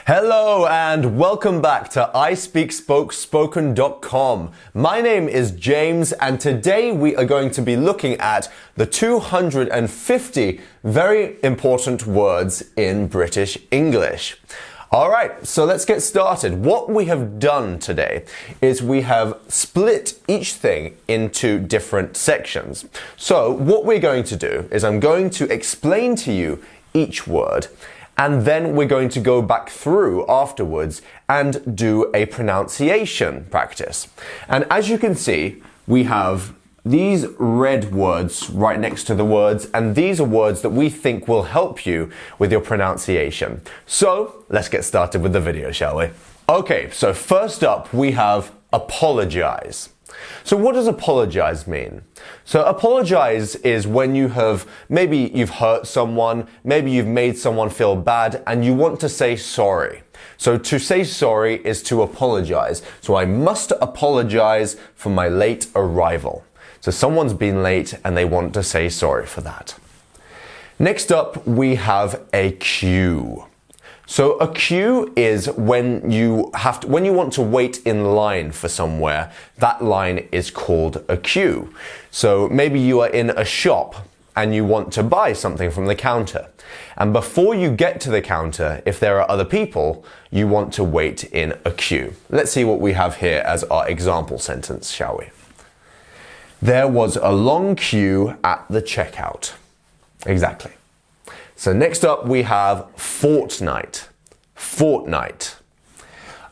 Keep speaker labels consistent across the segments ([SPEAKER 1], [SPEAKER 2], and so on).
[SPEAKER 1] Hello and welcome back to ISpeakSpokeSpoken.com. My name is James and today we are going to be looking at the 250 very important words in British English. Alright, so let's get started. What we have done today is we have split each thing into different sections. So what we're going to do is I'm going to explain to you each word, and then we're going to go back through afterwards and do a pronunciation practice. And as you can see, we have these red words right next to the words, and these are words that we think will help you with your pronunciation. So let's get started with the video, shall we? Okay, so first up we have apologize. So what does apologize mean? So apologize is when maybe you've hurt someone, maybe you've made someone feel bad and you want to say sorry. So to say sorry is to apologize. So I must apologize for my late arrival. So someone's been late and they want to say sorry for that. Next up, we have a queue. So a queue is when you want to wait in line for somewhere. That line is called a queue. So maybe you are in a shop and you want to buy something from the counter. And before you get to the counter, if there are other people, you want to wait in a queue. Let's see what we have here as our example sentence, shall we? There was a long queue at the checkout. Exactly. So next up we have fortnight. Fortnight.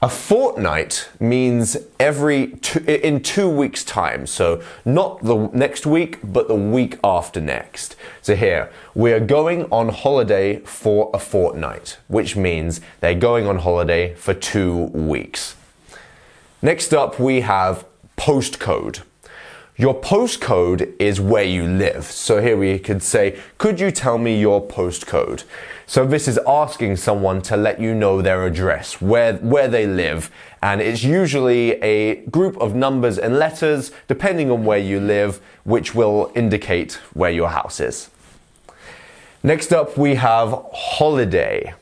[SPEAKER 1] A fortnight means in 2 weeks' time. So not the next week, but the week after next. So here, we are going on holiday for a fortnight, which means they're going on holiday for 2 weeks. Next up we have postcode. Your postcode is where you live. So here we could say, could you tell me your postcode? So this is asking someone to let you know their address, where they live. And it's usually a group of numbers and letters, depending on where you live, which will indicate where your house is. Next up, we have holiday.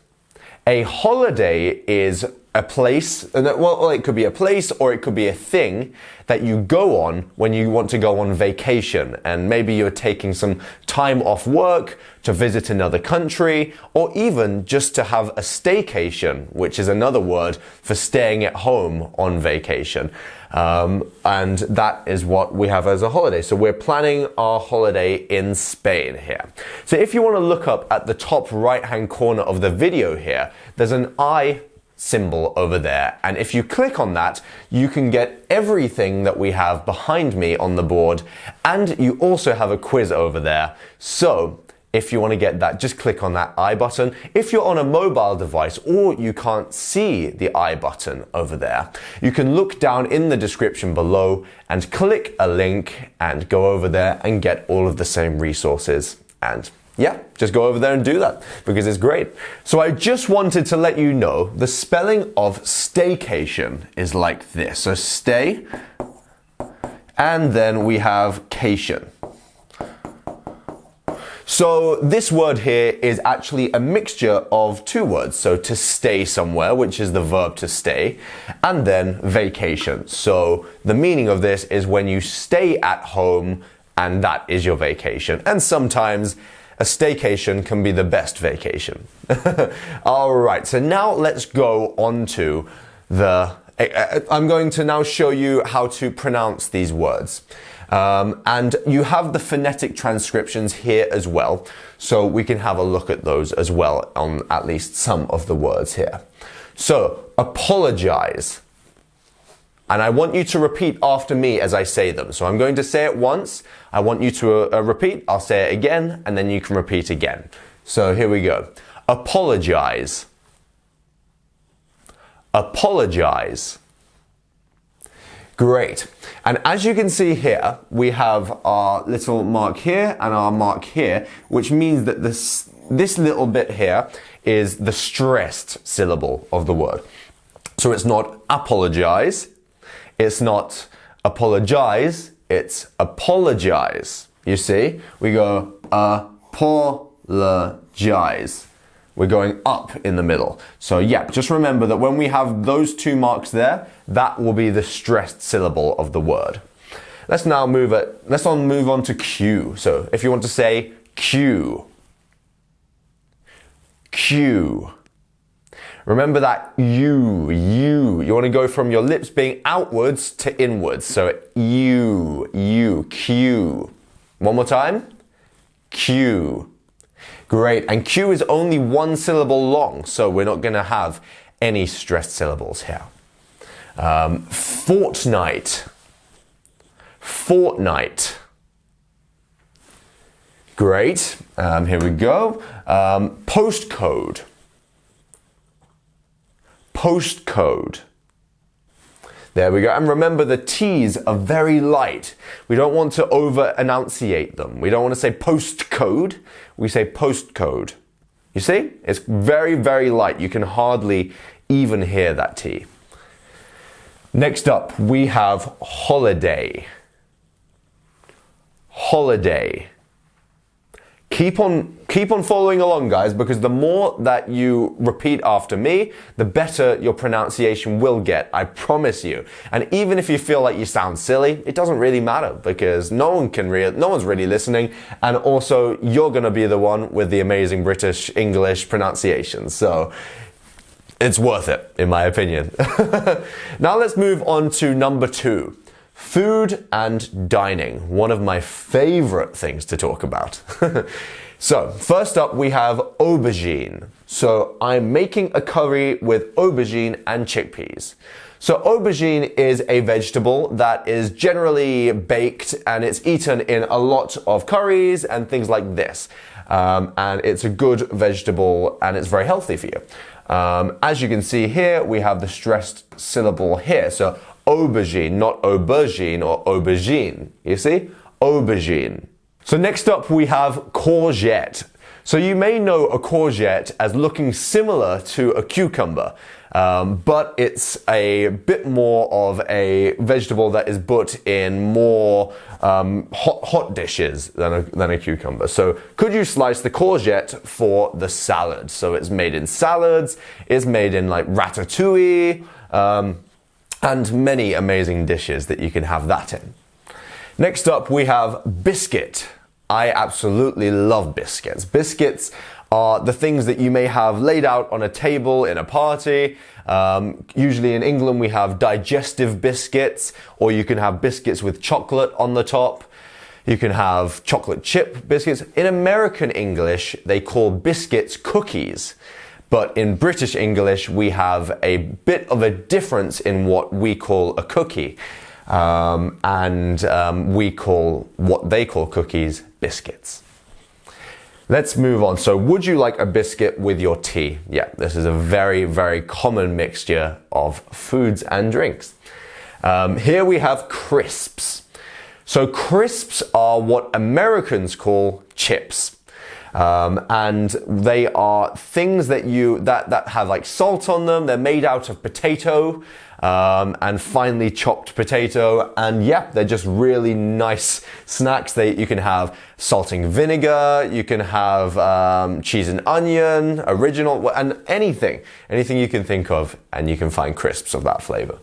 [SPEAKER 1] A holiday is a place, well, it could be a place or it could be a thing that you go on when you want to go on vacation, and maybe you're taking some time off work to visit another country, or even just to have a staycation, which is another word for staying at home on vacation. And that is what we have as a holiday. So we're planning our holiday in Spain here. So if you want to look up at the top right hand corner of the video here, there's an I symbol over there, and if you click on that you can get everything that we have behind me on the board, and you also have a quiz over there. So if you want to get that, just click on that I button. If you're on a mobile device or you can't see the I button over there, you can look down in the description below and click a link and go over there and get all of the same resources. And yeah, just go over there and do that because it's great. So I just wanted to let you know the spelling of staycation is like this. So stay, and then we have cation. So this word here is actually a mixture of two words. So to stay somewhere, which is the verb to stay, and then vacation. So the meaning of this is when you stay at home and that is your vacation. And sometimes a staycation can be the best vacation. All right, so now let's go on to I'm going to now show you how to pronounce these words. And you have the phonetic transcriptions here as well, so we can have a look at those as well on at least some of the words here. So, apologize. And I want you to repeat after me as I say them. So I'm going to say it once. I want you to repeat. I'll say it again, and then you can repeat again. So here we go. Apologize. Apologize. Great. And as you can see here, we have our little mark here and our mark here, which means that this little bit here is the stressed syllable of the word. So it's not apologize. It's not apologize, it's apologize. You see? We go apologize. We're going up in the middle. So yeah, just remember that when we have those two marks there, that will be the stressed syllable of the word. Let's move on to Q. So if you want to say Q, Q. Remember that you want to go from your lips being outwards to inwards. So you, Q. One more time. Q. Great. And Q is only one syllable long, so we're not going to have any stressed syllables here. Fortnight. Fortnight. Great. Here we go. Postcode. Postcode. There we go. And remember, the T's are very light. We don't want to over-enunciate them. We don't want to say postcode. We say postcode. You see? It's very, very light. You can hardly even hear that T. Next up, we have holiday. Holiday. Keep on following along, guys, because the more that you repeat after me, the better your pronunciation will get, I promise you. And even if you feel like you sound silly, it doesn't really matter because no one's really listening, and also you're going to be the one with the amazing British English pronunciation. So it's worth it, in my opinion. Now let's move on to number 2. Food and dining, one of my favorite things to talk about. So, first up we have aubergine. So, I'm making a curry with aubergine and chickpeas. So, aubergine is a vegetable that is generally baked and it's eaten in a lot of curries and things like this. And it's a good vegetable and it's very healthy for you. As you can see here, we have the stressed syllable here. So, aubergine, not aubergine or aubergine. You see? Aubergine. So next up we have courgette. So you may know a courgette as looking similar to a cucumber, but it's a bit more of a vegetable that is put in more hot dishes than a cucumber. So could you slice the courgette for the salad? So it's made in salads, it's made in like ratatouille, and many amazing dishes that you can have that in. Next up we have biscuit. I absolutely love biscuits. Biscuits are the things that you may have laid out on a table in a party. Usually in England we have digestive biscuits, or you can have biscuits with chocolate on the top. You can have chocolate chip biscuits. In American English they call biscuits cookies. But in British English, we have a bit of a difference in what we call a cookie. We call what they call cookies biscuits. Let's move on. So would you like a biscuit with your tea? Yeah, this is a very, very common mixture of foods and drinks. Here we have crisps. So crisps are what Americans call chips. And they are things that that have like salt on them. They're made out of potato, and finely chopped potato. And yeah, they're just really nice snacks. You can have salting vinegar, you can have cheese and onion, original, and anything you can think of, and you can find crisps of that flavor.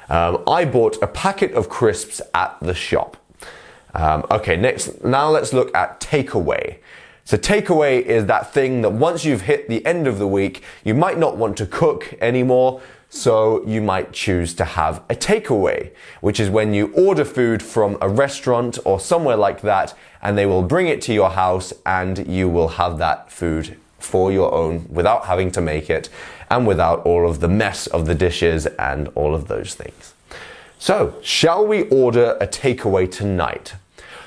[SPEAKER 1] I bought a packet of crisps at the shop. Okay, now let's look at takeaway. So takeaway is that thing that once you've hit the end of the week, you might not want to cook anymore, so you might choose to have a takeaway, which is when you order food from a restaurant or somewhere like that, and they will bring it to your house and you will have that food for your own without having to make it and without all of the mess of the dishes and all of those things. So, shall we order a takeaway tonight?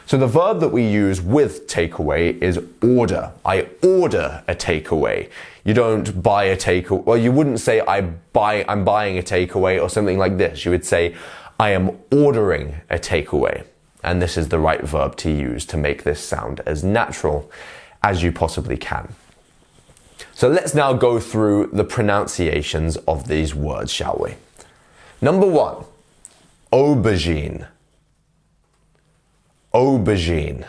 [SPEAKER 1] So the verb that we use with takeaway is order. I order a takeaway. You don't buy a takeaway. Well, you wouldn't say I'm buying a takeaway or something like this. You would say I am ordering a takeaway. And this is the right verb to use to make this sound as natural as you possibly can. So let's now go through the pronunciations of these words, shall we? Number 1, aubergine. Aubergine.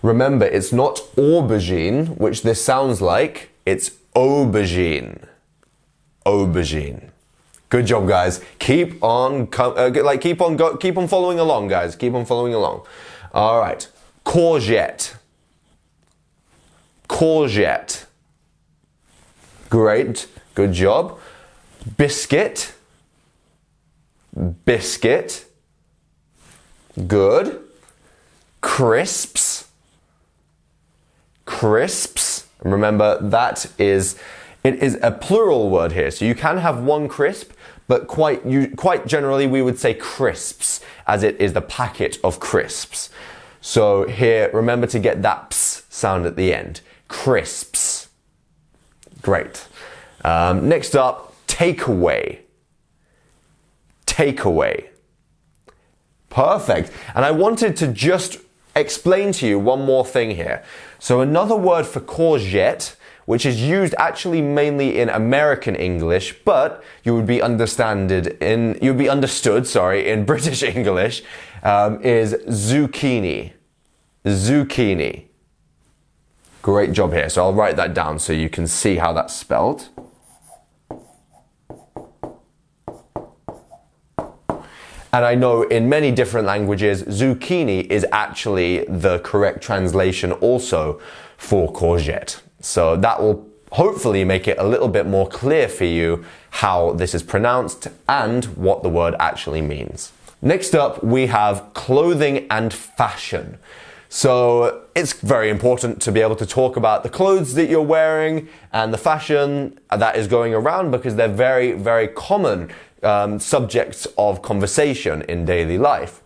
[SPEAKER 1] Remember, it's not aubergine, which this sounds like. It's aubergine. Aubergine. Good job, guys. Keep on following along, guys. Keep on following along. All right. Courgette. Courgette. Great. Good job. Biscuit. Biscuit. Good. Crisps. Crisps. Remember, it is a plural word here. So you can have one crisp, but quite generally we would say crisps, as it is the packet of crisps. So here, remember to get that ps sound at the end. Crisps. Great. Next up, takeaway. Takeaway. Perfect. And I wanted to just explain to you one more thing here. So another word for courgette, which is used actually mainly in American English, but you would be understood in British English, is zucchini. Zucchini. Great job here. So I'll write that down so you can see how that's spelled. And I know in many different languages, zucchini is actually the correct translation also for courgette. So that will hopefully make it a little bit more clear for you how this is pronounced and what the word actually means. Next up, we have clothing and fashion. So it's very important to be able to talk about the clothes that you're wearing and the fashion that is going around, because they're very, very common subjects of conversation in daily life.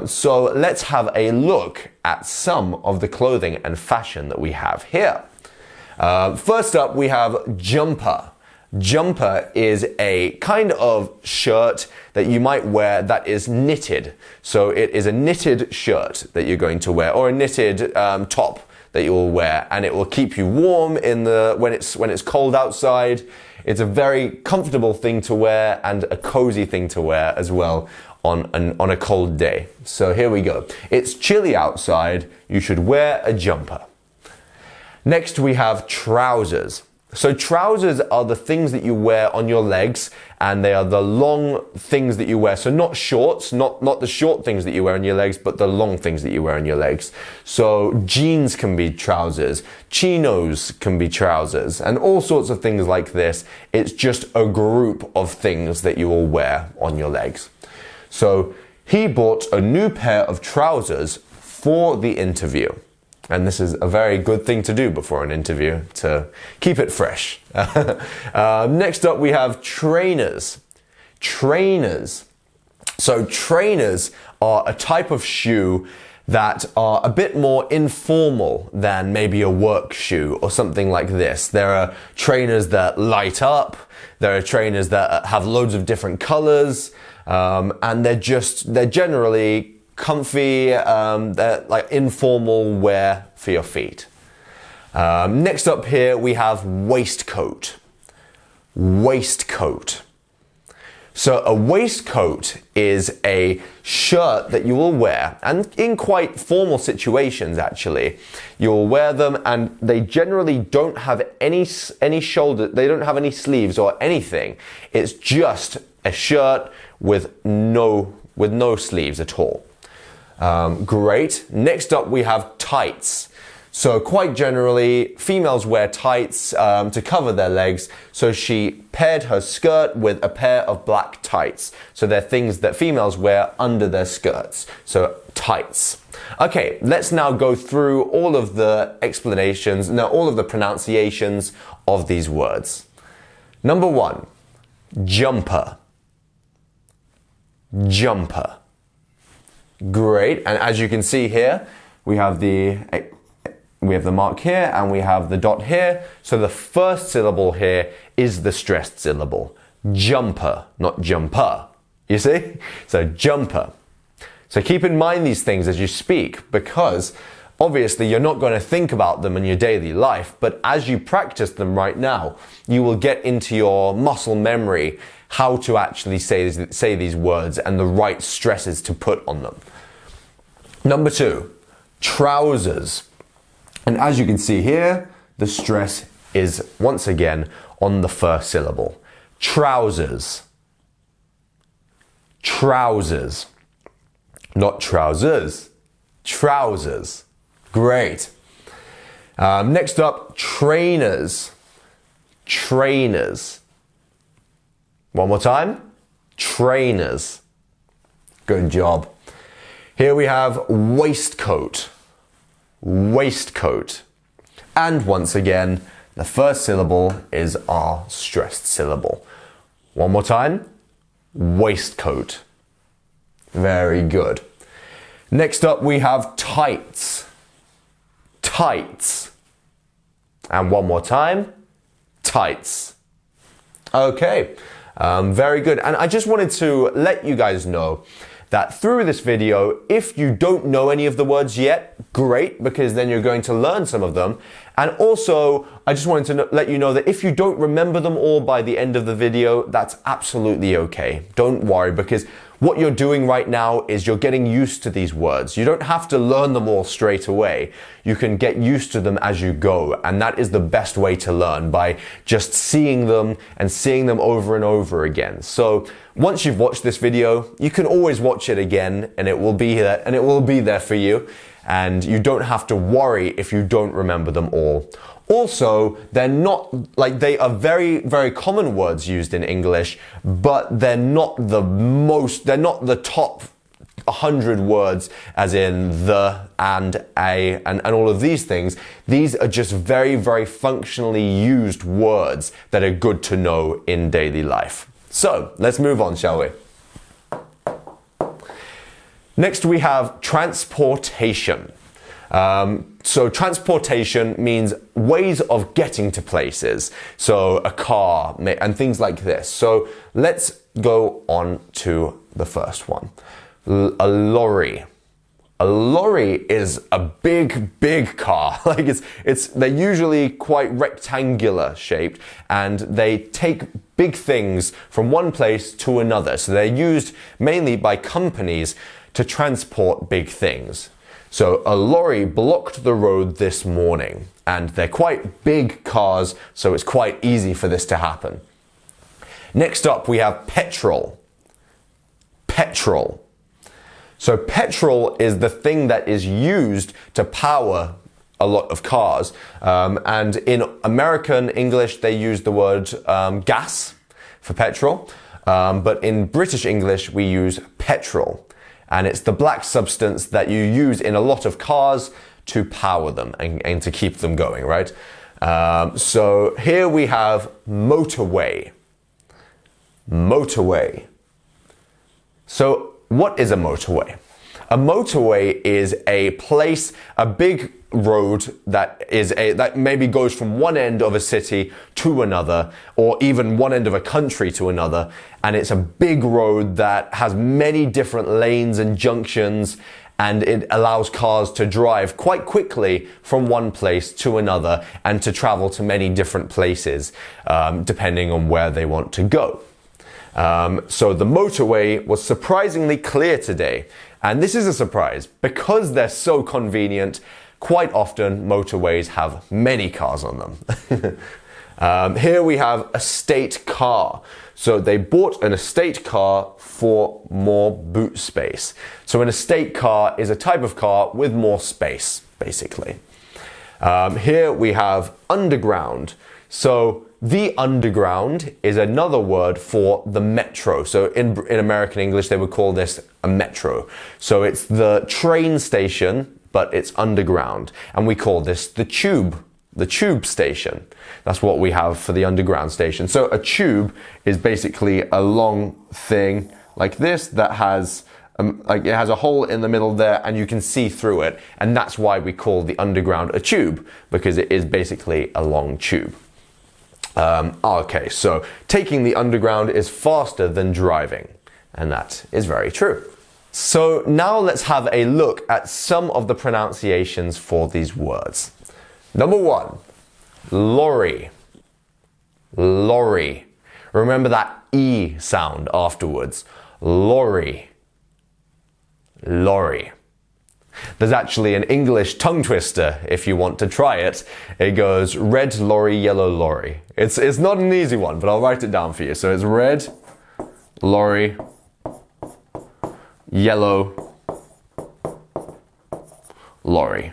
[SPEAKER 1] So let's have a look at some of the clothing and fashion that we have here. First up, we have jumper. Jumper is a kind of shirt that you might wear that is knitted. So it is a knitted shirt that you're going to wear, or a knitted top that you will wear, and it will keep you warm when it's cold outside. It's a very comfortable thing to wear and a cozy thing to wear as well on a cold day. So here we go. It's chilly outside. You should wear a jumper. Next, we have trousers. So trousers are the things that you wear on your legs, and they are the long things that you wear. So not shorts, not the short things that you wear on your legs, but the long things that you wear on your legs. So jeans can be trousers, chinos can be trousers, and all sorts of things like this. It's just a group of things that you will wear on your legs. So he bought a new pair of trousers for the interview. And this is a very good thing to do before an interview, to keep it fresh. Next up, we have trainers. Trainers. So trainers are a type of shoe that are a bit more informal than maybe a work shoe or something like this. There are trainers that light up. There are trainers that have loads of different colors. And they're generally comfy, they're like informal wear for your feet. Next up here, we have waistcoat. Waistcoat. So a waistcoat is a shirt that you will wear, and in quite formal situations actually, you will wear them, and they generally don't have any shoulder, they don't have any sleeves or anything. It's just a shirt with no sleeves at all. Great. Next up, we have tights. So quite generally, females wear tights to cover their legs. So she paired her skirt with a pair of black tights. So they're things that females wear under their skirts. So tights. Okay, let's now go through all of the explanations, all of the pronunciations of these words. Number one, jumper. Jumper. Great. And as you can see here, we have the mark here and we have the dot here. So the first syllable here is the stressed syllable. Jumper, not jumper. You see? So jumper. So keep in mind these things as you speak, because obviously you're not going to think about them in your daily life, but as you practice them right now, you will get into your muscle memory how to actually say these words and the right stresses to put on them. Number two, trousers. And as you can see here, the stress is once again on the first syllable. Trousers. Trousers. Not trousers. Trousers. Great. Next up, trainers. Trainers. One more time. Trainers. Good job. Here we have waistcoat. Waistcoat. And once again, the first syllable is our stressed syllable. One more time. Waistcoat. Very good. Next up we have tights. Tights. And one more time. Tights. Okay. Very good. And I just wanted to let you guys know that through this video, if you don't know any of the words yet, great, because then you're going to learn some of them. And also, I just wanted to let you know that if you don't remember them all by the end of the video, that's absolutely okay. Don't worry, because what you're doing right now is you're getting used to these words. You don't have to learn them all straight away. You can get used to them as you go, and that is the best way to learn, by just seeing them and seeing them over and over again. So once you've watched this video, you can always watch it again, and it will be there for you, and you don't have to worry if you don't remember them all. Also, they are very, very common words used in English, but they're not the top 100 words, as in the, and, a, and all of these things. These are just very, very functionally used words that are good to know in daily life. So, let's move on, shall we? Next we have transportation. So transportation means ways of getting to places. So a car and things like this. So let's go on to the first one. A lorry. A lorry is a big car. They're usually quite rectangular shaped, and they take big things from one place to another. So they're used mainly by companies to transport big things. So a lorry blocked the road this morning, and they're quite big cars, so it's quite easy for this to happen. Next up we have petrol. Petrol. So petrol is the thing that is used to power a lot of cars. And in American English they use the word gas for petrol, but in British English we use petrol. And it's the black substance that you use in a lot of cars to power them and to keep them going, right? So here we have motorway. Motorway. So what is a motorway? A motorway is a place, a big road that maybe goes from one end of a city to another, or even one end of a country to another, and it's a big road that has many different lanes and junctions, and it allows cars to drive quite quickly from one place to another and to travel to many different places, depending on where they want to go. So the motorway was surprisingly clear today, and this is a surprise because they're so convenient. Quite often, motorways have many cars on them. Here we have a estate car. So they bought an estate car for more boot space. So an estate car is a type of car with more space, basically. Here we have underground. So the underground is another word for the metro. So in American English, they would call this a metro. So it's the train station, but it's underground. And we call this the tube station. That's what we have for the underground station. So a tube is basically a long thing like this that has it has a hole in the middle there, and you can see through it. And that's why we call the underground a tube, because it is basically a long tube. Okay, so taking the underground is faster than driving, and that is very true. So now let's have a look at some of the pronunciations for these words. Number one, lorry. Lorry. Remember that E sound afterwards. Lorry. Lorry. There's actually an English tongue twister if you want to try it. It goes red lorry, yellow lorry. It's not an easy one, but I'll write it down for you. So it's red lorry, yellow lorry.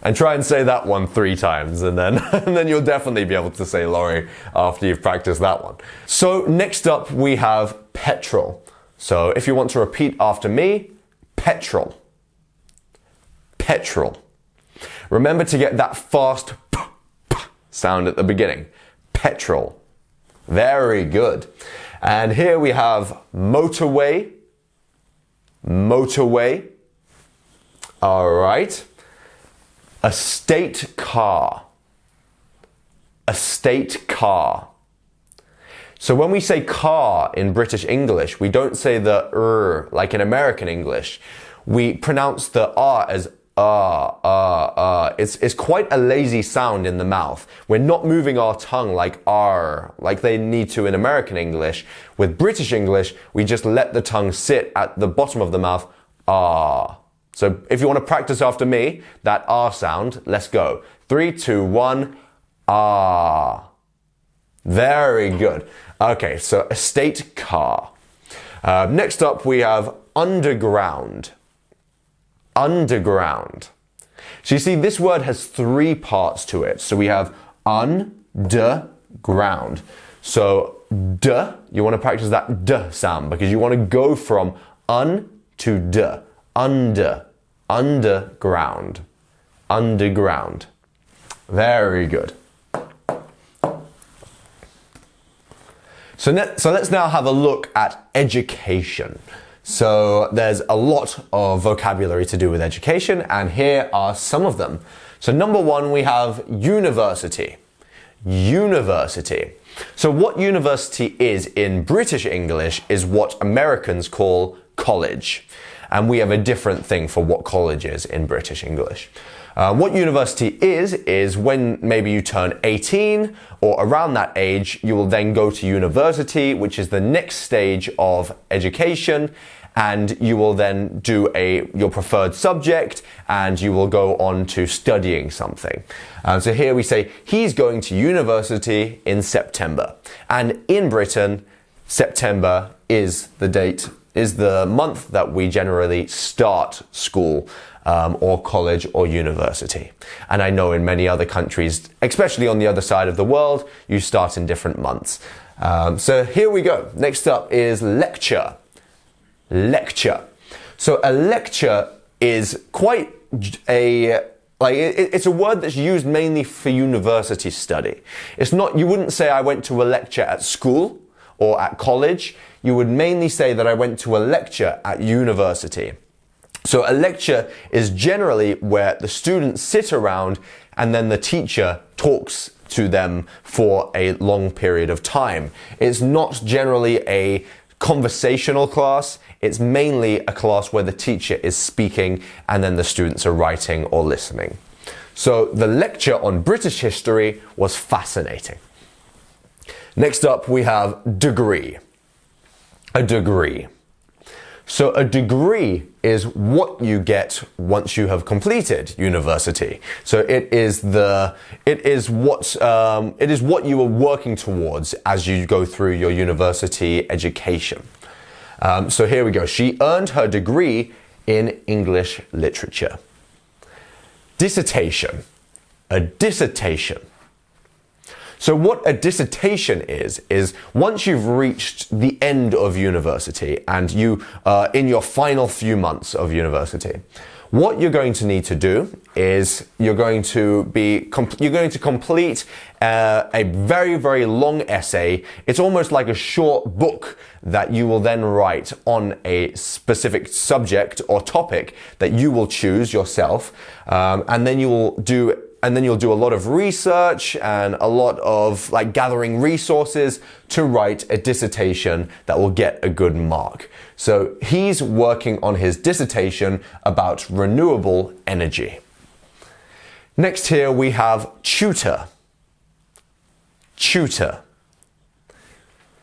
[SPEAKER 1] And try and say that one 3 times, and then you'll definitely be able to say lorry after you've practiced that one. So next up we have petrol. So if you want to repeat after me, petrol. Petrol. Remember to get that fast p sound at the beginning. Petrol. Very good. And here we have motorway. Motorway. All right. A state car. A state car. So when we say car in British English, we don't say the r like in American English. We pronounce the r as It's quite a lazy sound in the mouth. We're not moving our tongue like r, like they need to in American English. With British English, we just let the tongue sit at the bottom of the mouth, ah. So if you want to practice after me, that R sound, let's go. 3, 2, 1, ah. Very good. Okay, so a state car. Next up, we have underground. Underground. So you see, this word has 3 parts to it. So we have ground. So d, you want to practice that d sound because you want to go from un to d. Underground. Underground. Very good. So let's now have a look at education. So there's a lot of vocabulary to do with education, and here are some of them. So number 1, we have university. University. So what university is in British English is what Americans call college. And we have a different thing for what college is in British English. What university is when maybe you turn 18 or around that age, you will then go to university, which is the next stage of education, and you will then do your preferred subject, and you will go on to studying something. So here we say, he's going to university in September. And in Britain, September is the month that we generally start school or college or university. And I know in many other countries, especially on the other side of the world, you start in different months. So here we go. Next up is lecture. Lecture. So a lecture is quite it's a word that's used mainly for university study. It's not, you wouldn't say I went to a lecture at school or at college. You would mainly say that I went to a lecture at university. So a lecture is generally where the students sit around and then the teacher talks to them for a long period of time. It's not generally a conversational class. It's mainly a class where the teacher is speaking and then the students are writing or listening. So the lecture on British history was fascinating. Next up, we have degree. A degree. So a degree is what you get once you have completed university. So it is what you are working towards as you go through your university education. So here we go. She earned her degree in English literature. Dissertation. A dissertation. So what a dissertation is once you've reached the end of university and you are in your final few months of university, what you're going to need to do is you're going to complete a very, very long essay. It's almost like a short book that you will then write on a specific subject or topic that you will choose yourself, and then you'll do a lot of research and a lot of gathering resources to write a dissertation that will get a good mark. So he's working on his dissertation about renewable energy. Next here we have tutor. Tutor.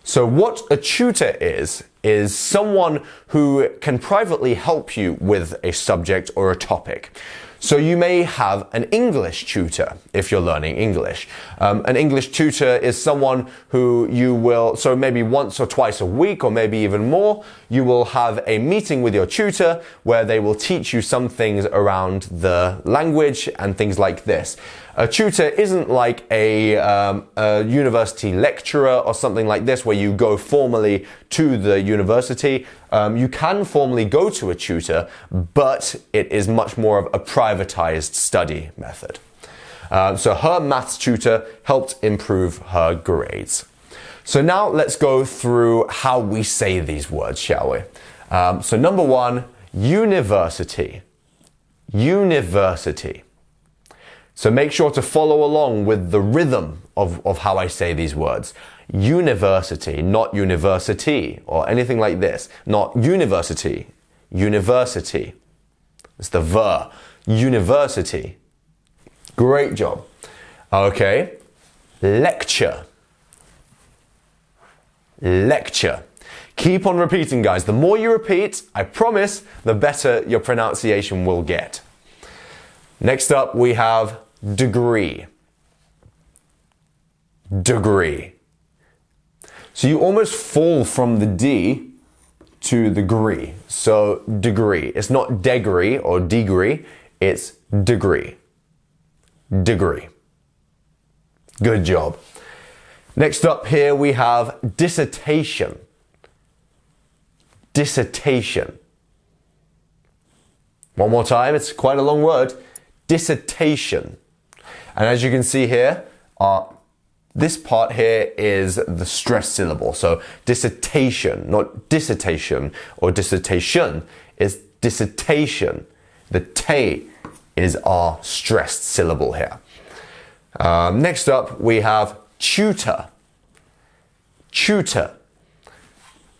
[SPEAKER 1] So what a tutor is is someone who can privately help you with a subject or a topic. So you may have an English tutor if you're learning English. An English tutor is someone who you will, so maybe once or twice a week or maybe even more, you will have a meeting with your tutor where they will teach you some things around the language and things like this. A tutor isn't like a university lecturer or something like this where you go formally to the university. You can formally go to a tutor, but it is much more of a privatized study method. So her maths tutor helped improve her grades. So now let's go through how we say these words, shall we? So number one, university. University. So make sure to follow along with the rhythm of how I say these words. University, not university, or anything like this. Not university, university. It's the ver. University. Great job. Okay. Lecture. Lecture. Keep on repeating, guys. The more you repeat, I promise, the better your pronunciation will get. Next up, we have degree. Degree. So you almost fall from the D to the gree. So degree. It's not degree or degree, it's degree. Degree. Good job. Next up here we have dissertation. Dissertation. One more time, it's quite a long word. Dissertation. And as you can see here, this part here is the stressed syllable. So dissertation, not dissertation or dissertation, is dissertation. The T is our stressed syllable here. Next up, we have tutor. Tutor.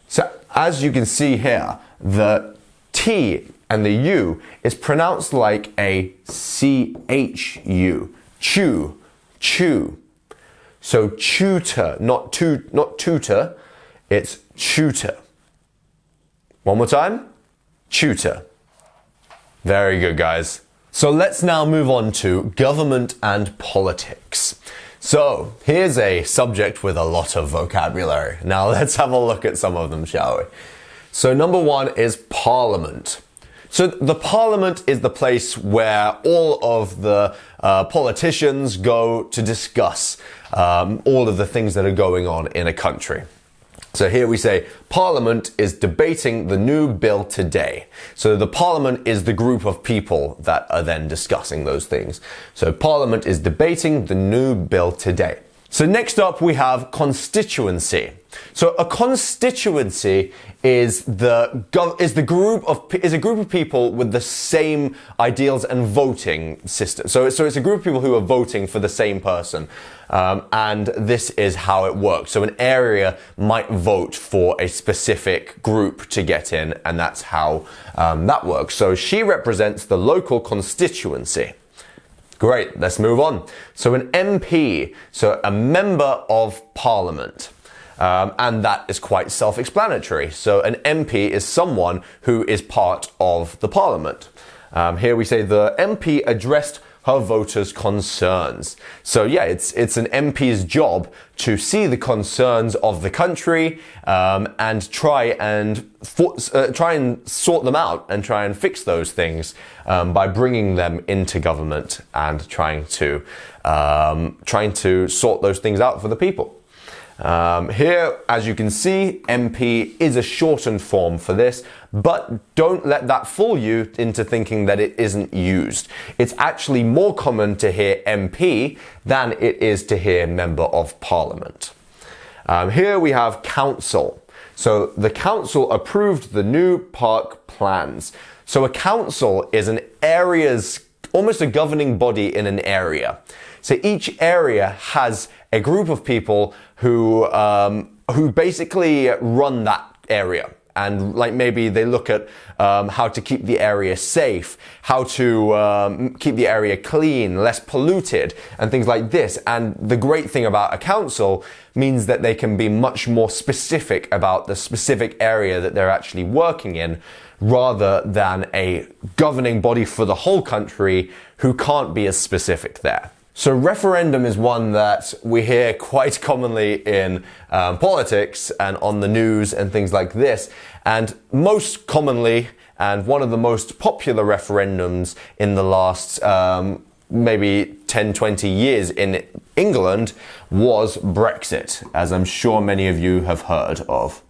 [SPEAKER 1] So as you can see here, the T and the U is pronounced like a CHU. Chew. Chew. So tutor, not tutor, it's tutor. One more time. Tutor. Very good, guys. So let's now move on to government and politics. So here's a subject with a lot of vocabulary. Now let's have a look at some of them, shall we? So number one is parliament. So the parliament is the place where all of the politicians go to discuss all of the things that are going on in a country. So here we say, Parliament is debating the new bill today. So the Parliament is the group of people that are then discussing those things. So Parliament is debating the new bill today. So next up we have constituency. So a constituency is a group of people with the same ideals and voting system. So it's a group of people who are voting for the same person. And this is how it works. So an area might vote for a specific group to get in, and that's how that works. So she represents the local constituency. Great, let's move on. So an MP, so a member of parliament. And that is quite self-explanatory. So an MP is someone who is part of the parliament. Here we say the MP addressed her voters' concerns. So yeah, it's an MP's job to see the concerns of the country and try and sort them out and try and fix those things by bringing them into government and trying to sort those things out for the people. Here, as you can see, MP is a shortened form for this, but don't let that fool you into thinking that it isn't used. It's actually more common to hear MP than it is to hear Member of Parliament. Here we have council. So the council approved the new park plans. So a council is an area's, almost a governing body in an area. So each area has a group of people who basically run that area. And like maybe they look at how to keep the area safe, how to keep the area clean, less polluted, and things like this. And the great thing about a council means that they can be much more specific about the specific area that they're actually working in, rather than a governing body for the whole country who can't be as specific there. So referendum is one that we hear quite commonly in politics and on the news and things like this. And most commonly, and one of the most popular referendums in the last maybe 10, 20 years in England was Brexit, as I'm sure many of you have heard of.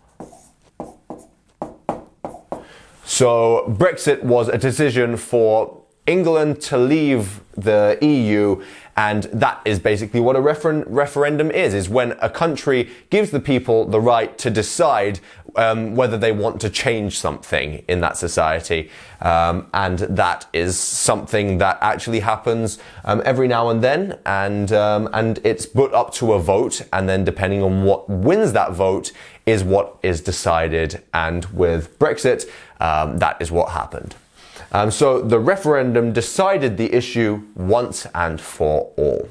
[SPEAKER 1] So Brexit was a decision for England to leave the EU, and that is basically what a referendum is when a country gives the people the right to decide whether they want to change something in that society. And that is something that actually happens every now and then, and it's put up to a vote, and then depending on what wins that vote is what is decided. And with Brexit, that is what happened. So the referendum decided the issue once and for all.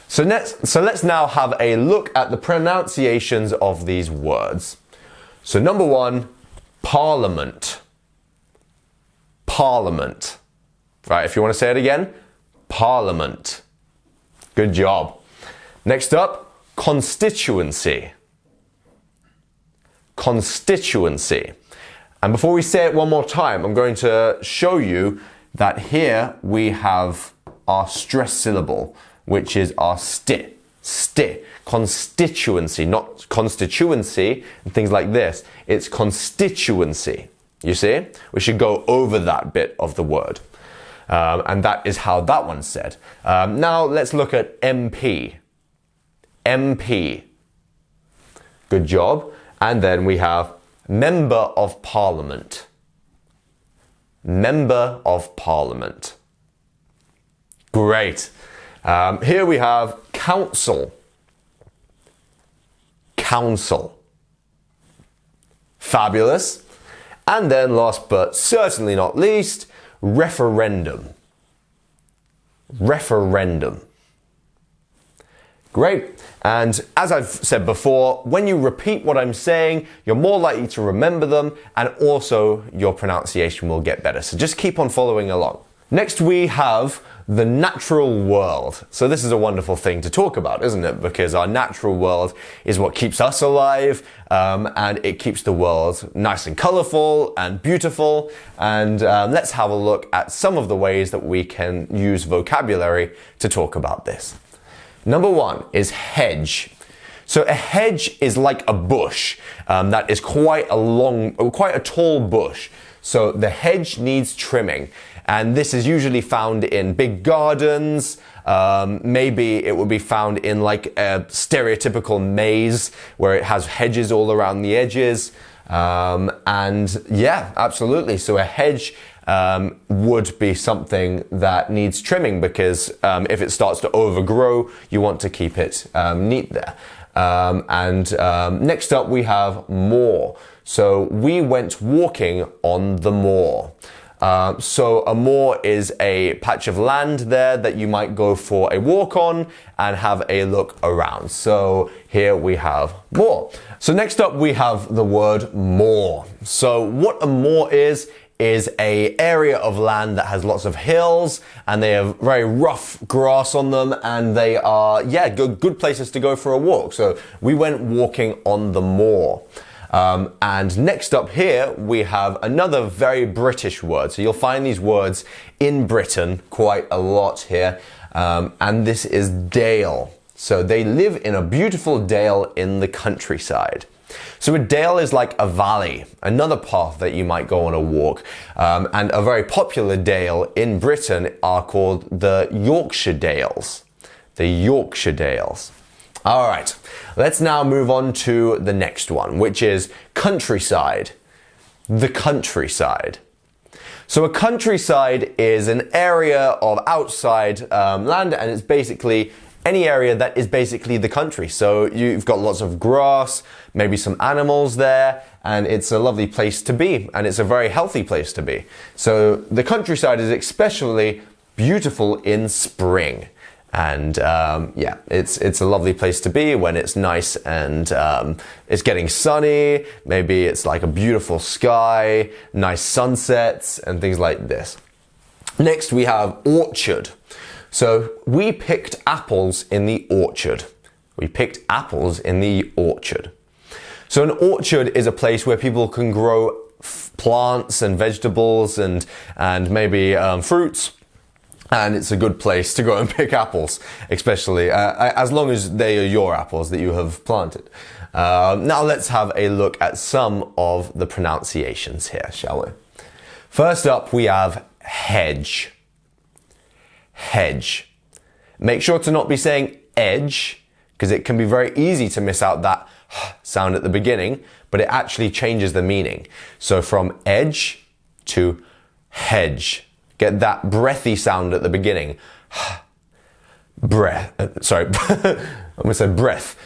[SPEAKER 1] So let's now have a look at the pronunciations of these words. So number one, parliament. Parliament. Right, if you want to say it again, parliament. Good job. Next up, constituency. Constituency. And before we say it one more time, I'm going to show you that here we have our stress syllable, which is our sti. Sti. Constituency, not constituency and things like this. It's constituency. You see? We should go over that bit of the word. And that is how that one's said. Now let's look at MP. MP. Good job. And then we have Member of Parliament. Member of Parliament. Great. Here we have council. Council. Fabulous. And then last but certainly not least, referendum. Referendum. Great. And as I've said before, when you repeat what I'm saying, you're more likely to remember them, and also your pronunciation will get better. So just keep on following along. Next we have the natural world. So this is a wonderful thing to talk about, isn't it? Because our natural world is what keeps us alive, and it keeps the world nice and colorful and beautiful. And let's have a look at some of the ways that we can use vocabulary to talk about this. Number one is hedge. So a hedge is like a bush that is quite a tall bush. So the hedge needs trimming. And this is usually found in big gardens. Maybe it would be found in like a stereotypical maze where it has hedges all around the edges. And yeah, absolutely. So a hedge would be something that needs trimming because if it starts to overgrow, you want to keep it neat there. Next up we have moor. So we went walking on the moor. So a moor is a patch of land there that you might go for a walk on and have a look around. So here we have moor. So next up we have the word moor. So what a moor is a area of land that has lots of hills and they have very rough grass on them, and they are, yeah, good places to go for a walk. So we went walking on the moor. And next up here, we have another very British word. So you'll find these words in Britain quite a lot here. And this is dale. So they live in a beautiful dale in the countryside. So a dale is like a valley, another path that you might go on a walk. And a very popular dale in Britain are called the Yorkshire Dales. The Yorkshire Dales. All right, let's now move on to the next one, which is countryside. The countryside. So a countryside is an area of outside land, and it's basically any area that is basically the country. So you've got lots of grass, maybe some animals there, and it's a lovely place to be, and it's a very healthy place to be. So the countryside is especially beautiful in spring. And yeah, it's a lovely place to be when it's nice and it's getting sunny. Maybe it's like a beautiful sky, nice sunsets and things like this. Next we have orchard. So we picked apples in the orchard. We picked apples in the orchard. So an orchard is a place where people can grow plants and vegetables and maybe fruits. And it's a good place to go and pick apples, especially as long as they are your apples that you have planted. Now let's have a look at some of the pronunciations here, shall we? First up, we have hedge. Hedge. Make sure to not be saying edge, because it can be very easy to miss out that sound at the beginning, but it actually changes the meaning. So from edge to hedge. Get that breathy sound at the beginning. Breath. Sorry, I'm going to say breath.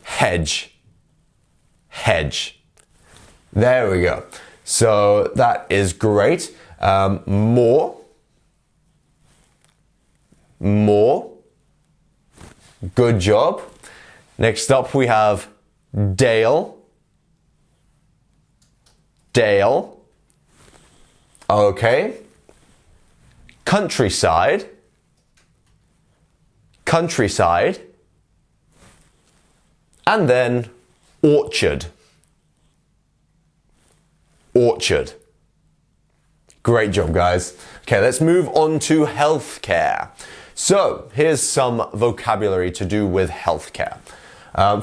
[SPEAKER 1] Hedge. Hedge. There we go. So that is great. More. More. Good job. Next up we have dale. Dale. Okay. Countryside. Countryside. And then orchard. Orchard. Great job, guys. Okay, let's move on to healthcare. So, here's some vocabulary to do with healthcare.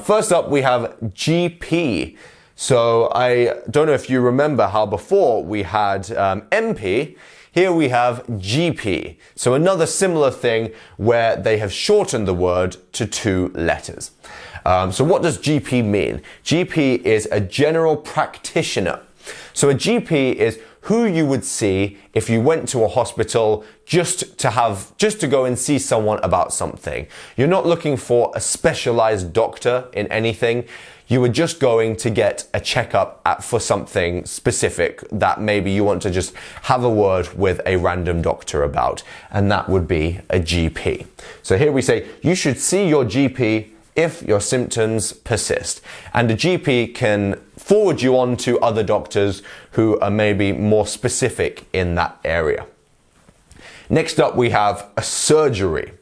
[SPEAKER 1] First up, we have GP. So, I don't know if you remember how before we had MP. Here we have GP. So another similar thing where they have shortened the word to 2 letters. So what does GP mean? GP is a general practitioner. So a GP is who you would see if you went to a hospital just to go and see someone about something. You're not looking for a specialized doctor in anything. You were just going to get a checkup for something specific that maybe you want to just have a word with a random doctor about, and that would be a GP. So here we say you should see your GP if your symptoms persist, and a GP can forward you on to other doctors who are maybe more specific in that area. Next up we have a surgery.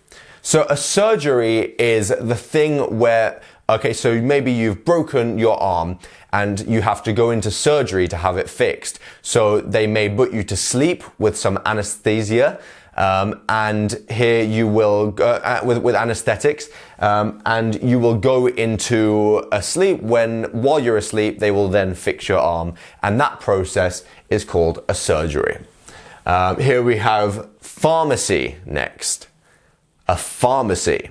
[SPEAKER 1] So a surgery is the thing where okay, so maybe you've broken your arm and you have to go into surgery to have it fixed. So they may put you to sleep with some anesthesia, and here you will with anesthetics, and you will go into a sleep. While you're asleep, they will then fix your arm, and that process is called a surgery. Here we have pharmacy next. A pharmacy.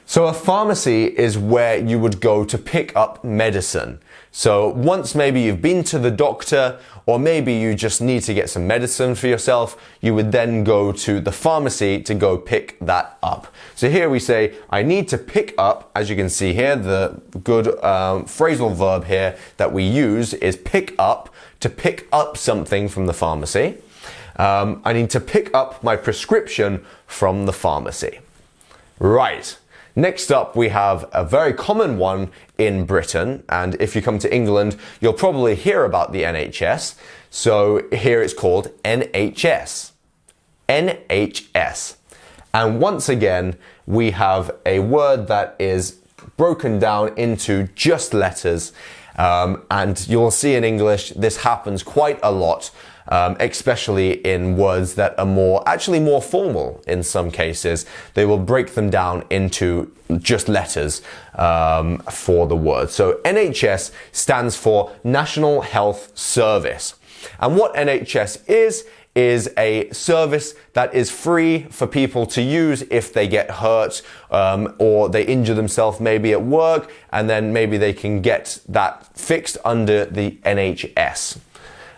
[SPEAKER 1] So a pharmacy is where you would go to pick up medicine. So once maybe you've been to the doctor, or maybe you just need to get some medicine for yourself, you would then go to the pharmacy to go pick that up. So here we say, I need to pick up, as you can see here, the good phrasal verb here that we use is pick up, to pick up something from the pharmacy. I need to pick up my prescription from the pharmacy. Right. Next up, we have a very common one in Britain, and if you come to England, you'll probably hear about the NHS. So here it's called NHS. NHS. And once again, we have a word that is broken down into just letters, and you'll see in English this happens quite a lot. Especially in words that are actually more formal in some cases. They will break them down into just letters for the word. So NHS stands for National Health Service. And what NHS is a service that is free for people to use if they get hurt or they injure themselves maybe at work, and then maybe they can get that fixed under the NHS.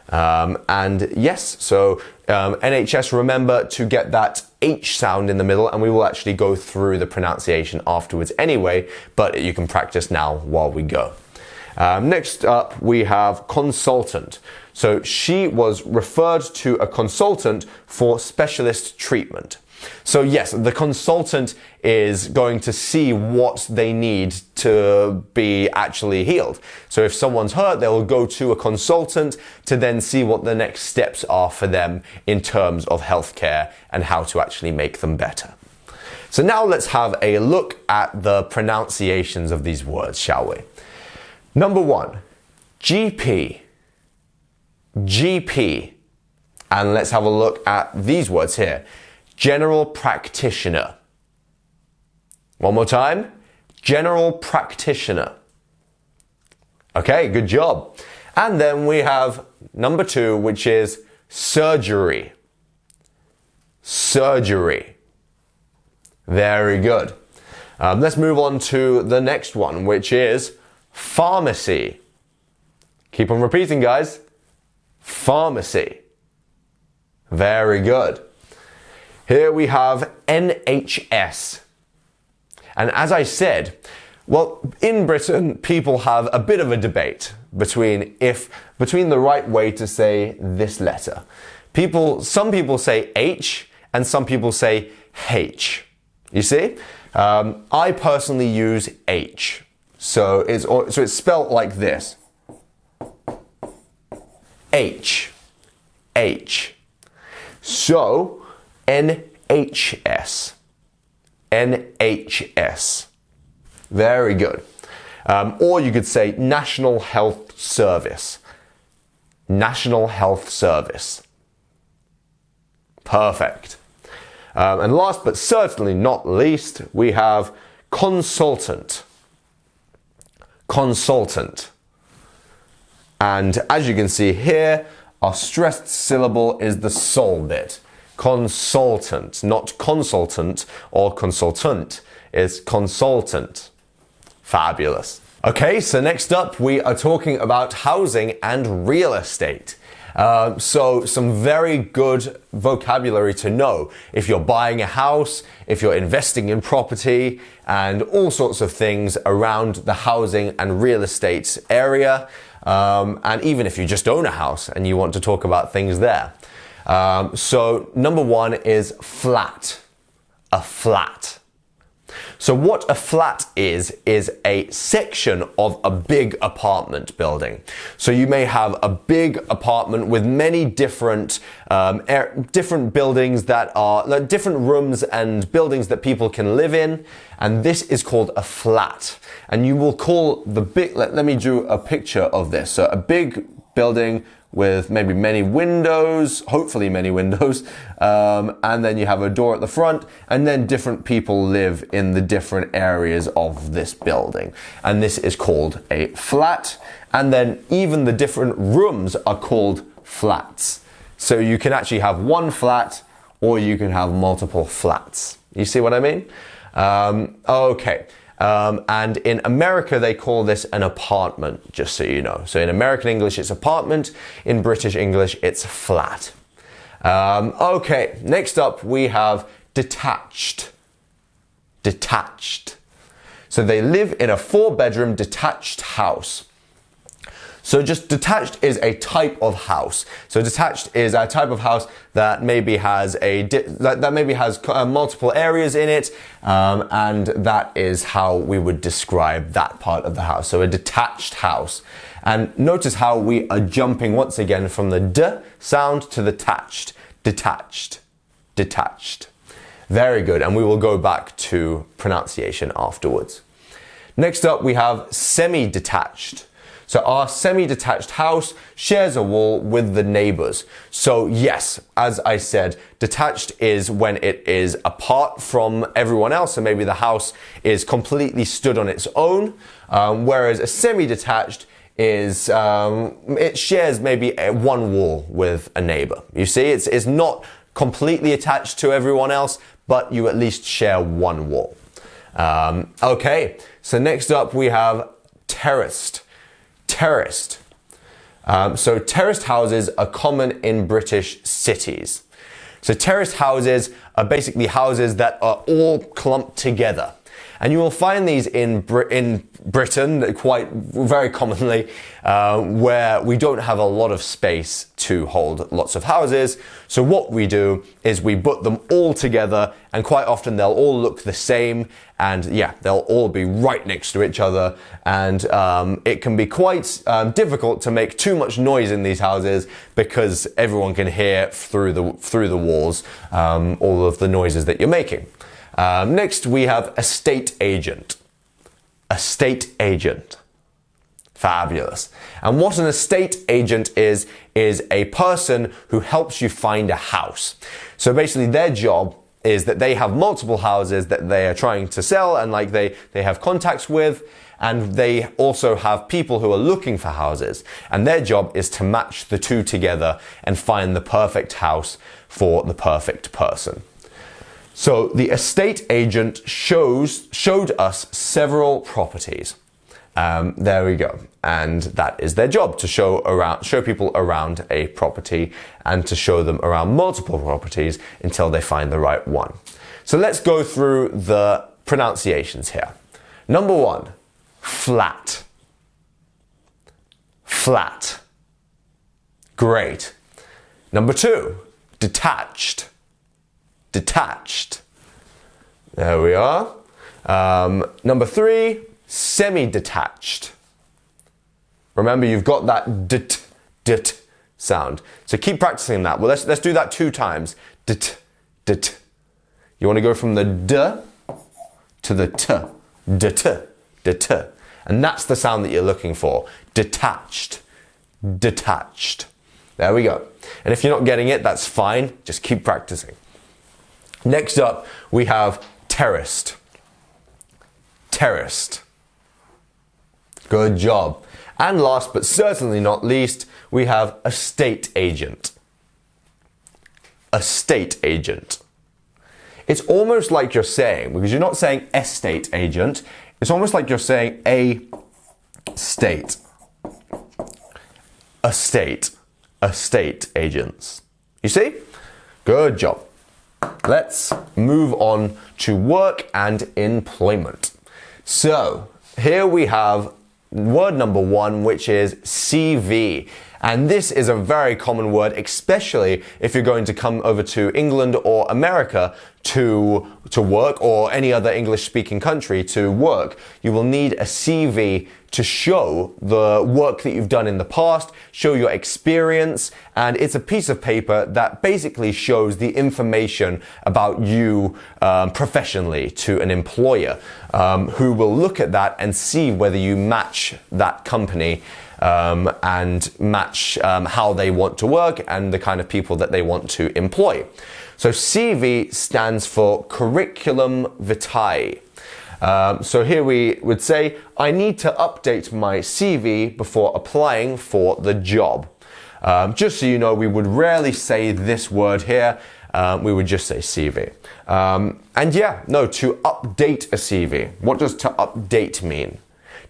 [SPEAKER 1] And yes, so NHS, remember to get that H sound in the middle, and we will actually go through the pronunciation afterwards anyway, but you can practice now while we go. Next up, we have consultant. So she was referred to a consultant for specialist treatment. So yes, the consultant is going to see what they need to be actually healed. So if someone's hurt, they will go to a consultant to then see what the next steps are for them in terms of healthcare and how to actually make them better. So now let's have a look at the pronunciations of these words, shall we? Number 1, GP, GP. And let's have a look at these words here. General practitioner. One more time. General practitioner. Okay, good job. And then we have number 2, which is surgery. Surgery. Very good. Let's move on to the next one, which is pharmacy. Keep on repeating, guys. Pharmacy. Very good. Here we have NHS. And as I said, well, in Britain, people have a bit of a debate between the right way to say this letter. Some people say H and some people say H. You see? I personally use H. So it's spelled like this. H. H. So, NHS. NHS. Very good. Or you could say National Health Service. National Health Service. Perfect. And last but certainly not least, we have consultant. Consultant. And as you can see here, our stressed syllable is the sol bit. Consultant, not consultant or consultant. It's consultant. Fabulous. Okay, so next up we are talking about housing and real estate. So some very good vocabulary to know if you're buying a house, if you're investing in property, and all sorts of things around the housing and real estate area. And even if you just own a house and you want to talk about things there. So number 1 is flat. A flat. So what a flat is a section of a big apartment building. So you may have a big apartment with many different buildings that are like different rooms and buildings that people can live in, and this is called a flat. And you will call the big, let me do a picture of this. So a big building with maybe many windows, hopefully many windows, and then you have a door at the front, and then different people live in the different areas of this building. And this is called a flat, and then even the different rooms are called flats. So you can actually have one flat, or you can have multiple flats. You see what I mean? Okay. And in America, they call this an apartment, just so you know. So in American English, it's apartment. In British English, it's flat. Okay, next up, we have detached. Detached. So they live in a 4-bedroom detached house. So just detached is a type of house. So detached is a type of house that maybe has multiple areas in it, and that is how we would describe that part of the house. So a detached house. And notice how we are jumping once again from the d sound to the tatched. Detached. Detached. Very good. And we will go back to pronunciation afterwards. Next up, we have semi-detached. So our semi-detached house shares a wall with the neighbors. So yes, as I said, detached is when it is apart from everyone else. So maybe the house is completely stood on its own, whereas a semi-detached is, it shares maybe one wall with a neighbor. You see, it's not completely attached to everyone else, but you at least share one wall. Okay, so next up we have terraced. Terraced. So terraced houses are common in British cities. So terraced houses are basically houses that are all clumped together. And you will find these in Britain quite very commonly, where we don't have a lot of space to hold lots of houses. So what we do is we put them all together, and quite often they'll all look the same, and yeah, they'll all be right next to each other. And it can be quite difficult to make too much noise in these houses because everyone can hear through the walls all of the noises that you're making. Next, we have estate agent. Estate agent. Fabulous. And what an estate agent is a person who helps you find a house. So basically their job is that they have multiple houses that they are trying to sell, and like they have contacts with, and they also have people who are looking for houses, and their job is to match the two together and find the perfect house for the perfect person. So the estate agent showed us several properties. There we go. And that is their job, to show people around a property and to show them around multiple properties until they find the right one. So let's go through the pronunciations here. Number 1, flat. Flat. Great. Number 2, detached. Detached. There we are. Number 3, semi-detached. Remember, you've got that dit sound. So keep practicing that. Well, let's do that 2 times. Dit. You want to go from the d to the t. Dit. And that's the sound that you're looking for. Detached. Detached. There we go. And if you're not getting it, that's fine. Just keep practicing. Next up, we have terraced. Terraced. Good job. And last but certainly not least, we have estate agent. Estate agent. It's almost like you're saying, because you're not saying estate agent, it's almost like you're saying a state. Estate. Estate agents. You see? Good job. Let's move on to work and employment. So here we have word number 1, which is CV. And this is a very common word, especially if you're going to come over to England or America to work, or any other English-speaking country to work. You will need a CV to show the work that you've done in the past, show your experience, and it's a piece of paper that basically shows the information about you professionally to an employer, who will look at that and see whether you match that company and match how they want to work and the kind of people that they want to employ. So CV stands for curriculum vitae. So here we would say, I need to update my CV before applying for the job. Just so you know, we would rarely say this word here. We would just say CV. And yeah, no, to update a CV. What does to update mean?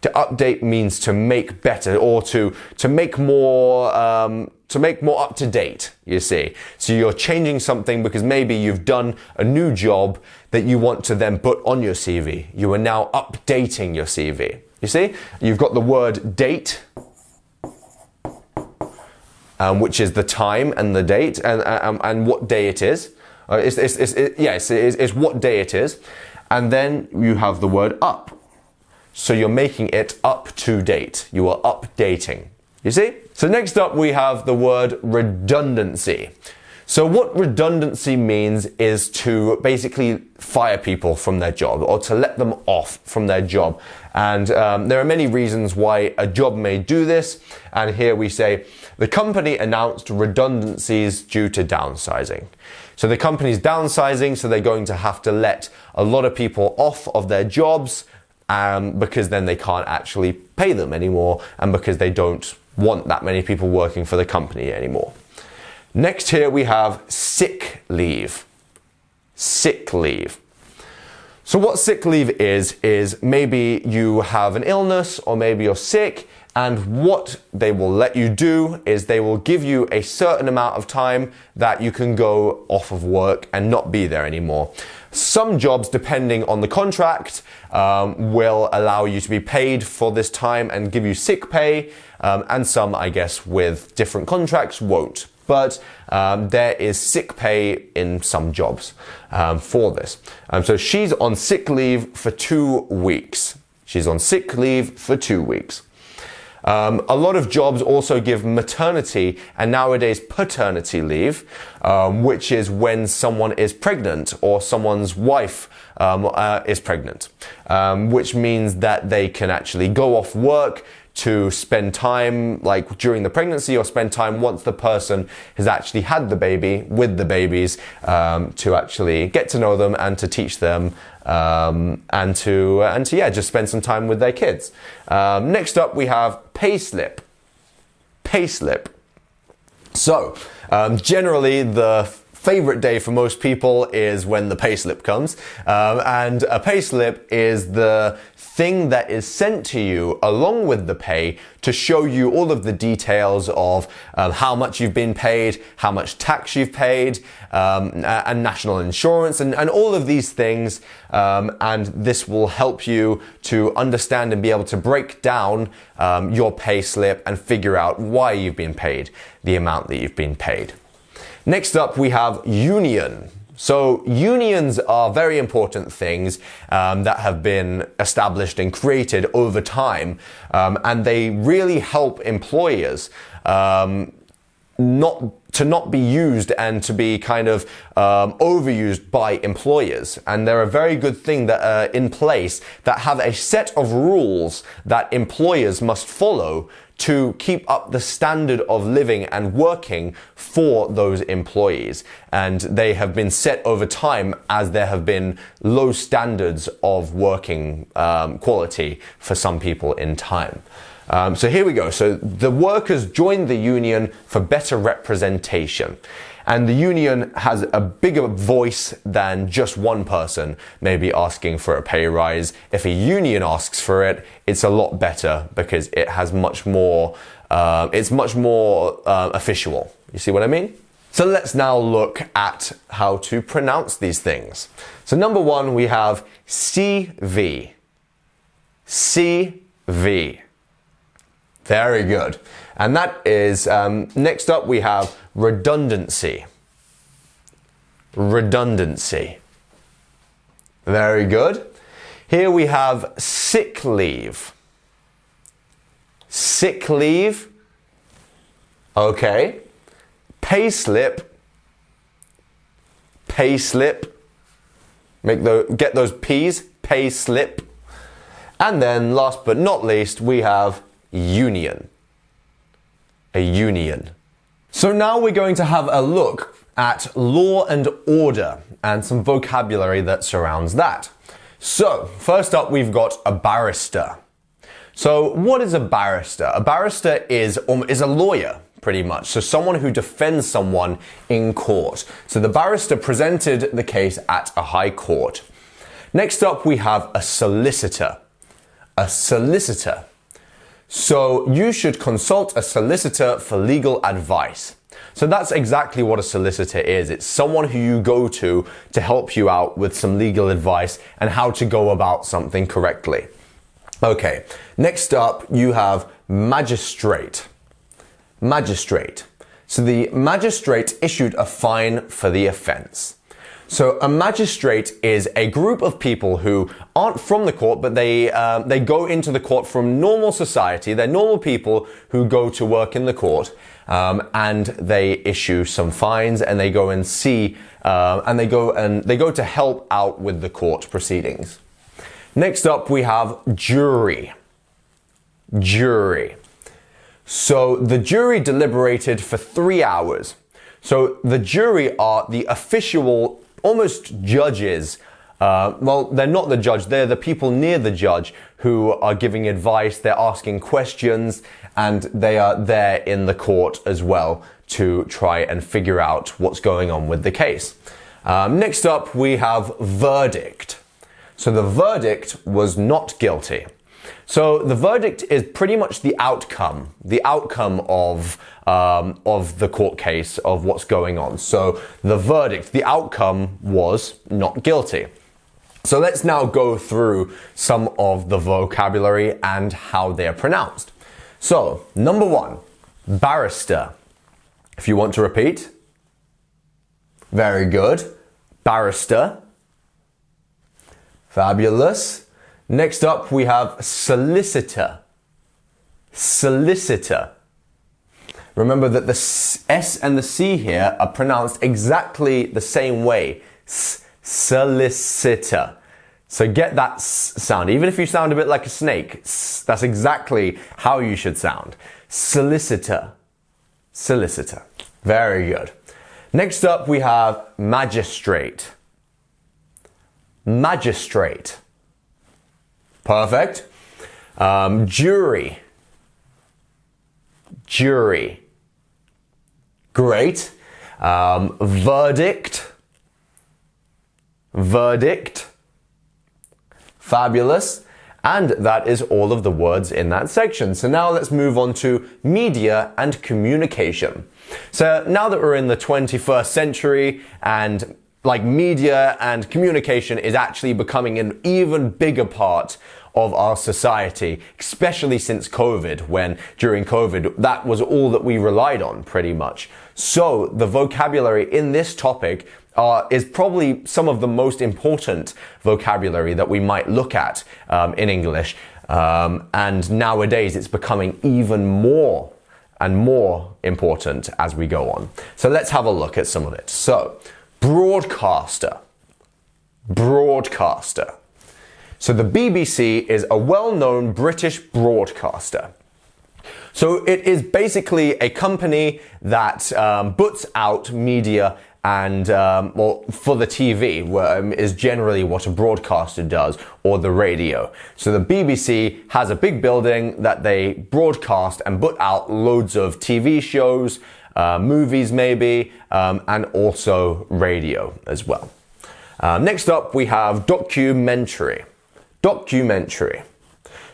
[SPEAKER 1] To update means to make better, or to make more up to date, you see. So you're changing something because maybe you've done a new job that you want to then put on your CV. You are now updating your CV. You see? You've got the word date, which is the time and the date and what day it is. It's what day it is. And then you have the word up. So you're making it up to date. You are updating. You see? So next up we have the word redundancy. So what redundancy means is to basically fire people from their job, or to let them off from their job. And there are many reasons why a job may do this. And here we say, the company announced redundancies due to downsizing. So the company's downsizing, so they're going to have to let a lot of people off of their jobs, because then they can't actually pay them anymore, and because they don't want that many people working for the company anymore. Next here we have sick leave. Sick leave. So what sick leave is maybe you have an illness, or maybe you're sick And what they will let you do is they will give you a certain amount of time that you can go off of work and not be there anymore. Some jobs, depending on the contract, will allow you to be paid for this time and give you sick pay, and some, I guess, with different contracts won't. But there is sick pay in some jobs for this. So she's on sick leave for 2 weeks. She's on sick leave for 2 weeks. A lot of jobs also give maternity and nowadays paternity leave, which is when someone is pregnant or someone's wife is pregnant, which means that they can actually go off work to spend time like during the pregnancy or spend time once the person has actually had the baby with the babies, to actually get to know them and to teach them, and to yeah, just spend some time with their kids. Next up we have payslip. Payslip. So generally the favorite day for most people is when the payslip comes, and a payslip is the thing that is sent to you along with the pay to show you all of the details of how much you've been paid, how much tax you've paid, and national insurance, and all of these things, and this will help you to understand and be able to break down your pay slip and figure out why you've been paid the amount that you've been paid. Next up we have union. So unions are very important things that have been established and created over time, and they really help employers not be used and to be kind of overused by employers. And they're a very good thing that are in place that have a set of rules that employers must follow to keep up the standard of living and working for those employees. And they have been set over time as there have been low standards of working quality for some people in time. So here we go. So the workers joined the union for better representation. And the union has a bigger voice than just one person maybe asking for a pay rise. If a union asks for it, it's a lot better because it has much more, it's much more official. You see what I mean? So let's now look at how to pronounce these things. So number one, we have CV. CV. Very good. And that is, next up we have redundancy. Redundancy. Very good. Here we have sick leave. Sick leave. Okay. Payslip. Payslip. Get those P's. Payslip. And then last but not least, we have union. A union. So now we're going to have a look at law and order and some vocabulary that surrounds that. So first up we've got a barrister. So what is a barrister? A barrister is a lawyer, pretty much. So someone who defends someone in court. So the barrister presented the case at a high court. Next up we have a solicitor. A solicitor. So you should consult a solicitor for legal advice. So that's exactly what a solicitor is. It's someone who you go to help you out with some legal advice and how to go about something correctly. Okay, next up you have magistrate. Magistrate. So the magistrate issued a fine for the offense. So a magistrate is a group of people who aren't from the court, but they go into the court from normal society. They're normal people who go to work in the court, and they issue some fines, and they go and see, and they go to help out with the court proceedings. Next up, we have jury. Jury. So the jury deliberated for 3 hours. So the jury are the official, almost judges. Well, they're not the judge, they're the people near the judge who are giving advice, they're asking questions, and they are there in the court as well to try and figure out what's going on with the case. Next up, we have verdict. So the verdict was not guilty. So the verdict is pretty much the outcome of the court case, of what's going on. So the verdict, the outcome was not guilty. So let's now go through some of the vocabulary and how they're pronounced. So, number 1, barrister. If you want to repeat. Very good. Barrister. Fabulous. Next up, we have solicitor. Solicitor. Remember that the S and the C here are pronounced exactly the same way. Solicitor. So get that S sound. Even if you sound a bit like a snake, that's exactly how you should sound. Solicitor. Solicitor. Very good. Next up, we have magistrate. Magistrate. Perfect. Jury. Jury. Great. Verdict. Verdict. Fabulous. And that is all of the words in that section. So now let's move on to media and communication. So now that we're in the 21st century and media and communication is actually becoming an even bigger part of our society, especially since COVID, when during COVID, that was all that we relied on pretty much. So the vocabulary in this topic is probably some of the most important vocabulary that we might look at in English. And nowadays it's becoming even more and more important as we go on. So let's have a look at some of it. So, broadcaster. Broadcaster. So the BBC is a well-known British broadcaster. So it is basically a company that puts out media and, for the TV, is generally what a broadcaster does, or the radio. So the BBC has a big building that they broadcast and put out loads of TV shows, movies maybe, and also radio as well. Next up, we have documentary. Documentary.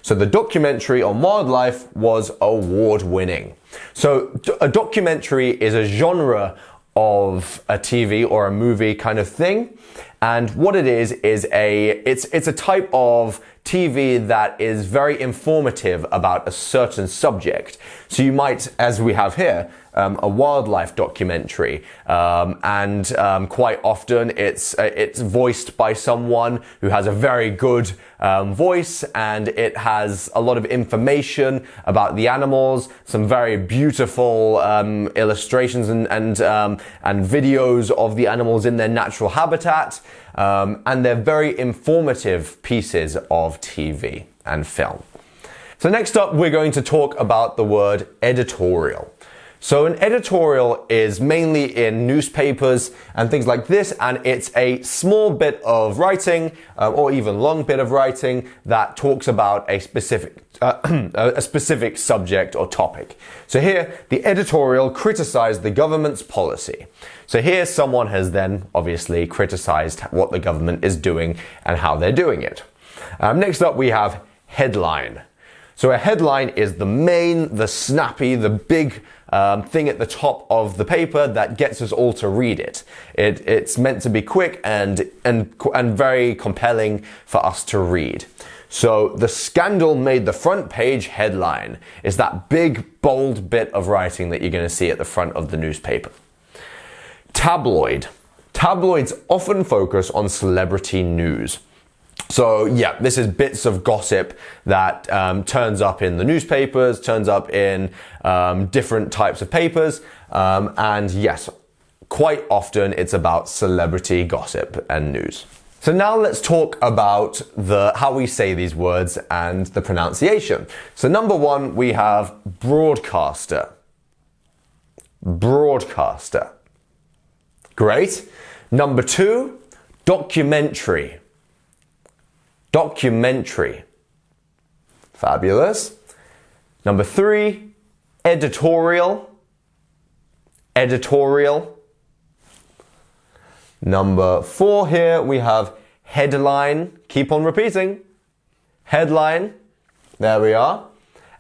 [SPEAKER 1] So the documentary on wildlife was award-winning. So a documentary is a genre of a TV or a movie kind of thing. And what it is it's a type of TV that is very informative about a certain subject. So you might, as we have here, a wildlife documentary, and quite often it's voiced by someone who has a very good voice, and it has a lot of information about the animals, some very beautiful illustrations and videos of the animals in their natural habitat, and they're very informative pieces of TV and film. So next up, we're going to talk about the word editorial. So an editorial is mainly in newspapers and things like this, and it's a small bit of writing, or even long bit of writing that talks about a specific subject or topic. So here, the editorial criticized the government's policy. So here, someone has then obviously criticized what the government is doing and how they're doing it. Next up, we have headline. So a headline is the snappy, the big thing at the top of the paper that gets us all to read it. It's meant to be quick and very compelling for us to read. So the scandal made the front page headline. Is that big, bold bit of writing that you're going to see at the front of the newspaper. Tabloid. Tabloids often focus on celebrity news. So yeah, this is bits of gossip that turns up in the newspapers, turns up in different types of papers, and yes, quite often it's about celebrity gossip and news. So now let's talk about how we say these words and the pronunciation. So number one, we have broadcaster. Broadcaster. Great. Number two, documentary. Documentary. Fabulous. Number three, editorial. Editorial. Number four here, we have headline. Keep on repeating. Headline. There we are.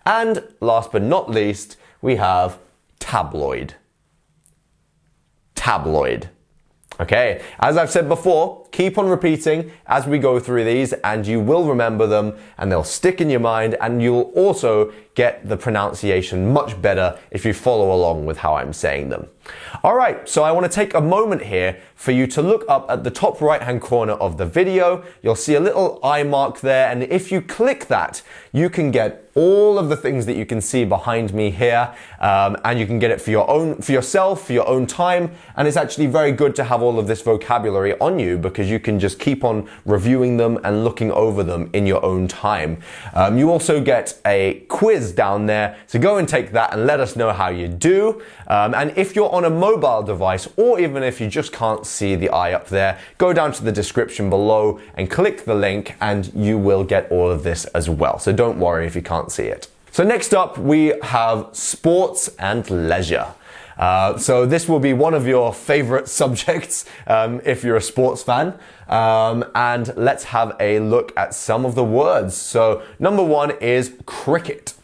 [SPEAKER 1] And last but not least, we have tabloid. Tabloid. Okay, as I've said before, keep on repeating as we go through these and you will remember them and they'll stick in your mind, and you'll also get the pronunciation much better if you follow along with how I'm saying them. Alright, so I want to take a moment here for you to look up at the top right hand corner of the video. You'll see a little eye mark there, and if you click that, you can get all of the things that you can see behind me here, and you can get it for yourself, for your own time, and it's actually very good to have all of this vocabulary on you because you can just keep on reviewing them and looking over them in your own time. You also get a quiz down there, so go and take that and let us know how you do. And if you're on a mobile device, or even if you just can't see the eye up there, go down to the description below and click the link and you will get all of this as well. So don't worry if you can't see it. So next up we have sports and leisure. So this will be one of your favorite subjects if you're a sports fan. And let's have a look at some of the words. So number one is cricket.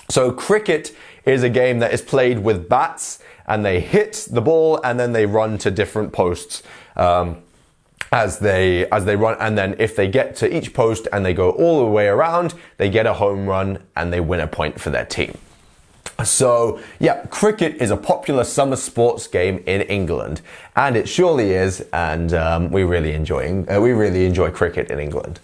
[SPEAKER 1] So cricket is a game that is played with bats, and they hit the ball and then they run to different posts as they run, and then if they get to each post and they go all the way around, they get a home run and they win a point for their team. So yeah, cricket is a popular summer sports game in England, and it surely is, and we really enjoy cricket in England.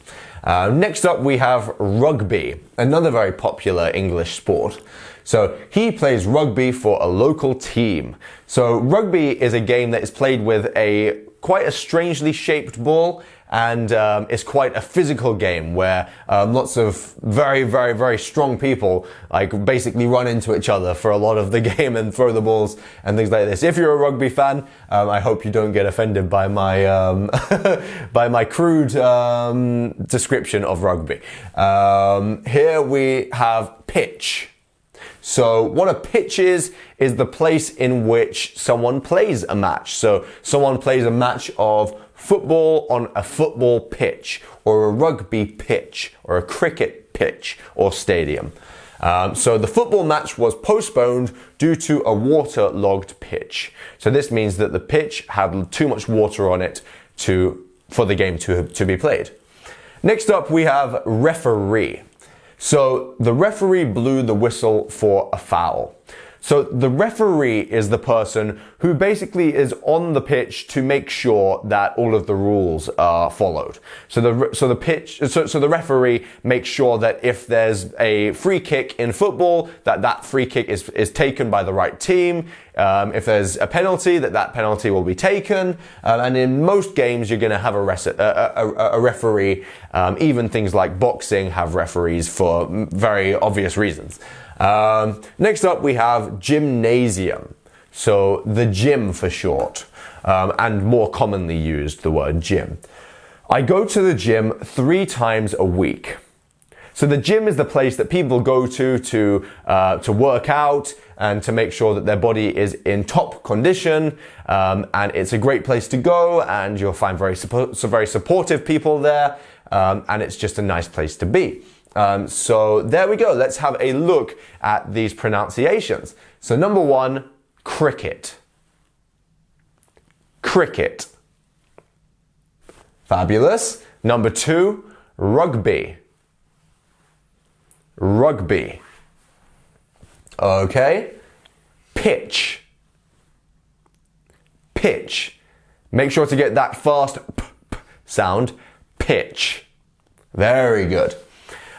[SPEAKER 1] Next up we have rugby, another very popular English sport. So he plays rugby for a local team. So rugby is a game that is played with quite a strangely shaped ball, and it's quite a physical game where lots of very strong people like basically run into each other for a lot of the game and throw the balls and things like this. If you're a rugby fan, I hope you don't get offended by my by my crude description of rugby. Here we have pitch. So what a pitch is the place in which someone plays a match. So someone plays a match of football on a football pitch, or a rugby pitch, or a cricket pitch or stadium. So the football match was postponed due to a waterlogged pitch. So this means that the pitch had too much water on it for the game to be played. Next up we have referee. So the referee blew the whistle for a foul. So the referee is the person who basically is on the pitch to make sure that all of the rules are followed. So the referee makes sure that if there's a free kick in football, that free kick is taken by the right team. If there's a penalty, that penalty will be taken. And in most games, you're going to have a referee. Even things like boxing have referees for very obvious reasons. Next up, we have gymnasium. So the gym for short, and more commonly used, the word gym. I go to the gym 3 times a week. So the gym is the place that people go to work out and to make sure that their body is in top condition. And it's a great place to go, and you'll find very supportive people there. And it's just a nice place to be. So there we go. Let's have a look at these pronunciations. So number one, cricket. Cricket. Fabulous. Number two, rugby. Rugby. Okay. Pitch. Pitch. Make sure to get that fast p sound. Pitch. Very good.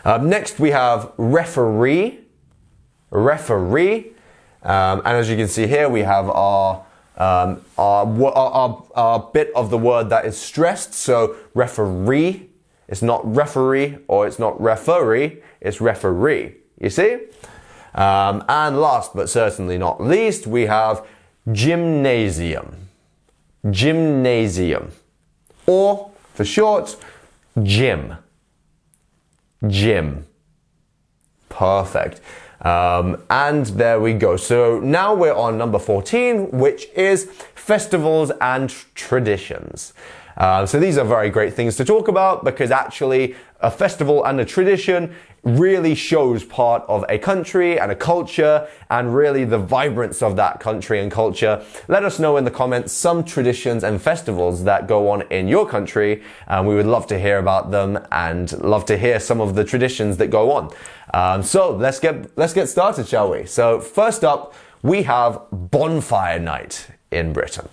[SPEAKER 1] Next we have referee. Referee. And as you can see here, we have our bit of the word that is stressed. So referee. It's not referee, or it's not referee. It's referee. You see? And last but certainly not least, we have gymnasium. Gymnasium. Or, for short, gym. Gym. Perfect. And there we go. So now we're on number 14, which is festivals and traditions. So these are very great things to talk about because actually a festival and a tradition really shows part of a country and a culture and really the vibrance of that country and culture. Let us know in the comments some traditions and festivals that go on in your country. We would love to hear about them and love to hear some of the traditions that go on. So let's get started, shall we? So first up, we have bonfire night in Britain.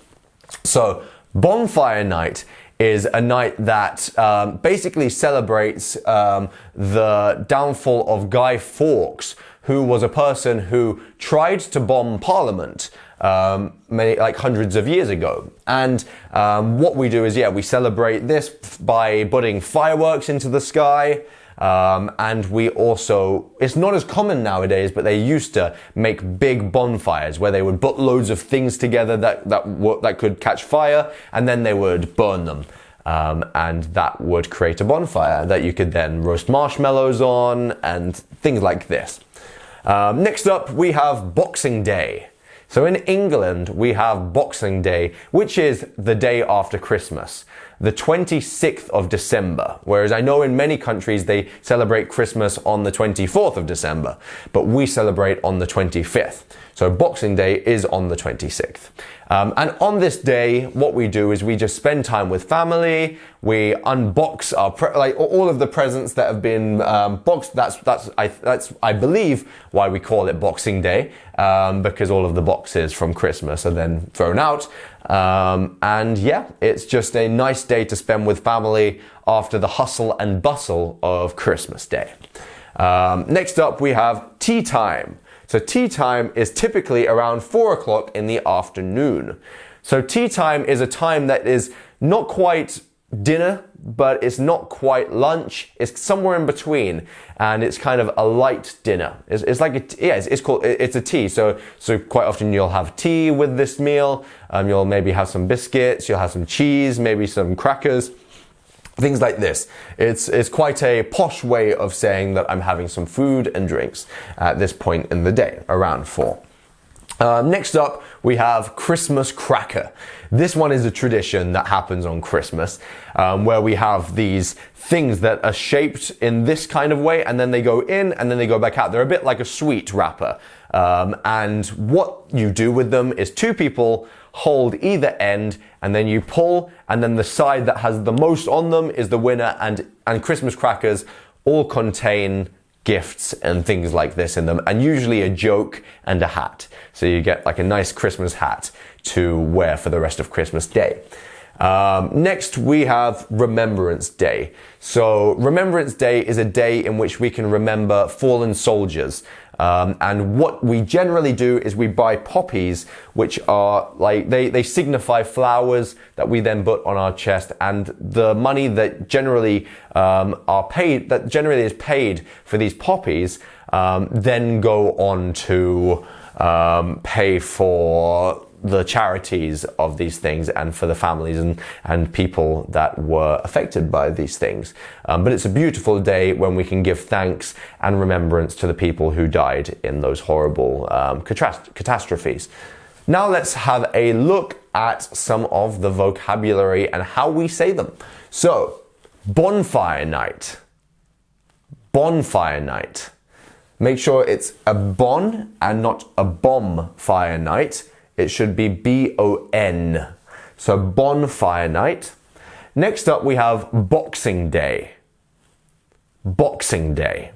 [SPEAKER 1] So bonfire night is a night that basically celebrates the downfall of Guy Fawkes, who was a person who tried to bomb Parliament hundreds of years ago. And what we do is, we celebrate this by putting fireworks into the sky. And we also, it's not as common nowadays, but they used to make big bonfires where they would put loads of things together that could catch fire, and then they would burn them. And that would create a bonfire that you could then roast marshmallows on and things like this. Next up, we have Boxing Day. So in England, we have Boxing Day, which is the day after Christmas, the 26th of December. Whereas I know in many countries they celebrate Christmas on the 24th of December, but we celebrate on the 25th. So Boxing Day is on the 26th. And on this day, what we do is we just spend time with family. We unbox all of the presents that have been boxed. That's I believe why we call it Boxing Day, because all of the boxes from Christmas are then thrown out. And yeah, it's just a nice day to spend with family after the hustle and bustle of Christmas Day. Next up, we have tea time. So tea time is typically around 4 o'clock in the afternoon. So tea time is a time that is not quite dinner, but it's not quite lunch. It's somewhere in between, and it's kind of a light dinner. It's like it's a tea. So quite often you'll have tea with this meal. You'll maybe have some biscuits. You'll have some cheese, maybe some crackers. Things like this. It's quite a posh way of saying that I'm having some food and drinks at this point in the day, around 4. Next up, we have Christmas cracker. This one is a tradition that happens on Christmas, where we have these things that are shaped in this kind of way, and then they go in and then they go back out. They're a bit like a sweet wrapper. And what you do with them is two people hold either end, and then you pull, and then the side that has the most on them is the winner, and Christmas crackers all contain gifts and things like this in them, and usually a joke and a hat. So you get like a nice Christmas hat to wear for the rest of Christmas Day. Next, we have Remembrance Day. So Remembrance Day is a day in which we can remember fallen soldiers. And what we generally do is we buy poppies, which are like, they signify flowers that we then put on our chest, and the money that generally is paid for these poppies, then go on to pay for the charities of these things and for the families and people that were affected by these things. But it's a beautiful day when we can give thanks and remembrance to the people who died in those horrible catastrophes. Now let's have a look at some of the vocabulary and how we say them. So, bonfire night. Bonfire night. Make sure it's a bon and not a bomb-fire night. It should be B-O-N. So bonfire night. Next up, we have Boxing Day. Boxing Day.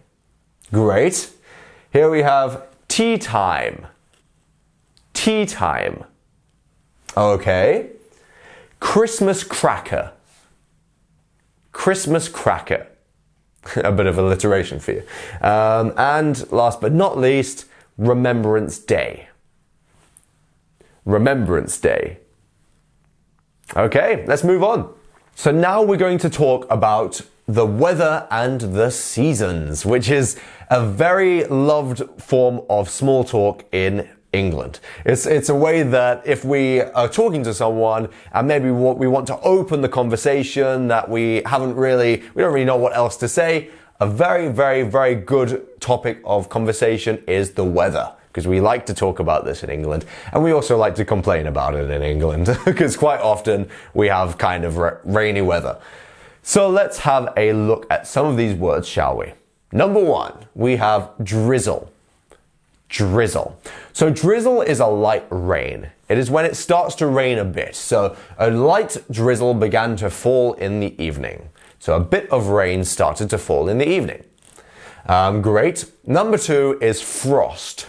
[SPEAKER 1] Great. Here we have tea time. Tea time. Okay. Christmas cracker. Christmas cracker. A bit of alliteration for you. And last but not least, Remembrance Day. Remembrance Day. Okay, let's move on. So now we're going to talk about the weather and the seasons, which is a very loved form of small talk in England. It's a way that if we are talking to someone and maybe we want to open the conversation that we don't really know what else to say, a very, very, very good topic of conversation is the weather. because we like to talk about this in England, and we also like to complain about it in England, because quite often we have kind of rainy weather. So let's have a look at some of these words, shall we? Number one, we have drizzle. Drizzle. So drizzle is a light rain. It is when it starts to rain a bit. So a light drizzle began to fall in the evening. So a bit of rain started to fall in the evening. Great. Number two is frost.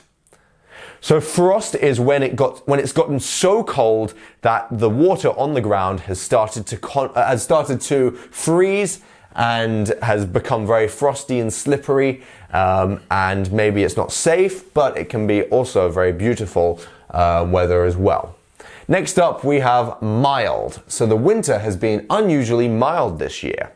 [SPEAKER 1] So frost is when it's gotten so cold that the water on the ground has started to freeze and has become very frosty and slippery, and maybe it's not safe, but it can be also very beautiful weather as well. Next up, we have mild. So the winter has been unusually mild this year.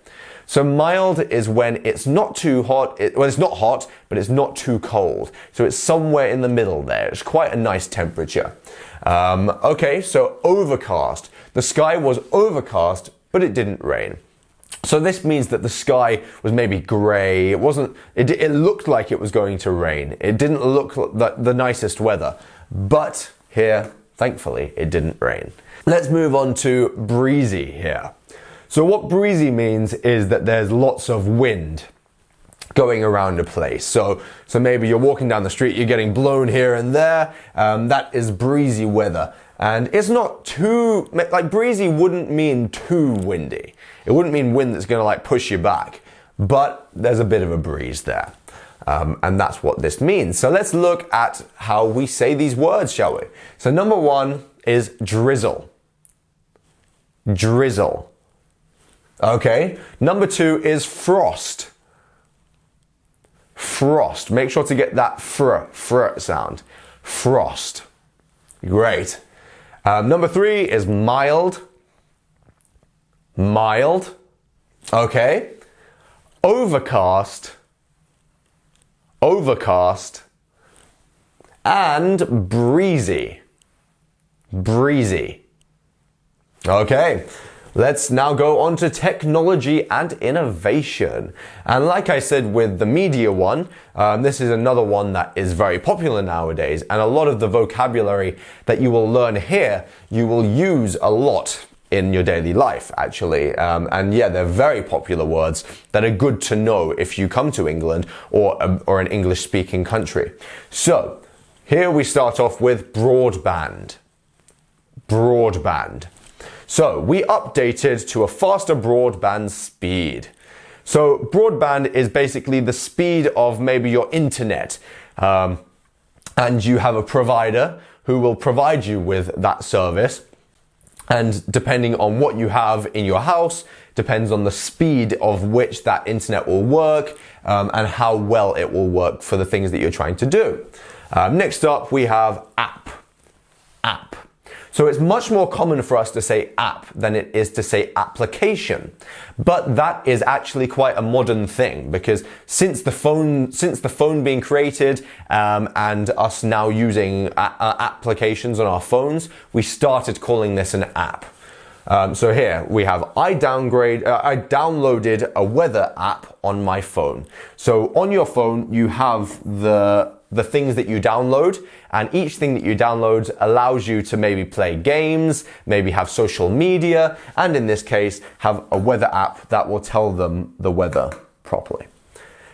[SPEAKER 1] So mild is when it's not too hot, it's not hot, but it's not too cold. So it's somewhere in the middle there. It's quite a nice temperature. Okay, so overcast. The sky was overcast, but it didn't rain. So this means that the sky was maybe grey. It looked like it was going to rain. It didn't look like the nicest weather. But here, thankfully, it didn't rain. Let's move on to breezy here. So what breezy means is that there's lots of wind going around a place. So maybe you're walking down the street, you're getting blown here and there. That is breezy weather. And it's not too, like breezy wouldn't mean too windy. It wouldn't mean wind that's going to like push you back. But there's a bit of a breeze there. And that's what this means. So let's look at how we say these words, shall we? So number one is drizzle. Drizzle. Okay. Number two is frost. Frost. Make sure to get that fr sound. Frost. Great. Number three is mild. Mild. Okay. Overcast. Overcast. And breezy. Breezy. Okay. Let's now go on to technology and innovation. And like I said with the media one, this is another one that is very popular nowadays. And a lot of the vocabulary that you will learn here, you will use a lot in your daily life, actually. And yeah, they're very popular words that are good to know if you come to England or an English-speaking country. So here we start off with broadband. Broadband. So we updated to a faster broadband speed. So broadband is basically the speed of maybe your internet. And you have a provider who will provide you with that service. And depending on what you have in your house, depends on the speed of which that internet will work, and how well it will work for the things that you're trying to do. Next up, we have app. App. So it's much more common for us to say app than it is to say application. But that is actually quite a modern thing, because since the phone being created, and us now using applications on our phones, we started calling this an app. So here we have, I downloaded a weather app on my phone. So on your phone, you have the things that you download, and each thing that you download allows you to maybe play games, maybe have social media, and in this case, have a weather app that will tell them the weather properly.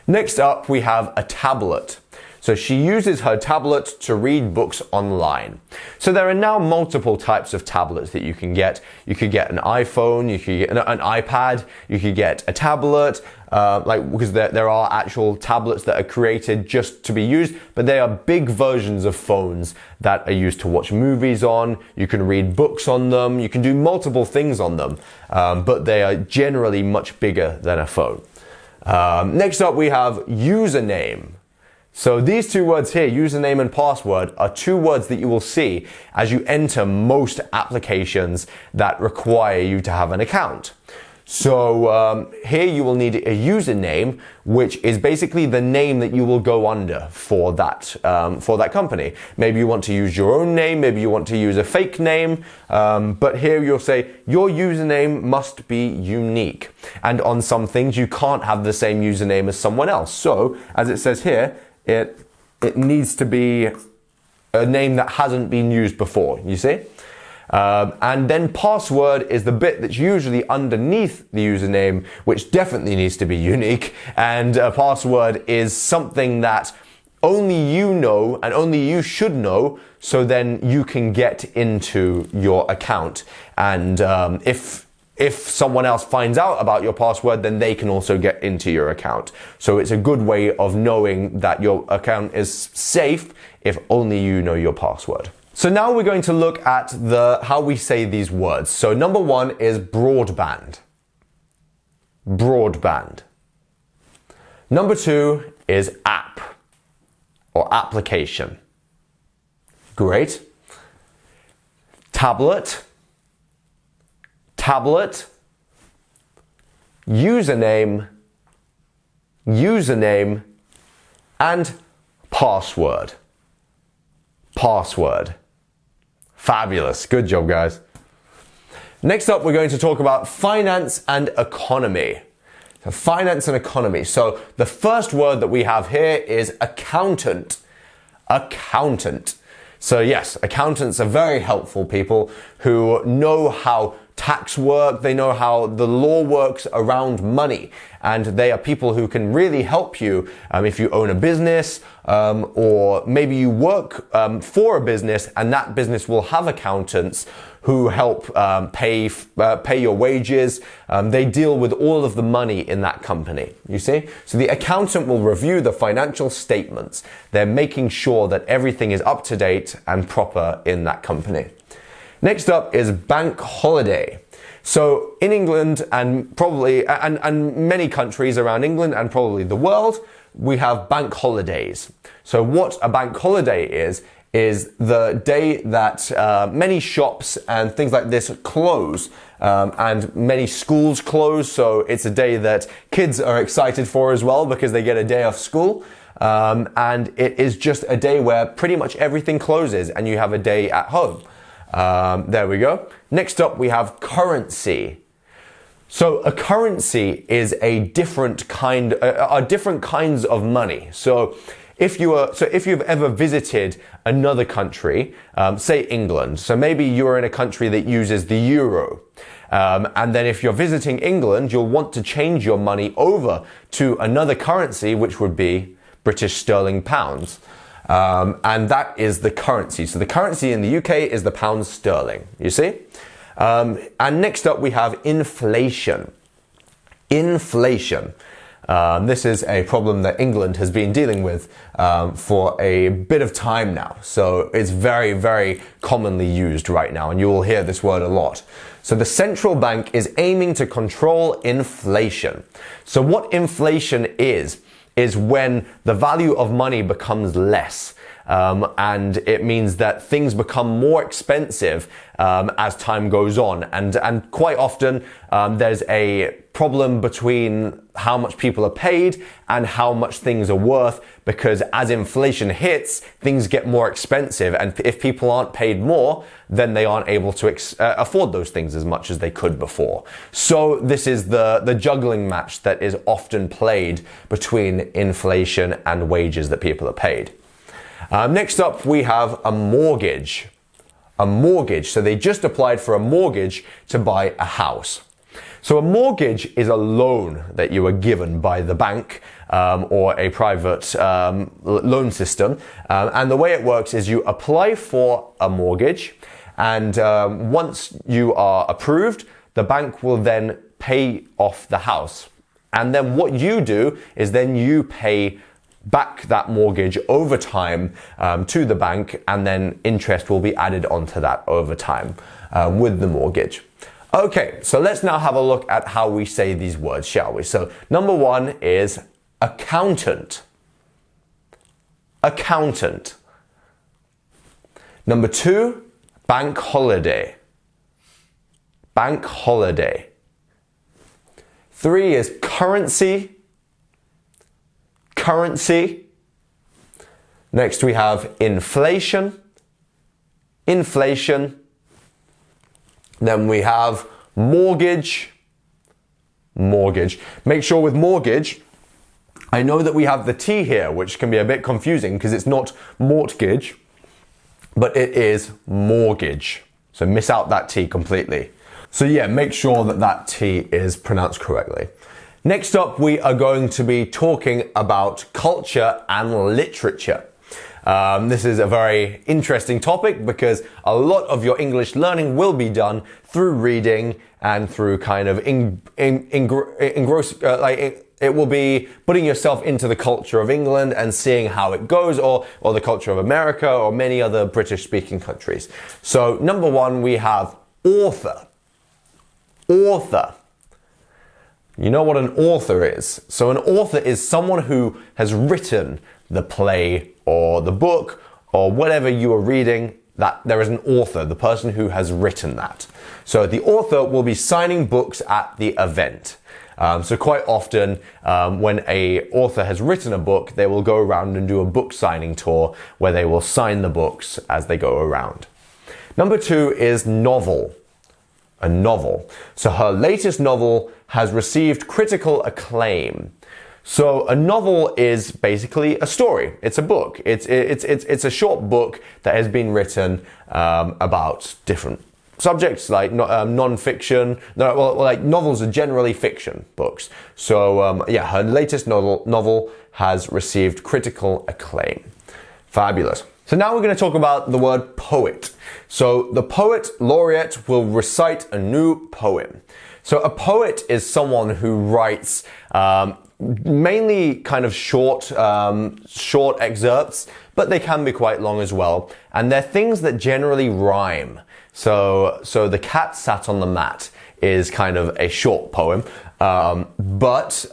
[SPEAKER 1] Next up, we have a tablet. So she uses her tablet to read books online. So there are now multiple types of tablets that you can get. You could get an iPhone, you could get an iPad, you could get a tablet, because there are actual tablets that are created just to be used, but they are big versions of phones that are used to watch movies on. You can read books on them, you can do multiple things on them, but they are generally much bigger than a phone. Next up, we have username. So these two words here, username and password, are two words that you will see as you enter most applications that require you to have an account. So here you will need a username, which is basically the name that you will go under for that company. Maybe you want to use your own name, maybe you want to use a fake name, but here you'll say your username must be unique. And on some things you can't have the same username as someone else. So as it says here, it needs to be a name that hasn't been used before, you see? And then password is the bit that's usually underneath the username, which definitely needs to be unique. And a password is something that only you know and only you should know, so then you can get into your account. And if someone else finds out about your password, then they can also get into your account. So it's a good way of knowing that your account is safe if only you know your password. So now we're going to look at how we say these words. So number one is broadband. Broadband. Number two is app or application. Great. Tablet. Tablet. Username. Username. And password. Password. Fabulous. Good job, guys. Next up, we're going to talk about finance and economy. So finance and economy. So the first word that we have here is accountant. Accountant. So yes, accountants are very helpful people who know how tax work, they know how the law works around money, and they are people who can really help you if you own a business or maybe you work for a business and that business will have accountants who help pay your wages. They deal with all of the money in that company, you see? So the accountant will review the financial statements. They're making sure that everything is up to date and proper in that company. Next up is bank holiday. So in England and probably and many countries around England and probably the world, we have bank holidays. So what a bank holiday is the day that many shops and things like this close and many schools close. So it's a day that kids are excited for as well because they get a day off school. And it is just a day where pretty much everything closes and you have a day at home. There we go. Next up, we have currency. So a currency is different kinds of money. So if you've ever visited another country, say England, so maybe you're in a country that uses the euro. And then if you're visiting England, you'll want to change your money over to another currency, which would be British sterling pounds. And that is the currency. So the currency in the UK is the pound sterling, you see? And next up we have inflation. Inflation. This is a problem that England has been dealing with for a bit of time now. So it's very, very commonly used right now, and you will hear this word a lot. So the central bank is aiming to control inflation. So what inflation is when the value of money becomes less. And it means that things become more expensive as time goes on. And quite often there's a problem between how much people are paid and how much things are worth, because as inflation hits, things get more expensive. And if people aren't paid more, then they aren't able to afford those things as much as they could before. So this is the juggling match that is often played between inflation and wages that people are paid. Next up, we have a mortgage. A mortgage. So they just applied for a mortgage to buy a house. So a mortgage is a loan that you are given by the bank or a private loan system. And the way it works is you apply for a mortgage, and once you are approved, the bank will then pay off the house. And then what you do is then you pay back that mortgage over time to the bank, and then interest will be added onto that over time with the mortgage. Okay, so let's now have a look at how we say these words, shall we? So number one is accountant. Accountant. Number two, bank holiday. Bank holiday. Three is currency. Currency. Next we have inflation. Inflation. Then we have mortgage. Mortgage. Make sure with mortgage, I know that we have the T here, which can be a bit confusing because it's not mortgage. but it is mortgage. So miss out that T completely. So yeah, make sure that that T is pronounced correctly. Next up, we are going to be talking about culture and literature. This is a very interesting topic because a lot of your English learning will be done through reading and through kind of it will be putting yourself into the culture of England and seeing how it goes, or the culture of America or many other British speaking countries. So number one, we have author. Author. You know what an author is? So an author is someone who has written the play or the book or whatever you are reading, that there is an author, the person who has written that. So the author will be signing books at the event. So quite often when an author has written a book, they will go around and do a book signing tour where they will sign the books as they go around. Number two is novel. A novel. So her latest novel has received critical acclaim. So a novel is basically a story. It's a book. It's a short book that has been written about different subjects like non-fiction. Like novels are generally fiction books. So yeah, her latest novel has received critical acclaim. Fabulous. So now we're going to talk about the word poet. So the poet laureate will recite a new poem. So a poet is someone who writes mainly kind of short excerpts, but they can be quite long as well. And they're things that generally rhyme. So the cat sat on the mat is kind of a short poem, but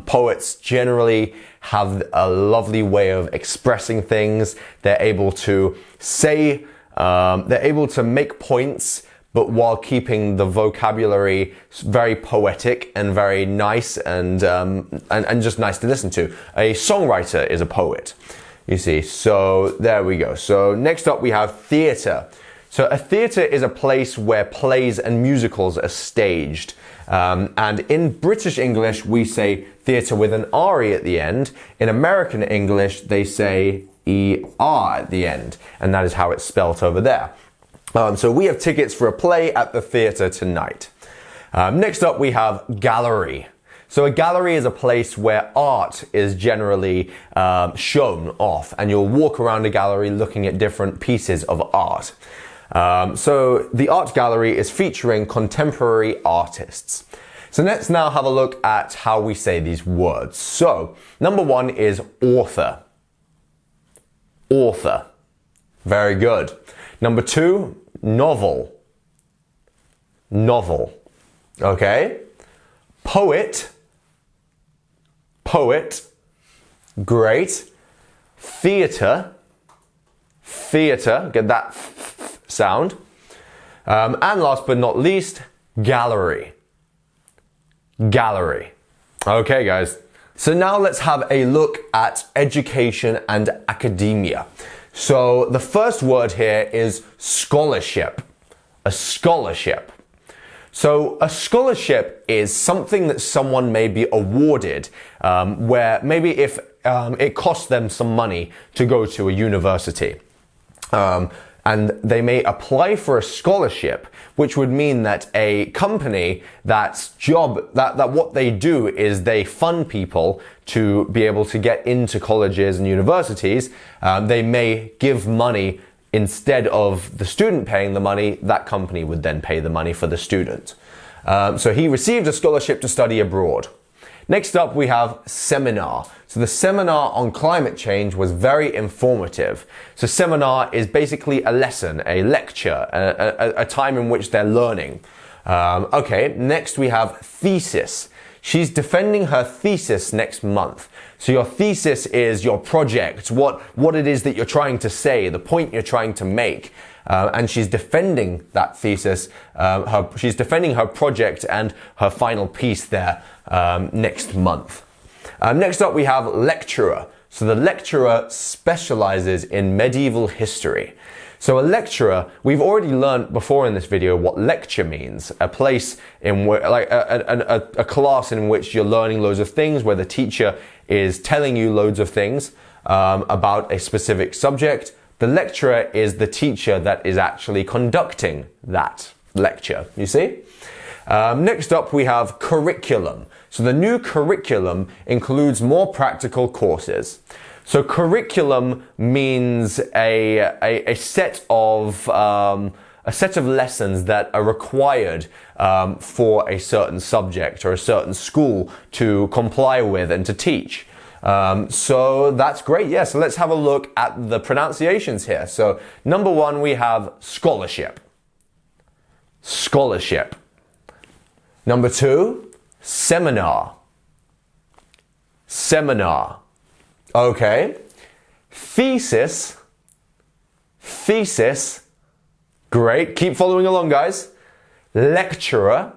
[SPEAKER 1] poets generally have a lovely way of expressing things. They're able to say, they're able to make points, but while keeping the vocabulary very poetic and very nice and just nice to listen to. A songwriter is a poet, you see. So there we go. So next up we have theatre. So a theatre is a place where plays and musicals are staged. And in British English, we say theatre with an R-E at the end. In American English, they say E-R at the end. And that is how it's spelt over there. So we have tickets for a play at the theatre tonight. Next up, we have gallery. So a gallery is a place where art is generally shown off. And you'll walk around a gallery looking at different pieces of art. So the art gallery is featuring contemporary artists. So let's now have a look at how we say these words. So number one is author. Author. Very good. Number two, novel. Novel. Okay. Poet. Poet. Great. Theatre. Theatre. Get that sound. And last but not least, gallery. Gallery. Okay, guys. So now let's have a look at education and academia. So the first word here is scholarship. A scholarship. So a scholarship is something that someone may be awarded, where maybe if it costs them some money to go to a university. And they may apply for a scholarship, which would mean that a company that what they do is they fund people to be able to get into colleges and universities. They may give money instead of the student paying the money. That company would then pay the money for the student. So he received a scholarship to study abroad. Next up, we have seminar. So the seminar on climate change was very informative. So seminar is basically a lesson, a lecture, a time in which they're learning. Okay, next we have thesis. She's defending her thesis next month. So your thesis is your project, what it is that you're trying to say, the point you're trying to make. And she's defending that thesis, she's defending her project and her final piece there next month. Next up we have lecturer. So the lecturer specializes in medieval history. So a lecturer, we've already learned before in this video what lecture means. A place in where, like a class in which you're learning loads of things, where the teacher is telling you loads of things about a specific subject. The lecturer is the teacher that is actually conducting that lecture, you see? Next up, we have curriculum. So the new curriculum includes more practical courses. So curriculum means a set of lessons that are required for a certain subject or a certain school to comply with and to teach. So that's great. Yeah, so let's have a look at the pronunciations here. So number one, we have scholarship. Scholarship. Number two, seminar. Seminar. Okay. Thesis. Thesis. Great. Keep following along, guys. Lecturer.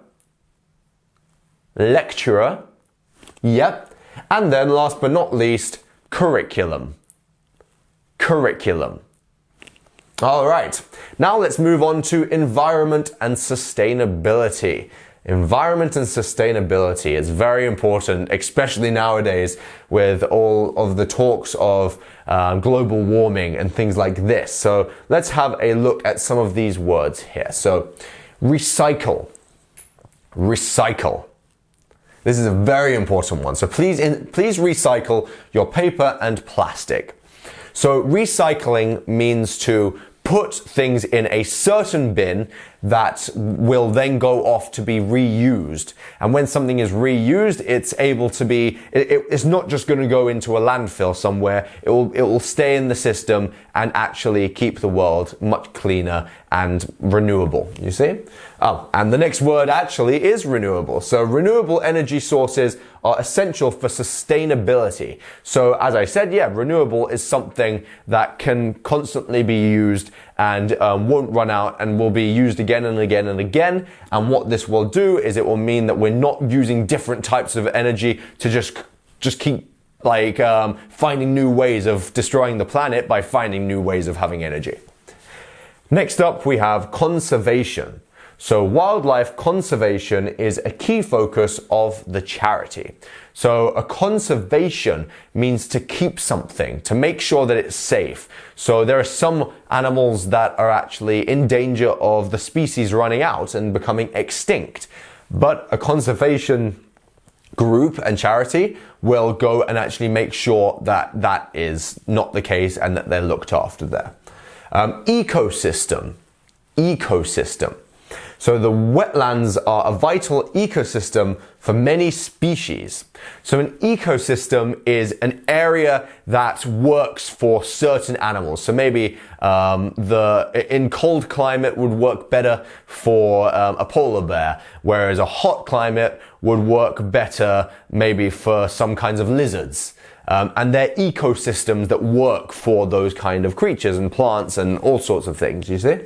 [SPEAKER 1] Lecturer. Yep. And then last but not least, curriculum. Curriculum. All right. Now let's move on to environment and sustainability. Environment and sustainability is very important, especially nowadays with all of the talks of global warming and things like this. So let's have a look at some of these words here. So recycle. Recycle. This is a very important one. So please recycle your paper and plastic. So recycling means to put things in a certain bin that will then go off to be reused. And when something is reused, it's able to be, it's not just going to go into a landfill somewhere. It will stay in the system and actually keep the world much cleaner and renewable, you see? Oh, and the next word actually is renewable. So renewable energy sources are essential for sustainability. So as I said, yeah, renewable is something that can constantly be used and won't run out and will be used again and again and again. And what this will do is it will mean that we're not using different types of energy to just keep like finding new ways of destroying the planet by finding new ways of having energy. Next up, we have conservation. So wildlife conservation is a key focus of the charity. So a conservation means to keep something, to make sure that it's safe. So there are some animals that are actually in danger of the species running out and becoming extinct. But a conservation group and charity will go and actually make sure that that is not the case and that they're looked after there. Ecosystem. Ecosystem. So the wetlands are a vital ecosystem for many species. So an ecosystem is an area that works for certain animals. So maybe in cold climate would work better for a polar bear, whereas a hot climate would work better maybe for some kinds of lizards. And they're ecosystems that work for those kind of creatures and plants and all sorts of things, you see?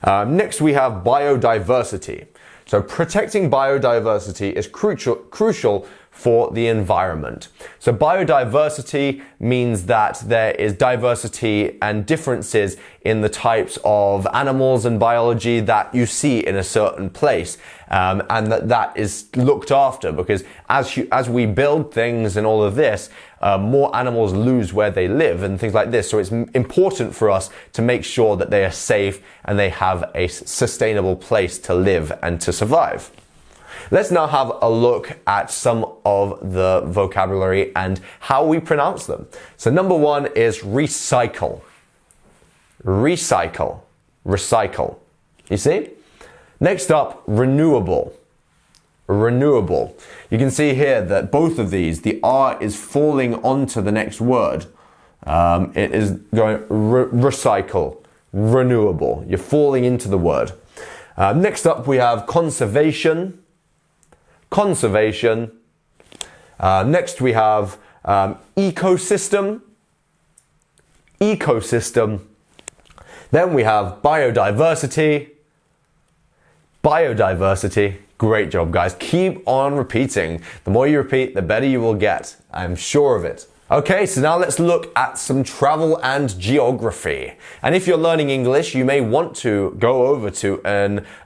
[SPEAKER 1] Next, we have biodiversity. So protecting biodiversity is crucial for the environment. So biodiversity means that there is diversity and differences in the types of animals and biology that you see in a certain place. And that is looked after because as we build things and all of this, more animals lose where they live and things like this. So it's important for us to make sure that they are safe and they have a sustainable place to live and to survive. Let's now have a look at some of the vocabulary and how we pronounce them. So number one is recycle. Recycle. Recycle. You see? Next up, renewable. Renewable. You can see here that both of these, the R is falling onto the next word. It is going recycle, renewable. You're falling into the word. Next up, we have conservation. Conservation. Next, we have ecosystem. Ecosystem. Then we have biodiversity. Biodiversity. Great job, guys. Keep on repeating. The more you repeat, the better you will get. I'm sure of it. Okay, so now let's look at some travel and geography. And if you're learning English, you may want to go over to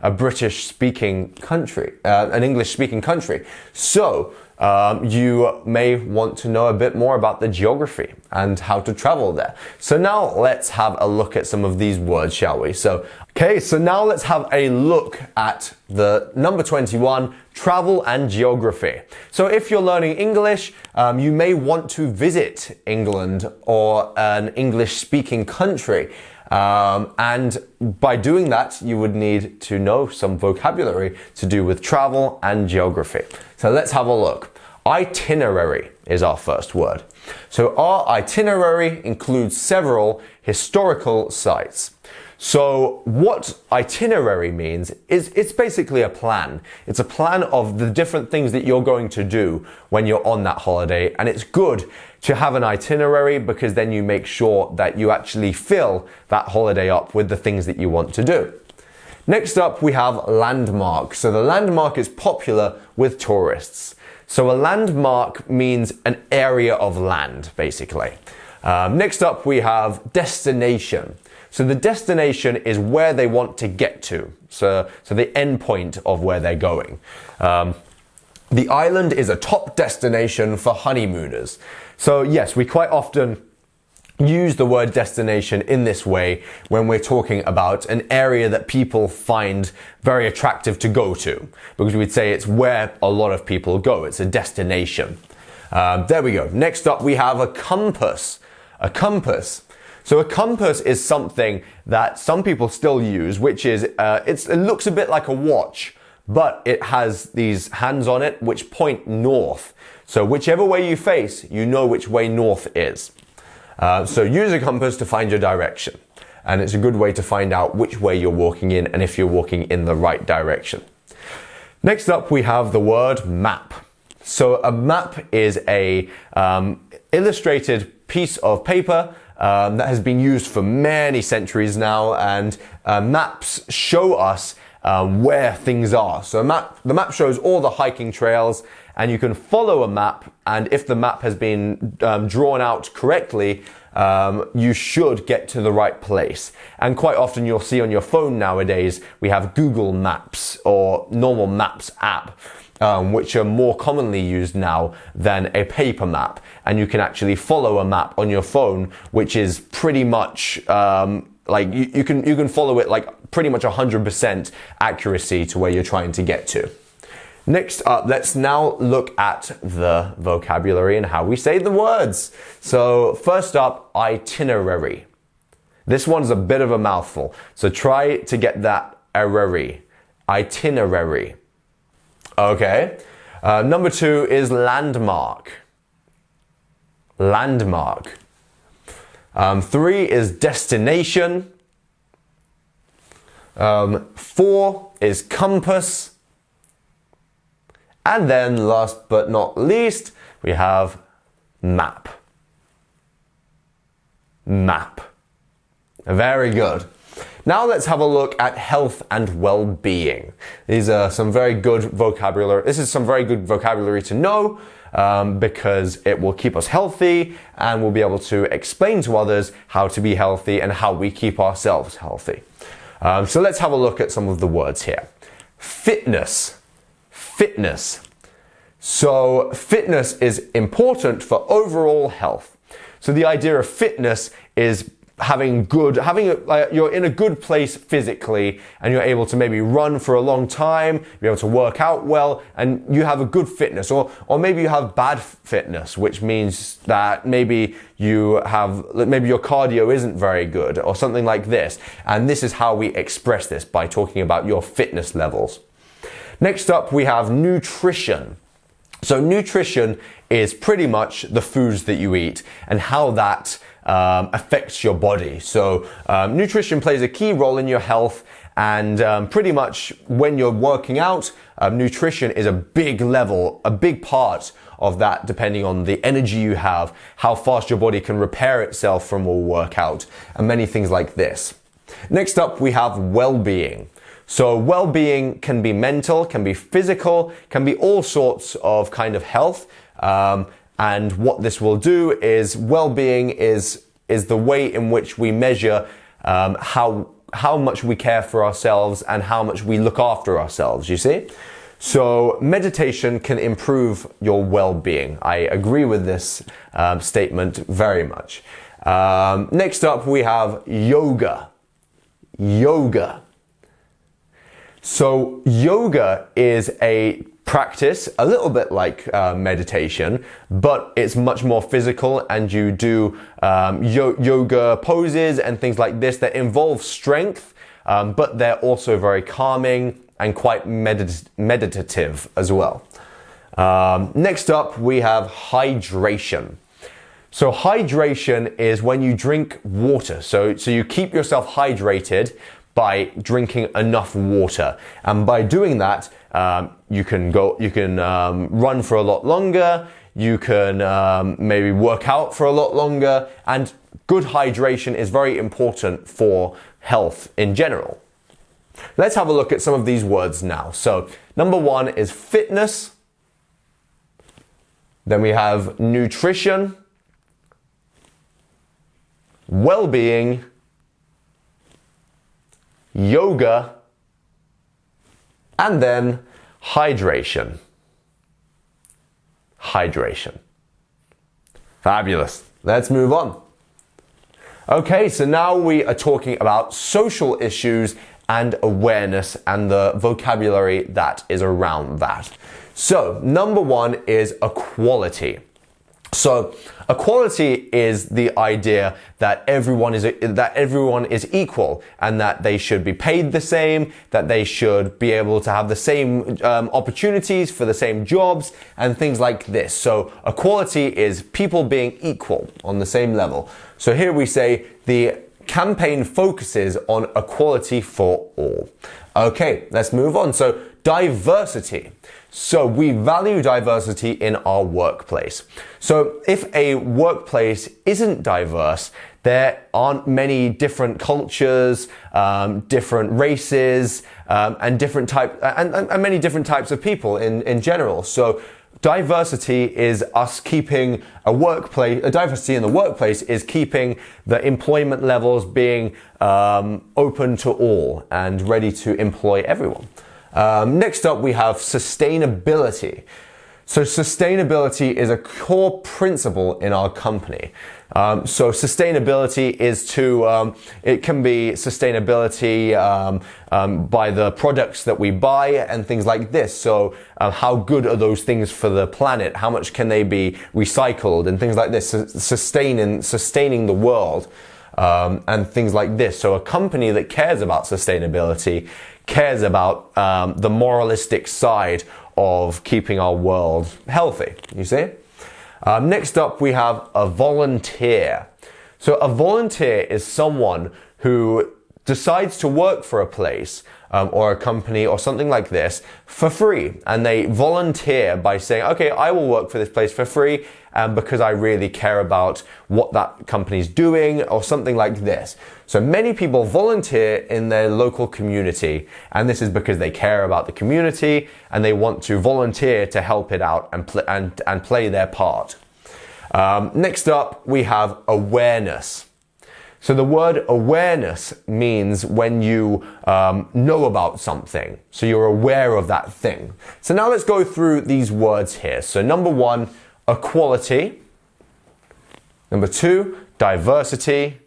[SPEAKER 1] a British-speaking country, an English-speaking country. So you may want to know a bit more about the geography and how to travel there. So now let's have a look at some of these words, shall we? So now let's have a look at the number 21, travel and geography. So if you're learning English, you may want to visit England or an English-speaking country. And by doing that, you would need to know some vocabulary to do with travel and geography. So let's have a look. Itinerary is our first word. So our itinerary includes several historical sites. So what itinerary means is it's basically a plan. It's a plan of the different things that you're going to do when you're on that holiday. And it's good to have an itinerary because then you make sure that you actually fill that holiday up with the things that you want to do. Next up, we have landmark. So the landmark is popular with tourists. So a landmark means an area of land, basically. Next up, we have destination. So the destination is where they want to get to. So the end point of where they're going. The island is a top destination for honeymooners. So yes, we quite often use the word destination in this way when we're talking about an area that people find very attractive to go to, because we'd say it's where a lot of people go. It's a destination. There we go. Next up, we have a compass. A compass. So a compass is something that some people still use, which is, it looks a bit like a watch, but it has these hands on it which point north. So whichever way you face, you know which way north is. So use a compass to find your direction. And it's a good way to find out which way you're walking in and if you're walking in the right direction. Next up, we have the word map. So a map is a illustrated piece of paper that has been used for many centuries now, and maps show us where things are. So the map shows all the hiking trails, and you can follow a map, and if the map has been drawn out correctly, you should get to the right place. And quite often you'll see on your phone nowadays, we have Google Maps or normal Maps app, which are more commonly used now than a paper map. And you can actually follow a map on your phone, which is pretty much like you can follow it like pretty much 100% accuracy to where you're trying to get to. Next up, let's now look at the vocabulary and how we say the words. So first up, itinerary. This one's a bit of a mouthful, so try to get that itinerary. Itinerary. Okay. Number 2 is landmark. Landmark. 3 is destination. 4 is compass. And then last but not least, we have map. Map. Very good. Now let's have a look at health and well-being. These are some very good vocabulary. This is some very good vocabulary to know because it will keep us healthy and we'll be able to explain to others how to be healthy and how we keep ourselves healthy. So let's have a look at some of the words here. Fitness. Fitness. So fitness is important for overall health. So the idea of fitness is you're in a good place physically and you're able to maybe run for a long time, be able to work out well, and you have a good fitness, or maybe you have bad fitness, which means that maybe your cardio isn't very good or something like this. And this is how we express this, by talking about your fitness levels. Next up, we have nutrition. So nutrition is pretty much the foods that you eat and how that affects your body. So nutrition plays a key role in your health, and pretty much when you're working out, nutrition is a big part of that, depending on the energy you have, how fast your body can repair itself from a workout, and many things like this. Next up, we have well-being. So well-being can be mental, can be physical, can be all sorts of kind of health. And what this will do is well-being is the way in which we measure how much we care for ourselves and how much we look after ourselves, you see? So meditation can improve your well-being. I agree with this statement very much. Next up, we have yoga. Yoga. So yoga is a practice, a little bit like meditation, but it's much more physical, and you do yoga poses and things like this that involve strength, but they're also very calming and quite meditative as well. Next up, we have hydration. So hydration is when you drink water. So you keep yourself hydrated by drinking enough water, and by doing that, you can run for a lot longer. You can maybe work out for a lot longer, and good hydration is very important for health in general. Let's have a look at some of these words now. So number one is fitness. Then we have nutrition, well-being, yoga, and then hydration. Hydration. Fabulous. Let's move on. Okay, so now we are talking about social issues and awareness and the vocabulary that is around that. So, number one is equality. So, equality is the idea that everyone is equal, and that they should be paid the same, that they should be able to have the same opportunities for the same jobs and things like this. So, equality is people being equal on the same level. So here we say the campaign focuses on equality for all. Okay, let's move on. So diversity. So we value diversity in our workplace. So if a workplace isn't diverse, there aren't many different cultures, different races, and many different types of people in general. So diversity is us keeping diversity in the workplace is keeping the employment levels being open to all and ready to employ everyone. Next up, we have sustainability. So sustainability is a core principle in our company. So sustainability is it can be sustainability by the products that we buy and things like this. So how good are those things for the planet? How much can they be recycled and things like this? Sustaining the world and things like this. So a company that cares about sustainability cares about the moralistic side of keeping our world healthy, you see? Next up, we have a volunteer. So a volunteer is someone who decides to work for a place or a company or something like this for free. And they volunteer by saying, okay, I will work for this place for free because I really care about what that company's doing or something like this. So many people volunteer in their local community, and this is because they care about the community and they want to volunteer to help it out and play their part. Next up, we have awareness. So the word awareness means when you know about something. So you're aware of that thing. So now let's go through these words here. So number one, equality. Number two, diversity.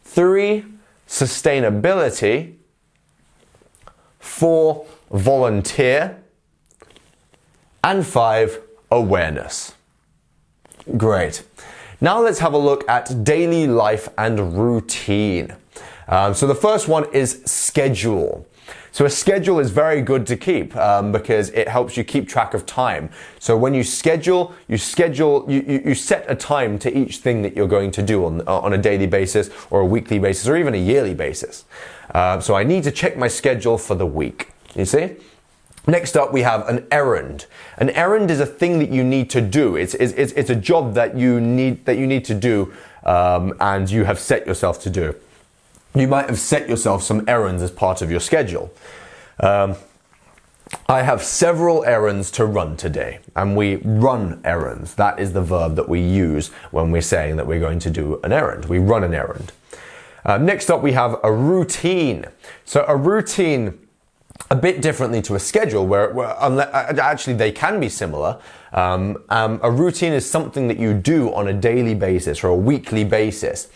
[SPEAKER 1] 3, sustainability. 4, volunteer. And 5, awareness. Great. Now let's have a look at daily life and routine. So the first one is schedule. So a schedule is very good to keep because it helps you keep track of time. So when you schedule, you set a time to each thing that you're going to do on a daily basis or a weekly basis or even a yearly basis. So I need to check my schedule for the week, you see? Next up, we have an errand. An errand is a thing that you need to do. It's a job that you need to do, and you have set yourself to do. You might have set yourself some errands as part of your schedule. I have several errands to run today, and we run errands. That is the verb that we use when we're saying that we're going to do an errand. We run an errand. Next up, we have a routine. So a routine a bit differently to a schedule actually they can be similar. A routine is something that you do on a daily basis or a weekly basis.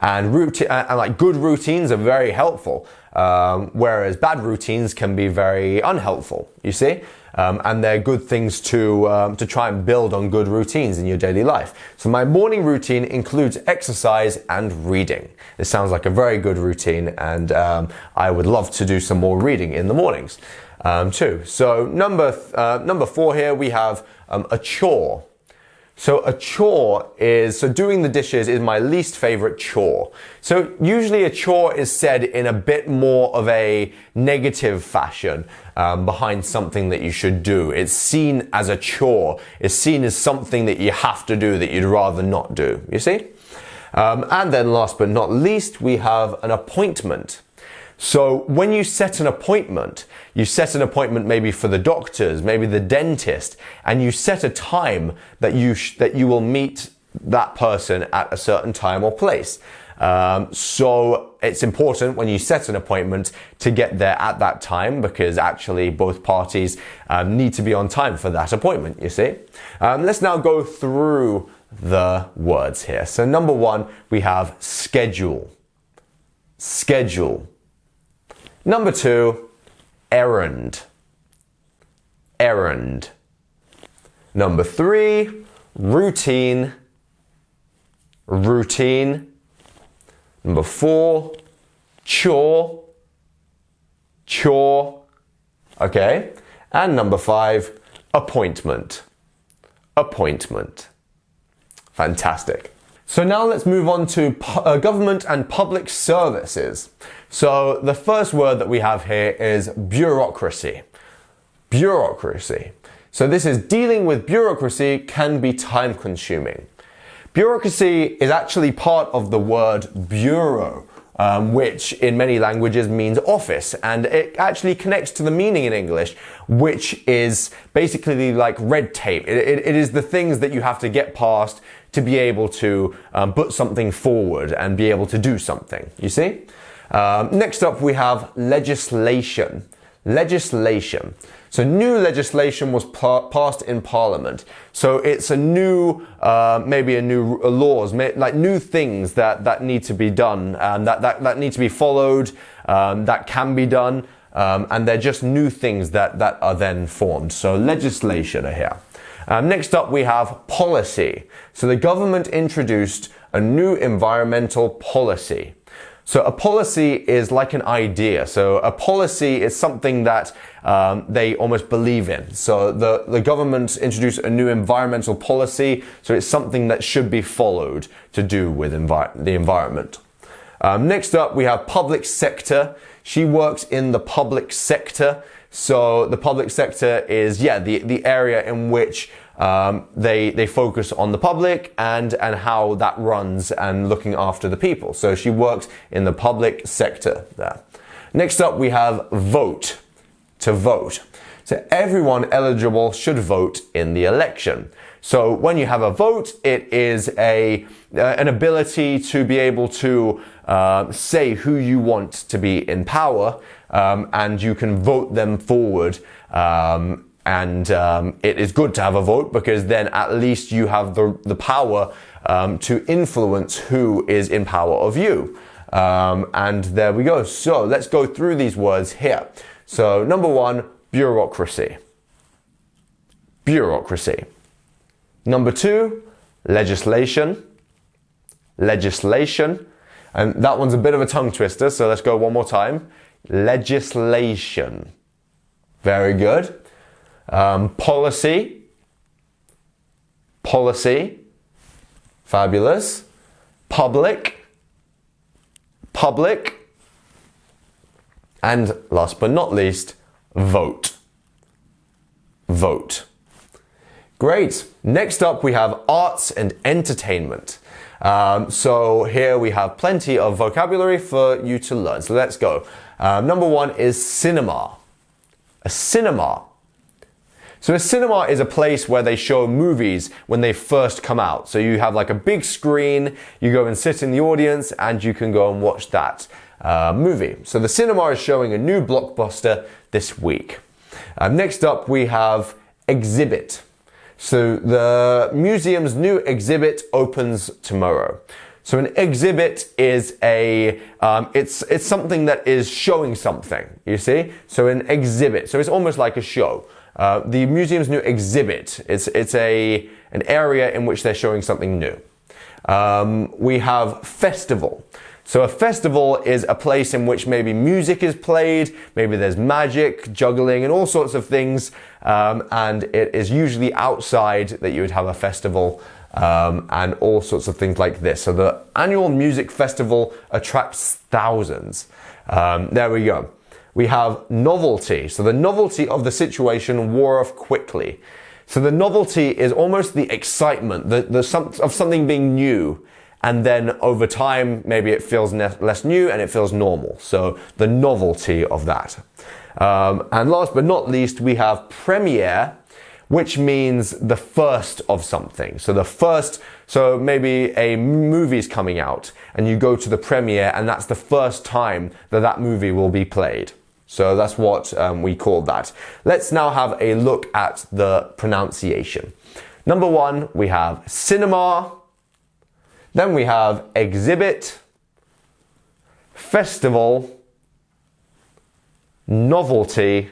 [SPEAKER 1] And like good routines are very helpful, whereas bad routines can be very unhelpful, you see? And they're good things to try and build on good routines in your daily life. So my morning routine includes exercise and reading. This sounds like a very good routine, and I would love to do some more reading in the mornings too. So number 4 here, we have a chore. So a chore so doing the dishes is my least favorite chore. So usually a chore is said in a bit more of a negative fashion behind something that you should do. It's seen as a chore. It's seen as something that you have to do that you'd rather not do, you see? And then last but not least, we have an appointment. So when you set an appointment maybe for the doctors, maybe the dentist, and you set a time that you will meet that person at a certain time or place. So it's important when you set an appointment to get there at that time, because actually both parties need to be on time for that appointment, you see. Let's now go through the words here. So number 1, we have schedule. Schedule. Number 2, errand. Errand. Number 3, routine. Routine. Number 4, chore. Chore. Okay. And number 5, appointment. Appointment. Fantastic. So now let's move on to government and public services. So the first word that we have here is bureaucracy. Bureaucracy. So this is dealing with bureaucracy can be time consuming. Bureaucracy is actually part of the word bureau, which in many languages means office, and it actually connects to the meaning in English, which is basically like red tape. It is the things that you have to get past to be able to put something forward and be able to do something, you see? Next up we have legislation. Legislation. So new legislation was passed in Parliament. So it's a new, maybe a new laws, like new things that need to be done, that need to be followed, that can be done, and they're just new things that are then formed. So legislation are here. Next up we have policy. So the government introduced a new environmental policy. So a policy is like an idea. So a policy is something that they almost believe in. So the government introduced a new environmental policy. So it's something that should be followed to do with the environment. Next up, we have public sector. She works in the public sector. So the public sector is, the area in which they focus on the public and how that runs and looking after the people. So she works in the public sector there. Next up, we have vote. To vote. So everyone eligible should vote in the election. So when you have a vote, it is an ability to be able to say who you want to be in power, and you can vote them forward. It is good to have a vote, because then at least you have the power to influence who is in power of you. And there we go. So let's go through these words here. So number 1, bureaucracy. Bureaucracy. Number 2, legislation. Legislation. And that one's a bit of a tongue twister, so let's go one more time. Legislation. Very good. Policy. Policy. Fabulous. Public. Public. And last but not least, vote. Vote. Great. Next up, we have arts and entertainment. So here we have plenty of vocabulary for you to learn. So let's go. Number 1 is cinema. A cinema. So a cinema is a place where they show movies when they first come out. So you have like a big screen, you go and sit in the audience and you can go and watch that. movie. So the cinema is showing a new blockbuster this week. Next up, we have exhibit. So the museum's new exhibit opens tomorrow. So an exhibit is it's something that is showing something, you see? So an exhibit, so it's almost like a show. The museum's new exhibit, it's an area in which they're showing something new. We have festival. So a festival is a place in which maybe music is played, maybe there's magic, juggling, and all sorts of things. And it is usually outside that you would have a festival, and all sorts of things like this. So the annual music festival attracts thousands. There we go. We have novelty. So the novelty of the situation wore off quickly. So the novelty is almost the excitement of something being new. And then over time, maybe it feels less new and it feels normal. So the novelty of that. And last but not least, we have premiere, which means the first of something. So maybe a movie's coming out and you go to the premiere and that's the first time that movie will be played. So that's what we call that. Let's now have a look at the pronunciation. Number one, we have cinema. Then we have exhibit, festival, novelty,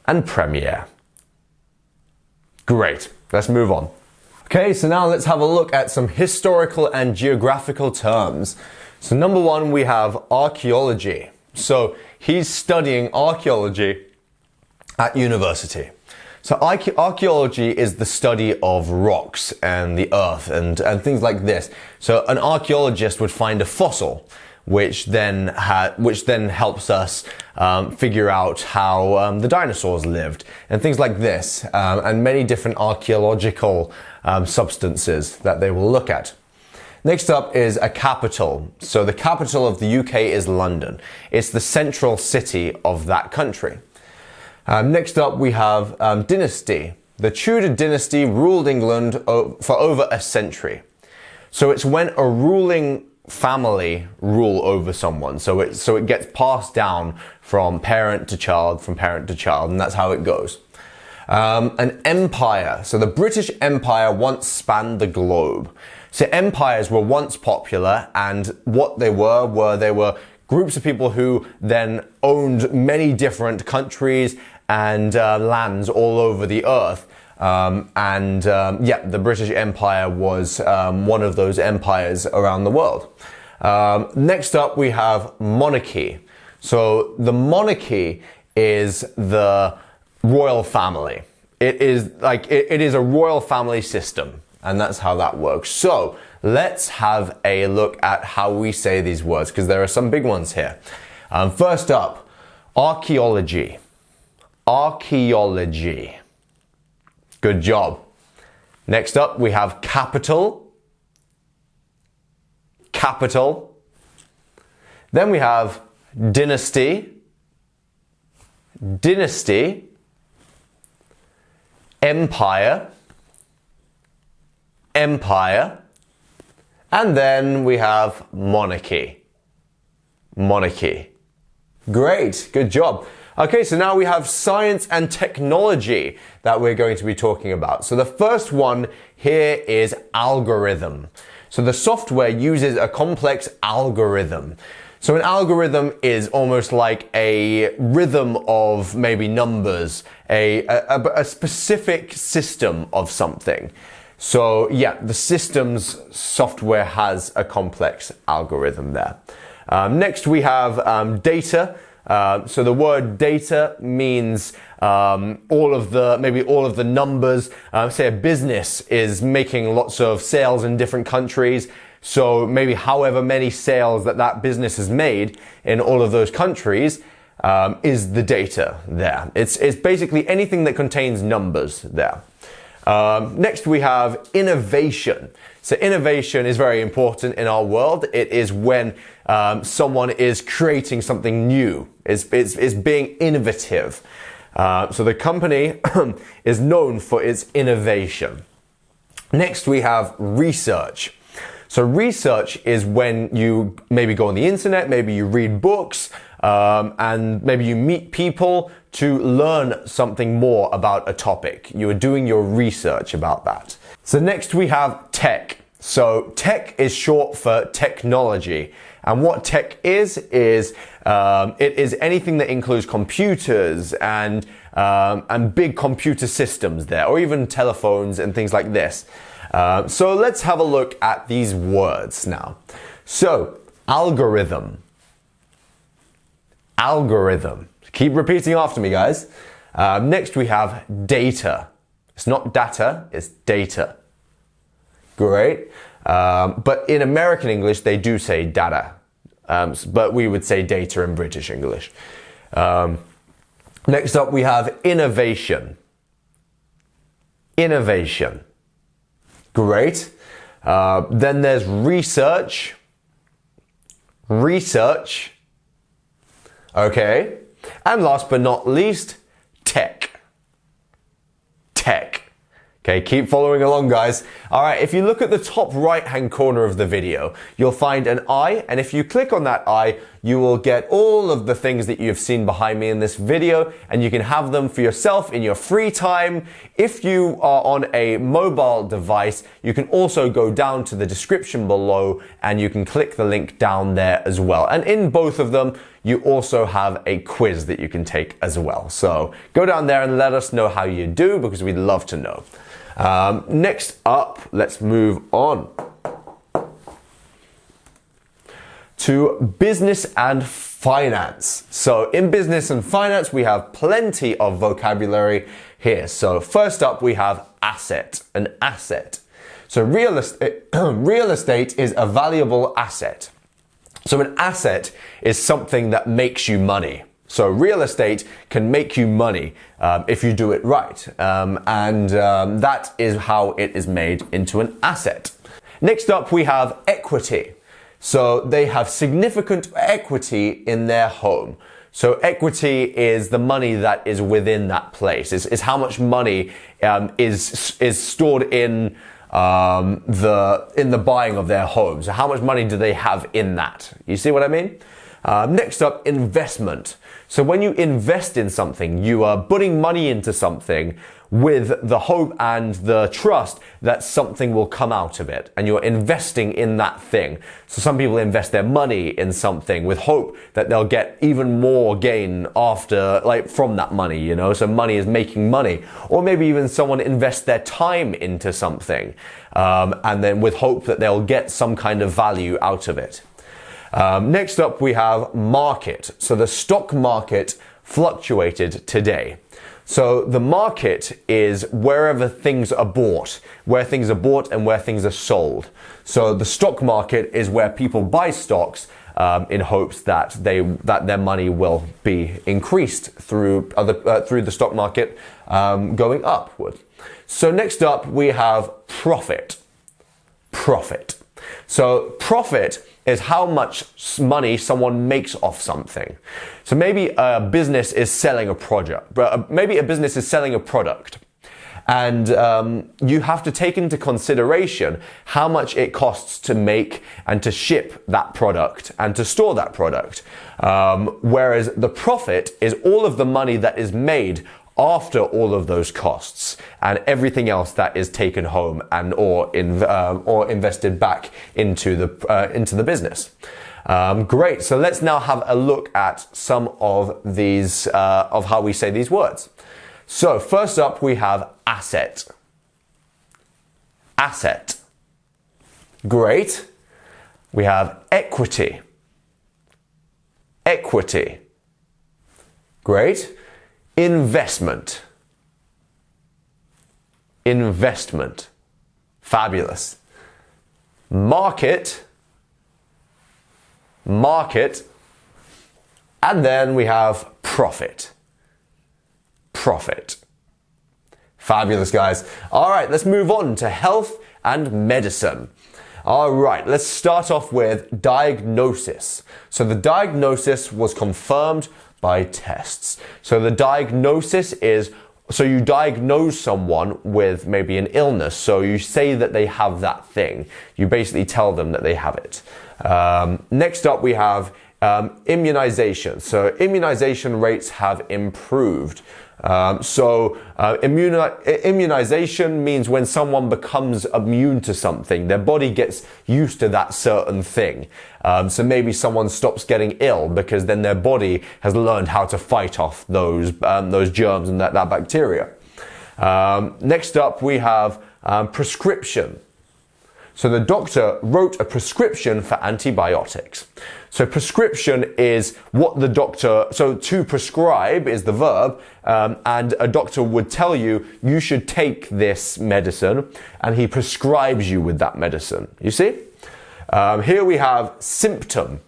[SPEAKER 1] and premiere. Great, let's move on. Okay, so now let's have a look at some historical and geographical terms. So number one, we have archaeology. So he's studying archaeology at university. So archaeology is the study of rocks and the earth and things like this. So an archaeologist would find a fossil, which then helps us figure out how the dinosaurs lived and things like this, and many different archaeological substances that they will look at. Next up is a capital. So the capital of the UK is London. It's the central city of that country. Next up we have dynasty. The Tudor dynasty ruled England for over a century. So it's when a ruling family rule over someone. So it gets passed down from parent to child, and that's how it goes. An empire. So the British Empire once spanned the globe. So empires were once popular, and what they were groups of people who then owned many different countries and lands all over the earth. The British Empire was one of those empires around the world. Next up, we have monarchy. So the monarchy is the royal family. It is a royal family system, and that's how that works. So let's have a look at how we say these words, because there are some big ones here. First up, archaeology. Archaeology. Good job. Next up, we have capital. Capital. Then we have dynasty. Dynasty. Empire. Empire. And then we have monarchy. Monarchy. Great, good job. Okay, so now we have science and technology that we're going to be talking about. So the first one here is algorithm. So the software uses a complex algorithm. So an algorithm is almost like a rhythm of maybe numbers, a specific system of something. So yeah, the system's software has a complex algorithm there. Next we have data. So the word data means all of the numbers. Say a business is making lots of sales in different countries. So maybe however many sales that business has made in all of those countries is the data there. It's basically anything that contains numbers there. Next we have innovation. So innovation is very important in our world. It is when someone is creating something new. It's being innovative. So the company is known for its innovation. Next we have research. So research is when you maybe go on the internet, maybe you read books, and maybe you meet people to learn something more about a topic. You are doing your research about that. So next we have tech. So tech is short for technology. And what tech is it is anything that includes computers and big computer systems there, or even telephones and things like this. So let's have a look at these words now. So algorithm. Algorithm. Keep repeating after me, guys. Next we have data. It's not data, it's data. Great. But in American English, they do say data. But we would say data in British English. Next up, we have innovation. Innovation. Great. Then there's research. Research. Okay. And last but not least, tech. Tech. Okay, keep following along, guys. All right, if you look at the top right-hand corner of the video, you'll find an eye, and if you click on that eye, you will get all of the things that you've seen behind me in this video, and you can have them for yourself in your free time. If you are on a mobile device, you can also go down to the description below, and you can click the link down there as well. And in both of them, you also have a quiz that you can take as well. So go down there and let us know how you do, because we'd love to know. Next up, let's move on to business and finance. So in business and finance, we have plenty of vocabulary here. So first up, we have asset, an asset. So real estate is a valuable asset. So an asset is something that makes you money. So real estate can make you money if you do it right. That is how it is made into an asset. Next up, we have equity. So they have significant equity in their home. So equity is the money that is within that place. Is how much money is stored in the buying of their home. So how much money do they have in that? You see what I mean? Next up, investment. So when you invest in something, you are putting money into something with the hope and the trust that something will come out of it, and you're investing in that thing. So some people invest their money in something with hope that they'll get even more gain after, like from that money, you know, so money is making money. Or maybe even someone invests their time into something, and then with hope that they'll get some kind of value out of it. Next up, we have market. So the stock market fluctuated today. So the market is wherever things are bought, where things are bought and where things are sold. So the stock market is where people buy stocks in hopes that their money will be increased through the stock market going upward. So next up, we have profit. Profit. So profit is how much money someone makes off something. So maybe a business is selling a product, and you have to take into consideration how much it costs to make and to ship that product and to store that product. Whereas the profit is all of the money that is made after all of those costs and everything else that is taken home and or invested back into the business. Great. So let's now have a look at some of these of how we say these words. So first up, we have asset. Asset. Great. We have equity. Equity. Great. Investment. Investment. Fabulous. Market. Market. And then we have profit. Profit. Fabulous, guys. All right, let's move on to health and medicine. All right, let's start off with diagnosis. So the diagnosis was confirmed by tests. So the diagnosis is So you diagnose someone with maybe an illness. So you say that they have that thing. You basically tell them that they have it. Next up, we have immunization. So immunization rates have improved. Immunization means when someone becomes immune to something, their body gets used to that certain thing. So maybe someone stops getting ill because then their body has learned how to fight off those germs and that bacteria. Next up, we have prescription. So the doctor wrote a prescription for antibiotics. So prescription is what the doctor, so to prescribe is the verb, and a doctor would tell you, you should take this medicine, and he prescribes you with that medicine. You see? Here we have symptom.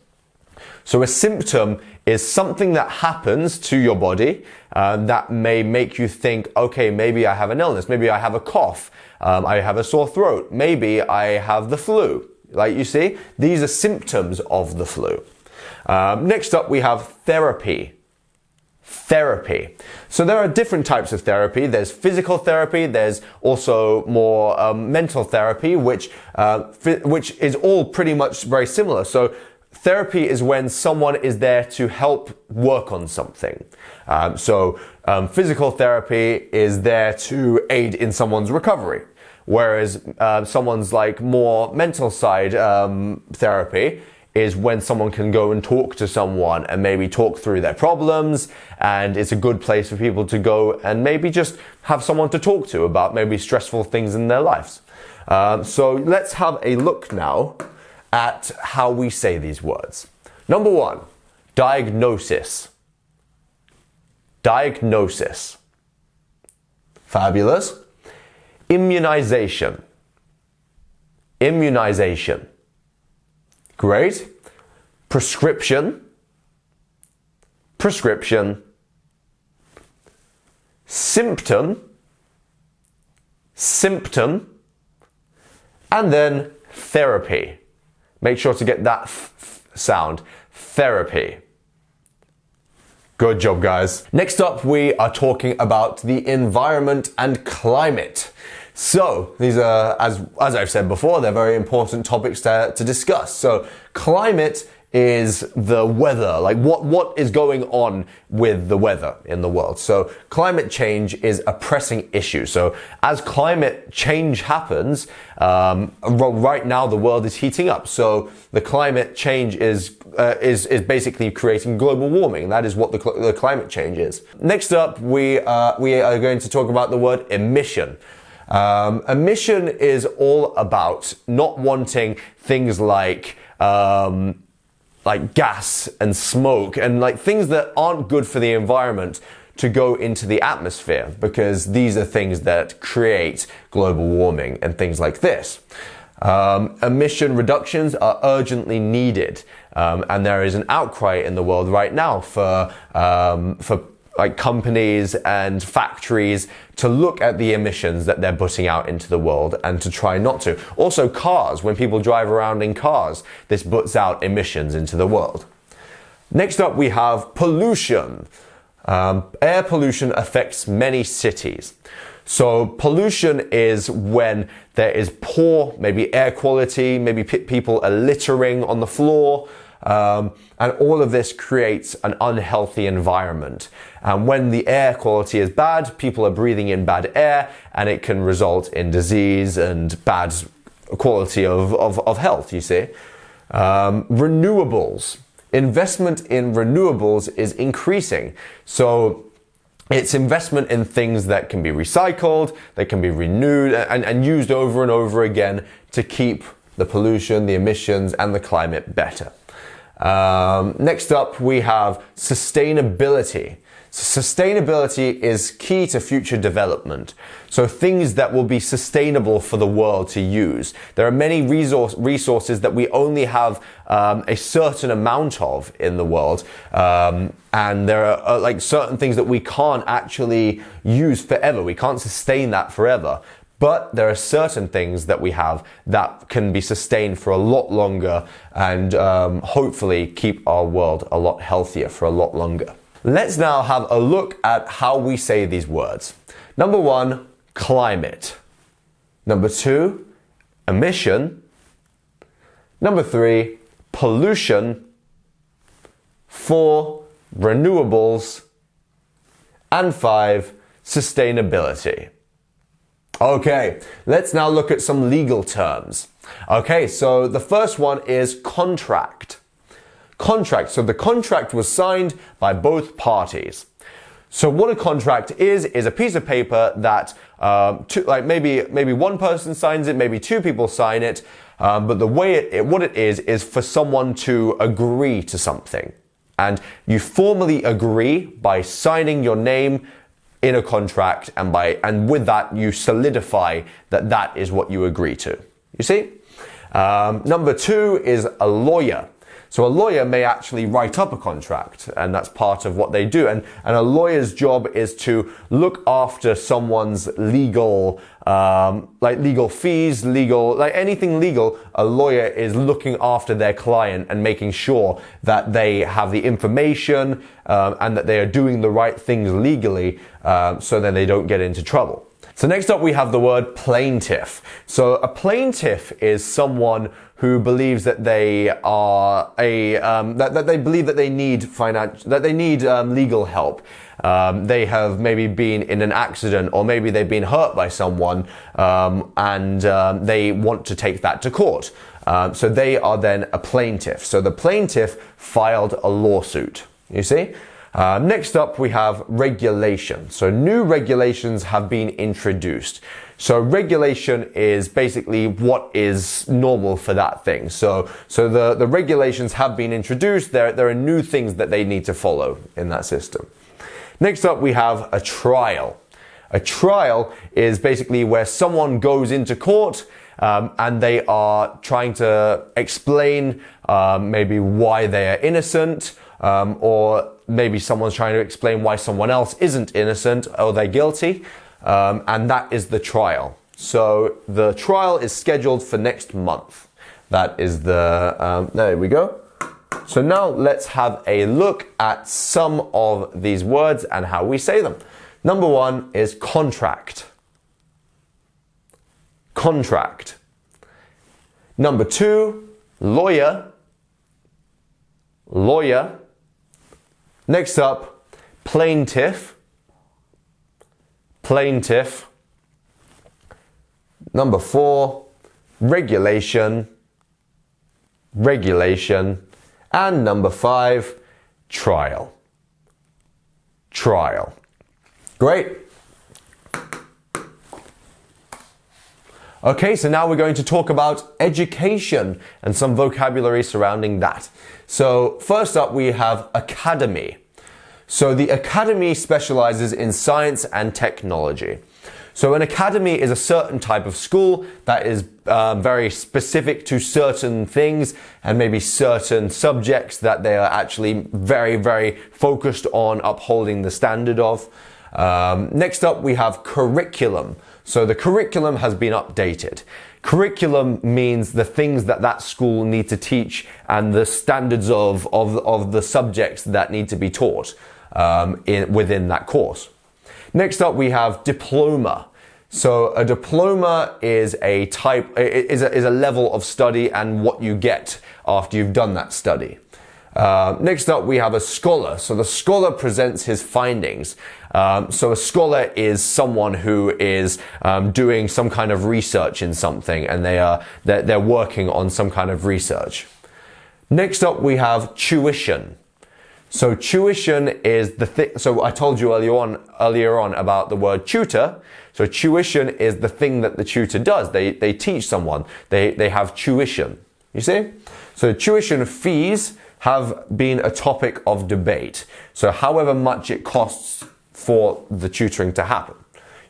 [SPEAKER 1] So a symptom is something that happens to your body that may make you think, okay, maybe I have an illness, maybe I have a cough, I have a sore throat, maybe I have the flu. Like you see, these are symptoms of the flu. Next up, we have therapy. Therapy. So there are different types of therapy. There's physical therapy. There's also more mental therapy, which is all pretty much very similar. So therapy is when someone is there to help work on something. Physical therapy is there to aid in someone's recovery. Whereas someone's like more mental side therapy is when someone can go and talk to someone and maybe talk through their problems, and it's a good place for people to go and maybe just have someone to talk to about maybe stressful things in their lives. So let's have a look now at how we say these words. Number one, diagnosis. Diagnosis. Fabulous. Immunization. Immunization. Great. Prescription. Prescription. Symptom. Symptom. And then therapy. Make sure to get that sound. Therapy. Good job, guys. Next up, we are talking about the environment and climate. So these are, as I've said before, they're very important topics to discuss. So climate is the weather, like what is going on with the weather in the world. So climate change is a pressing issue. So as climate change happens, right now the world is heating up. So the climate change is basically creating global warming. That is what the climate change is. Next up, we are going to talk about the word emission. Emission is all about not wanting things like gas and smoke and like things that aren't good for the environment to go into the atmosphere, because these are things that create global warming and things like this. Emission reductions are urgently needed, and there is an outcry in the world right now for like companies and factories to look at the emissions that they're putting out into the world and to try not to. Also cars, when people drive around in cars, this puts out emissions into the world. Next up, we have pollution. Air pollution affects many cities. So pollution is when there is poor, maybe air quality, maybe people are littering on the floor, and all of this creates an unhealthy environment. And when the air quality is bad, people are breathing in bad air, and it can result in disease and bad quality of health, you see. Renewables. Investment in renewables is increasing. So it's investment in things that can be recycled, that can be renewed and used over and over again to keep the pollution, the emissions, and the climate better. Next up, we have sustainability. So sustainability is key to future development. So things that will be sustainable for the world to use. There are many resources that we only have a certain amount of in the world. And there are like certain things that we can't actually use forever. We can't sustain that forever. But there are certain things that we have that can be sustained for a lot longer and hopefully keep our world a lot healthier for a lot longer. Let's now have a look at how we say these words. Number 1, climate. Number 2, emission. Number 3, pollution. 4, renewables. And 5, sustainability. Okay, let's now look at some legal terms. Okay, so the first one is contract. Contract, so the contract was signed by both parties. So what a contract is a piece of paper that maybe one person signs it, maybe two people sign it, but the way what it is for someone to agree to something. And you formally agree by signing your name in a contract, and with that you solidify that that is what you agree to. You see? Number 2 is a lawyer. So a lawyer may actually write up a contract, and that's part of what they do. And a lawyer's job is to look after someone's legal, legal fees, anything legal. A lawyer is looking after their client and making sure that they have the information and that they are doing the right things legally, so then they don't get into trouble. So next up we have the word plaintiff. So a plaintiff is someone who believes that they are that they believe that they need legal help. They have maybe been in an accident, or maybe they've been hurt by someone, and they want to take that to court. So they are then a plaintiff. So the plaintiff filed a lawsuit. You see? Next up, we have regulation. So new regulations have been introduced. So regulation is basically what is normal for that thing. So the regulations have been introduced. There are new things that they need to follow in that system. Next up, we have a trial. A trial is basically where someone goes into court and they are trying to explain maybe why they are innocent, or maybe someone's trying to explain why someone else isn't innocent or they're guilty, and that is the trial. So the trial is scheduled for next month. That is the, there we go. So now let's have a look at some of these words and how we say them. Number 1 is contract. Contract. Number 2, lawyer. Lawyer. Next up, plaintiff. Plaintiff. Number 4, regulation. Regulation. And number 5, trial. Trial. Great. Okay, so now we're going to talk about education and some vocabulary surrounding that. So first up we have academy. So the academy specializes in science and technology. So an academy is a certain type of school that is very specific to certain things and maybe certain subjects that they are actually very, very focused on upholding the standard of. Next up we have curriculum. So the curriculum has been updated. Curriculum means the things that that school need to teach and the standards of the subjects that need to be taught within that course. Next up we have diploma. So a diploma is a level of study and what you get after you've done that study. Next up we have a scholar. So the scholar presents his findings. So a scholar is someone who is doing some kind of research in something, and they're working on some kind of research. Next up we have tuition. So tuition is the thing. So I told you earlier on about the word tutor. So tuition is the thing that the tutor does. They teach someone. They have tuition. You see? So tuition fees have been a topic of debate. So however much it costs for the tutoring to happen.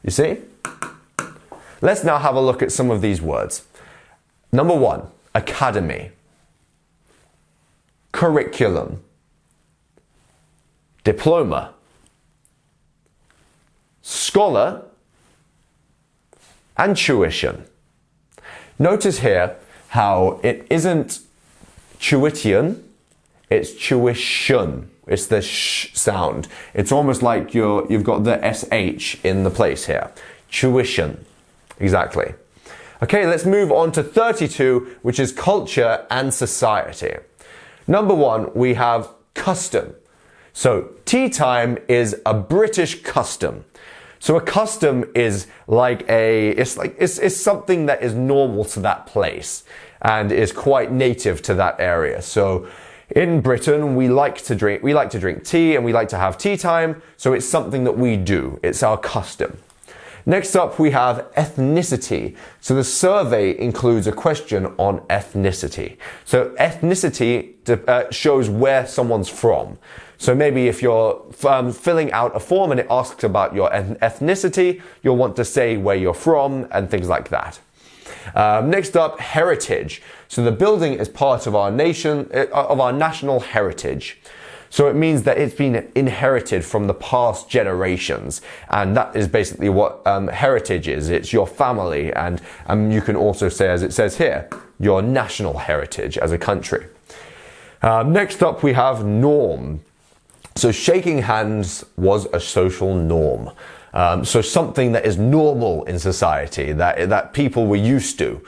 [SPEAKER 1] You see? Let's now have a look at some of these words. Number 1, academy. Curriculum. Diploma. Scholar. And tuition. Notice here how it isn't tuition, it's tuition. It's the sh sound. It's almost like you've got the sh in the place here. Tuition. Exactly. Okay, let's move on to 32, which is culture and society. Number 1, we have custom. So tea time is a British custom. So a custom is it's something that is normal to that place and is quite native to that area. So in Britain, we like to drink tea and we like to have tea time. So it's something that we do. It's our custom. Next up, we have ethnicity. So the survey includes a question on ethnicity. So ethnicity shows where someone's from. So maybe if you're filling out a form and it asks about your ethnicity, you'll want to say where you're from and things like that. Next up, heritage. So the building is part of our national heritage. So it means that it's been inherited from the past generations. And that is basically what heritage is. It's your family. And you can also say, as it says here, your national heritage as a country. Next up, we have norm. So shaking hands was a social norm. So something that is normal in society, that people were used to,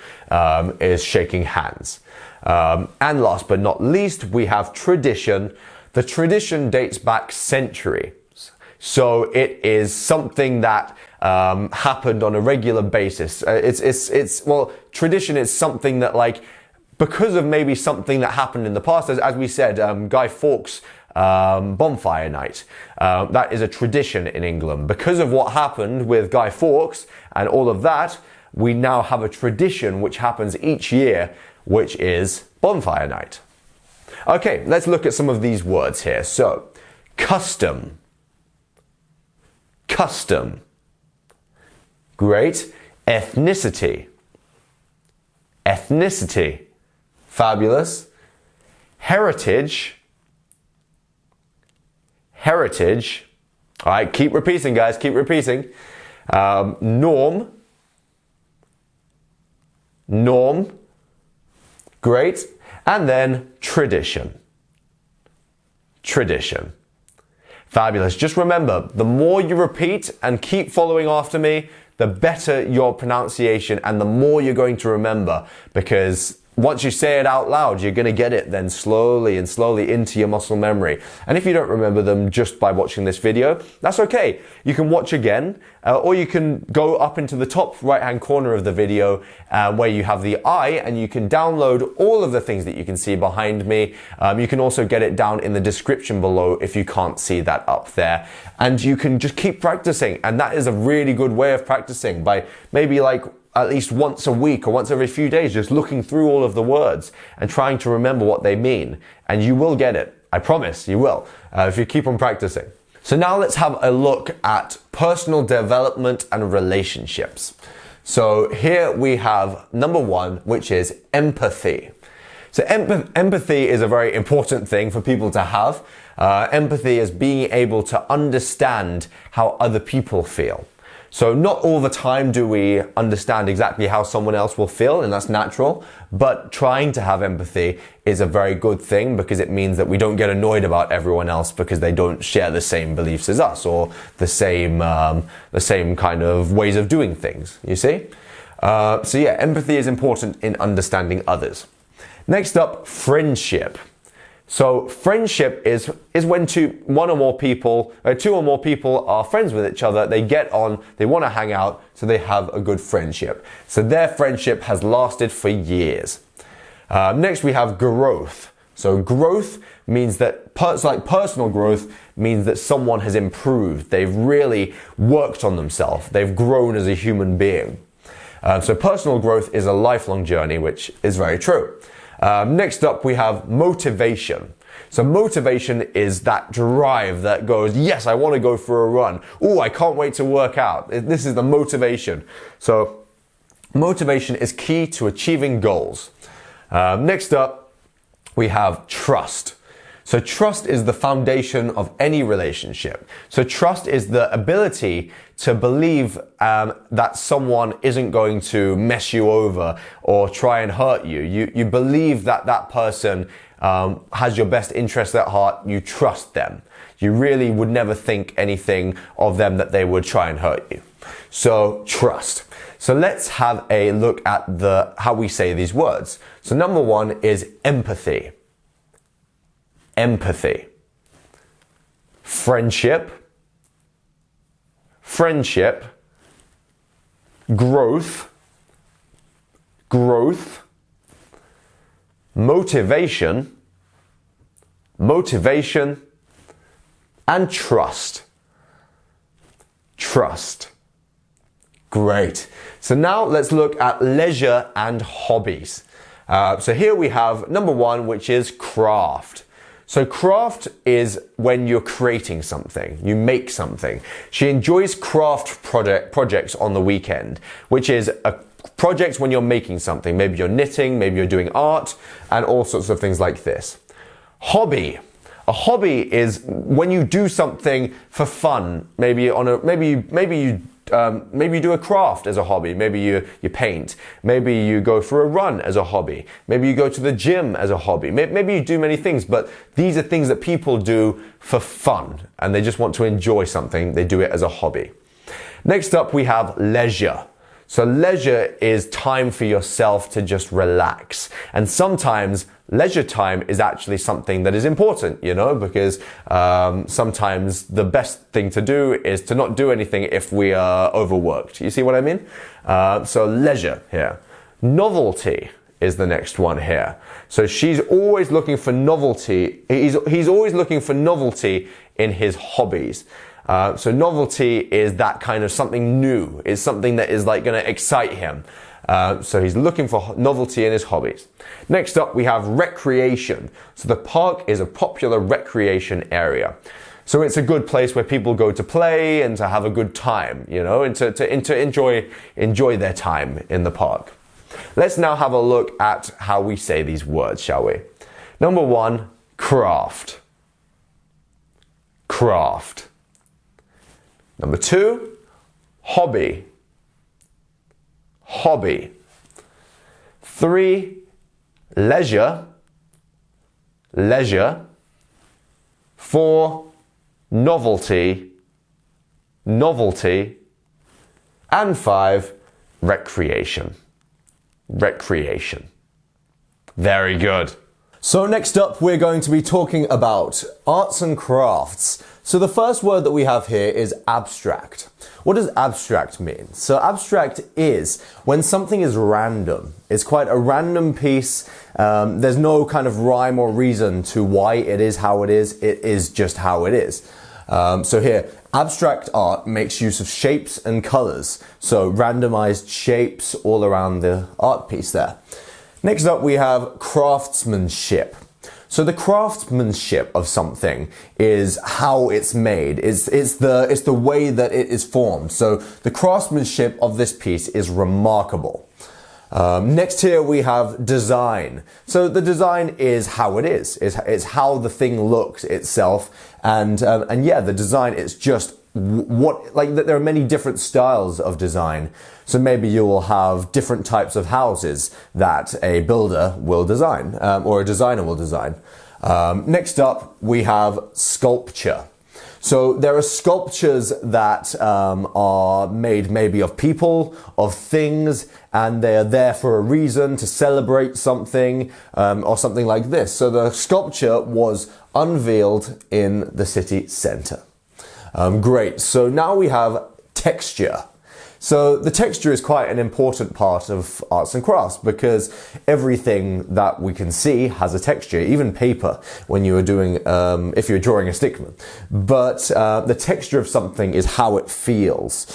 [SPEAKER 1] is shaking hands. And last but not least, we have tradition. The tradition dates back centuries. So it is something that happened on a regular basis. Tradition is something that, because of maybe something that happened in the past, as we said, Guy Fawkes' bonfire night. That is a tradition in England. Because of what happened with Guy Fawkes and all of that, we now have a tradition which happens each year, which is bonfire night. Okay, let's look at some of these words here. So, custom. Custom. Great. Ethnicity. Ethnicity. Fabulous. Heritage. Heritage. All right, keep repeating, guys. Keep repeating. Norm. Norm. Great. And then tradition. Tradition. Fabulous. Just remember, the more you repeat and keep following after me, the better your pronunciation and the more you're going to remember, because once you say it out loud, you're going to get it then slowly and slowly into your muscle memory. And if you don't remember them just by watching this video, that's okay. You can watch again, or you can go up into the top right-hand corner of the video where you have the I, and you can download all of the things that you can see behind me. You can also get it down in the description below if you can't see that up there. And you can just keep practicing. And that is a really good way of practicing, by maybe at least once a week or once every few days, just looking through all of the words and trying to remember what they mean. And you will get it. I promise you will, if you keep on practicing. So now let's have a look at personal development and relationships. So here we have number 1, which is empathy. So empathy is a very important thing for people to have. Empathy is being able to understand how other people feel. So not all the time do we understand exactly how someone else will feel, and that's natural, but trying to have empathy is a very good thing, because it means that we don't get annoyed about everyone else because they don't share the same beliefs as us, or the same kind of ways of doing things, you see? So yeah, empathy is important in understanding others. Next up, friendship. So friendship is when two or more people are friends with each other, they get on, they want to hang out, so they have a good friendship. So their friendship has lasted for years. Next we have growth. So growth means that, personal growth means that someone has improved. They've really worked on themselves. They've grown as a human being. So personal growth is a lifelong journey, which is very true. Next up, we have motivation. So motivation is that drive that goes, yes, I want to go for a run. Oh, I can't wait to work out. This is the motivation. So motivation is key to achieving goals. Next up, we have trust. So trust is the foundation of any relationship. So trust is the ability to believe that someone isn't going to mess you over or try and hurt you. You believe that that person has your best interest at heart. You trust them. You really would never think anything of them that they would try and hurt you. So trust. So let's have a look at how we say these words. So number one is empathy. Empathy. Friendship. Friendship. Growth. Growth. Motivation. Motivation. And trust. Trust. Great. So now let's look at leisure and hobbies. So here we have number one, which is craft. So craft is when you're creating something, you make something. She enjoys craft projects on the weekend, which is a project when you're making something. Maybe you're knitting, maybe you're doing art, and all sorts of things like this. Hobby. A hobby is when you do something for fun. Maybe you do a craft as a hobby. Maybe you paint. Maybe you go for a run as a hobby. Maybe you go to the gym as a hobby. Maybe you do many things, but these are things that people do for fun and they just want to enjoy something. They do it as a hobby. Next up, we have leisure. So leisure is time for yourself to just relax. And sometimes leisure time is actually something that is important, you know, because sometimes the best thing to do is to not do anything if we are overworked. You see what I mean? So leisure here. Novelty is the next one here. So she's always looking for novelty. He's always looking for novelty in his hobbies. So novelty is that kind of something new. It's something that is like going to excite him. So he's looking for novelty in his hobbies. Next up, we have recreation. So the park is a popular recreation area. So it's a good place where people go to play and to have a good time, you know, and to enjoy their time in the park. Let's now have a look at how we say these words, shall we? Number one, craft. Craft. Number two, hobby. Hobby. 3, leisure. Leisure. 4, novelty. Novelty. And 5, recreation. Recreation. Very good. So next up, we're going to be talking about arts and crafts. So the first word that we have here is abstract. What does abstract mean? So abstract is when something is random. It's quite a random piece. There's no kind of rhyme or reason to why it is how it is. It is just how it is. So here, abstract art makes use of shapes and colors. So randomized shapes all around the art piece there. Next up, we have craftsmanship. So the craftsmanship of something is how it's made. It's the way that it is formed. So the craftsmanship of this piece is remarkable. Next here we have design. So the design is how it is. It's how the thing looks itself. And yeah, the design is just there are many different styles of design. So maybe you will have different types of houses that a builder will design, or a designer will design. Next up, we have sculpture. So there are sculptures that are made maybe of people, of things, and they are there for a reason, to celebrate something, or something like this. So the sculpture was unveiled in the city centre. Great. So now we have texture. So the texture is quite an important part of arts and crafts because everything that we can see has a texture, even paper when you are doing, if you're drawing a stickman. But the texture of something is how it feels.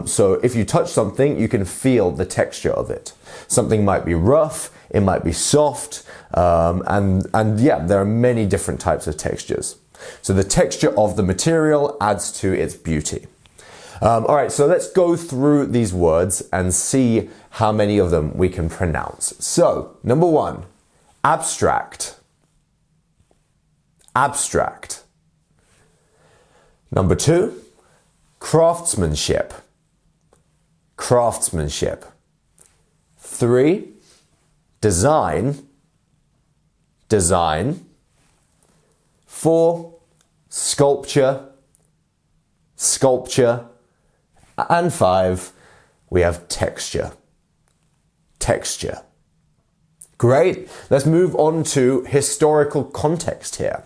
[SPEAKER 1] So if you touch something, you can feel the texture of it. Something might be rough, it might be soft, and yeah, there are many different types of textures. So the texture of the material adds to its beauty. All right, so let's go through these words and see how many of them we can pronounce. So, number one, abstract. abstract. Number 2, craftsmanship. Craftsmanship. 3, design. Design. 4, sculpture. Sculpture. And 5, we have texture. Texture. Great. Let's move on to historical context here.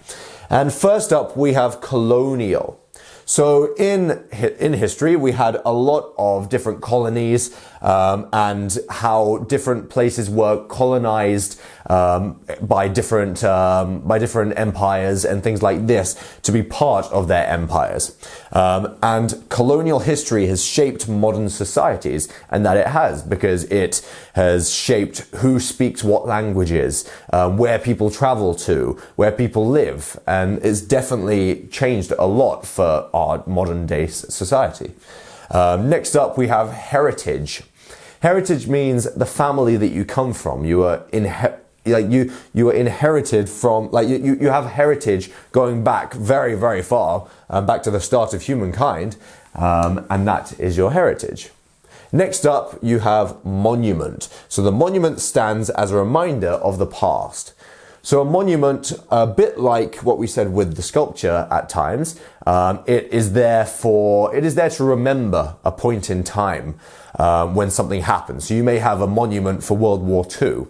[SPEAKER 1] And first up, we have colonial. So in history, we had a lot of different colonies and how different places were colonized by different empires and things like this to be part of their empires. And colonial history has shaped modern societies, and that it has, because it has shaped who speaks what languages, where people travel to, where people live, and it's definitely changed a lot for our modern day society. Next up, we have heritage. Heritage means the family that you come from. You are you are inherited from, you have heritage going back very, very far, back to the start of humankind, and that is your heritage. Next up, you have monument. So the monument stands as a reminder of the past. So a monument, a bit like what we said with the sculpture at times, it is there to remember a point in time when something happened. So you may have a monument for World War II,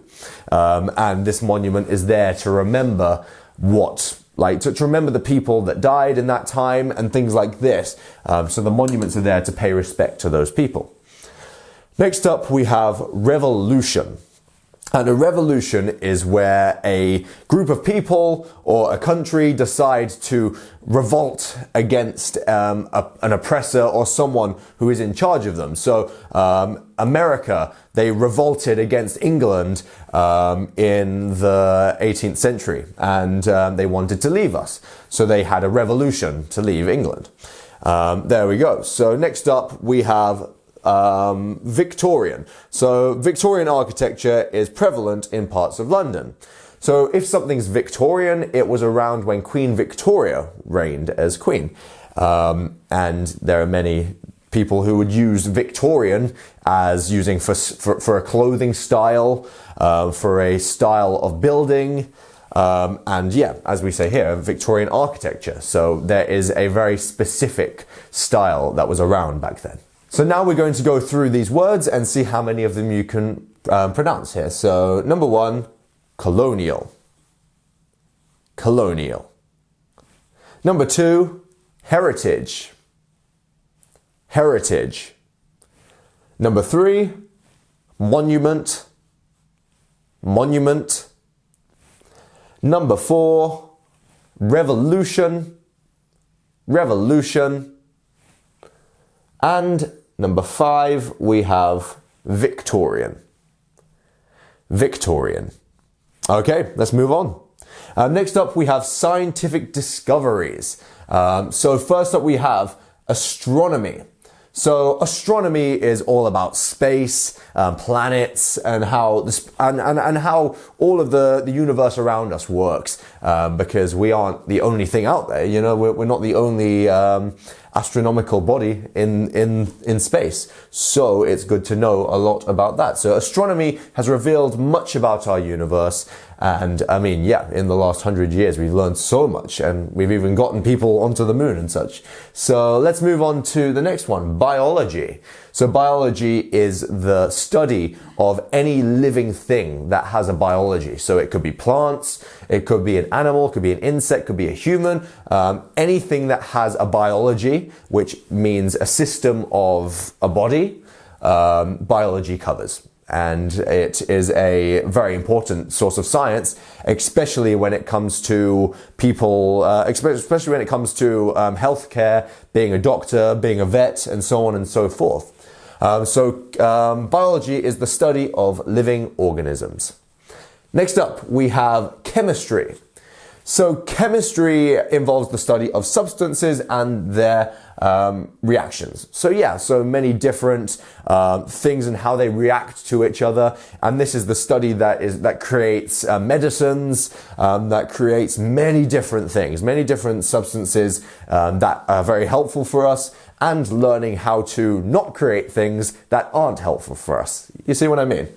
[SPEAKER 1] and this monument is there to remember to remember the people that died in that time and things like this. So the monuments are there to pay respect to those people. Next up, we have revolution. And a revolution is where a group of people or a country decide to revolt against an oppressor or someone who is in charge of them. So America, they revolted against England in the 18th century, and they wanted to leave us. So they had a revolution to leave England. There we go. So next up we have Victorian. So Victorian architecture is prevalent in parts of London. So if something's Victorian, it was around when Queen Victoria reigned as queen. And there are many people who would use Victorian as using for a clothing style, for a style of building, and yeah, as we say here, Victorian architecture. So there is a very specific style that was around back then. So now we're going to go through these words and see how many of them you can pronounce here. So number 1, colonial. Colonial. Number 2, heritage. Heritage. Number 3, monument. Monument. Number 4, revolution. Revolution. And number 5, we have Victorian. Victorian. Okay, let's move on. Next up, we have scientific discoveries. So first up, we have astronomy. So astronomy is all about space, planets, and how how all of the universe around us works. Because we aren't the only thing out there. You know, we're not the only astronomical body in space. So it's good to know a lot about that. So astronomy has revealed much about our universe. And I mean, yeah, in the last 100 years, we've learned so much, and we've even gotten people onto the moon and such. So let's move on to the next one, biology. So biology is the study of any living thing that has a biology. So it could be plants, it could be an animal, it could be an insect, it could be a human, anything that has a biology, which means a system of a body, biology covers. And it is a very important source of science, especially when it comes to people, especially when it comes to healthcare, being a doctor, being a vet, and so on and so forth. Biology is the study of living organisms. Next up, we have chemistry. So chemistry involves the study of substances and their reactions. So yeah, so many different things and how they react to each other. And this is the study that creates medicines, that creates many different things, many different substances that are very helpful for us, and learning how to not create things that aren't helpful for us. You see what I mean?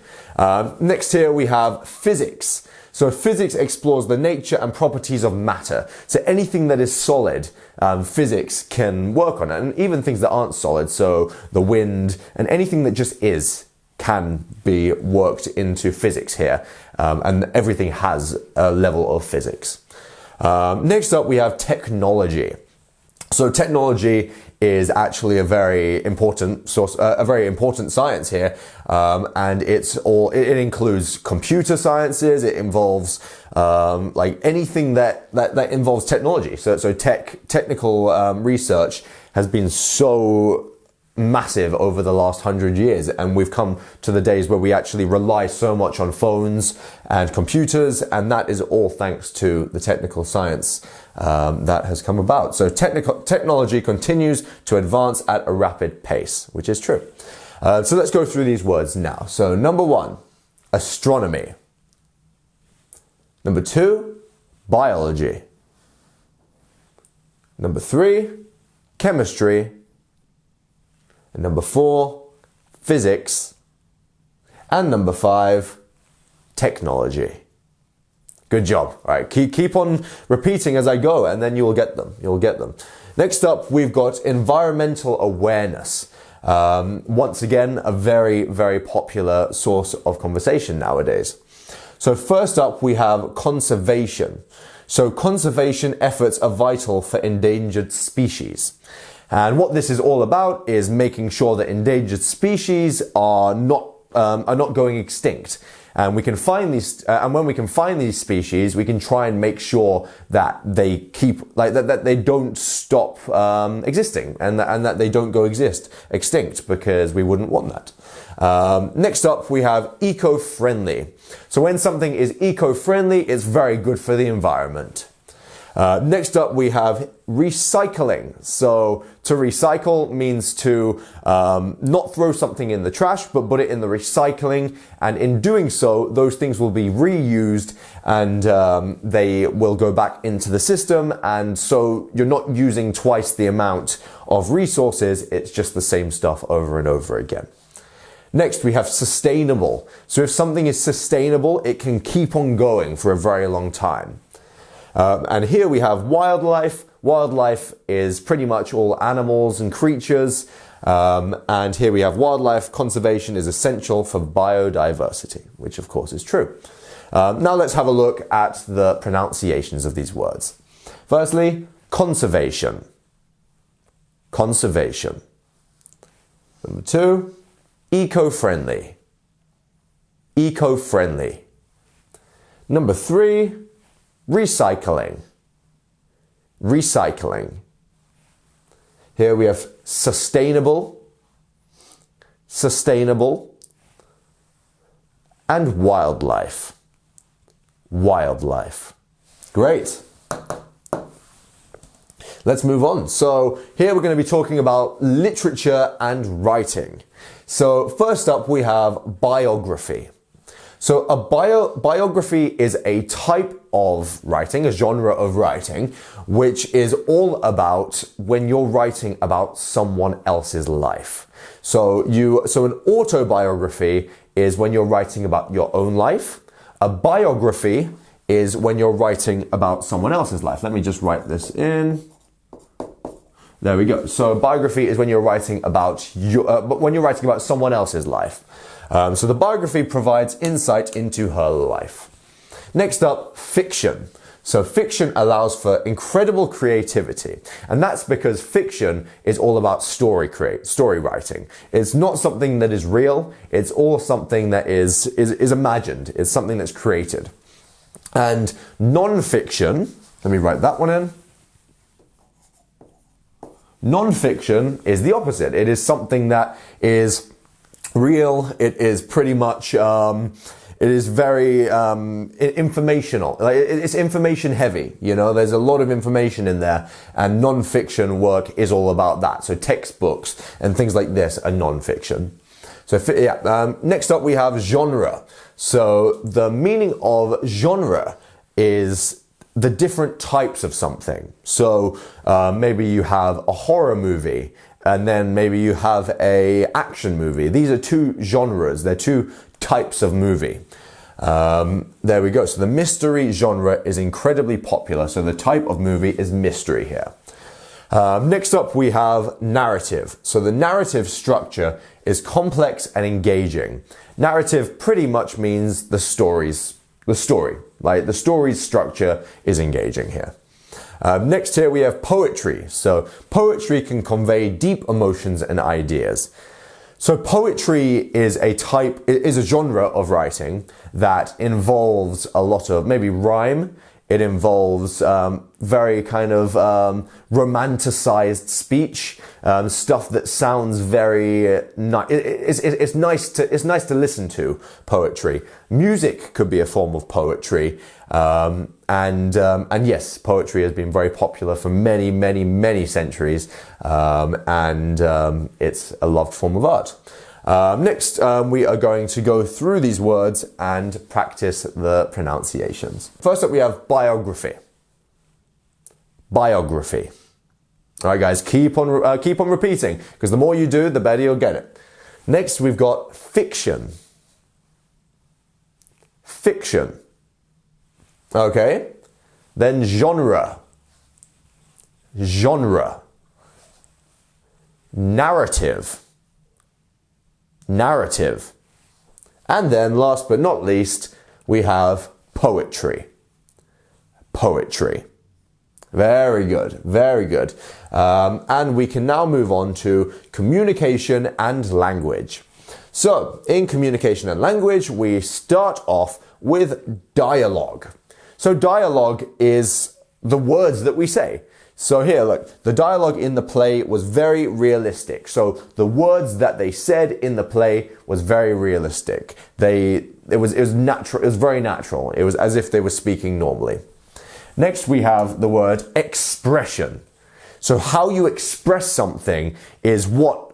[SPEAKER 1] Next here we have physics. So physics explores the nature and properties of matter. So anything that is solid, physics can work on it, and even things that aren't solid, so the wind and anything that just is, can be worked into physics here, and everything has a level of physics. Next up we have technology. So technology is actually a very important source, a very important science here, and it includes computer sciences. It involves like anything that involves technology. So technical research has been so massive over the last 100 years, and we've come to the days where we actually rely so much on phones and computers, and that is all thanks to the technical science that has come about. So technology continues to advance at a rapid pace, which is true. So let's go through these words now. So number 1, astronomy. Number 2, biology. Number 3, chemistry. And number 4, physics. And number 5, technology. Good job. All right, keep on repeating as I go, and then you'll get them. You'll get them. Next up, we've got environmental awareness. Once again, a very, very popular source of conversation nowadays. So first up, we have conservation. So conservation efforts are vital for endangered species. And what this is all about is making sure that endangered species are not going extinct. And we can find these, and when we can find these species, we can try and make sure that they keep, that they don't stop existing, and that they don't go extinct, because we wouldn't want that. Next up, we have eco-friendly. So when something is eco-friendly, it's very good for the environment. Next up, we have recycling. So to recycle means to not throw something in the trash, but put it in the recycling. And in doing so, those things will be reused, and they will go back into the system. And so you're not using twice the amount of resources. It's just the same stuff over and over again. Next, we have sustainable. So if something is sustainable, it can keep on going for a very long time. And here we have wildlife. Wildlife is pretty much all animals and creatures. And here we have wildlife conservation is essential for biodiversity, which of course is true. Now let's have a look at the pronunciations of these words. Firstly, conservation. Conservation. Number 2, eco-friendly. Eco-friendly. Number 3, recycling. Recycling. Here we have sustainable, sustainable, and wildlife. Wildlife. Great. Let's move on. So here we're going to be talking about literature and writing. So first up we have biography. So a biography is a type of writing, a genre of writing, which is all about when you're writing about someone else's life. So an autobiography is when you're writing about your own life. A biography is when you're writing about someone else's life. Let me just write this in. There we go. So a biography is when you're writing about someone else's life. So the biography provides insight into her life. Next up, fiction. So fiction allows for incredible creativity, and that's because fiction is all about story writing. It's not something that is real. It's all something that is imagined. It's something that's created. And non-fiction, let me write that one in. Non-fiction is the opposite. It is something that is real. It is pretty much it is very informational. Like, it's information heavy, you know, there's a lot of information in there, and non-fiction work is all about that. So textbooks and things like this are non-fiction. So yeah, next up we have genre. So the meaning of genre is the different types of something. So maybe you have a horror movie, and then maybe you have a action movie. These are two genres. They're two types of movie. There we go. So the mystery genre is incredibly popular. So the type of movie is mystery here. Next up we have narrative. So the narrative structure is complex and engaging. Narrative pretty much means the story. Like the story's structure is engaging here. Next here we have poetry. So poetry can convey deep emotions and ideas. So poetry is a genre of writing that involves a lot of maybe rhyme. It involves very kind of romanticized speech, stuff that sounds very nice. It's nice to listen to poetry. Music could be a form of poetry, and yes, poetry has been very popular for many centuries, and it's a loved form of art. Next, we are going to go through these words and practice the pronunciations. First up, we have biography. Biography. All right, guys, keep on repeating, because the more you do, the better you'll get it. Next, we've got fiction. Fiction. Okay. Then genre. Genre. Narrative. Narrative. And then last but not least, we have poetry. Poetry. Very good, very good. And we can now move on to communication and language. So in communication and language, we start off with dialogue. So dialogue is the words that we say. So here, look, the dialogue in the play was very realistic. So the words that they said in the play was very realistic. It was natural. It was very natural. It was as if they were speaking normally. Next, we have the word expression. So how you express something is what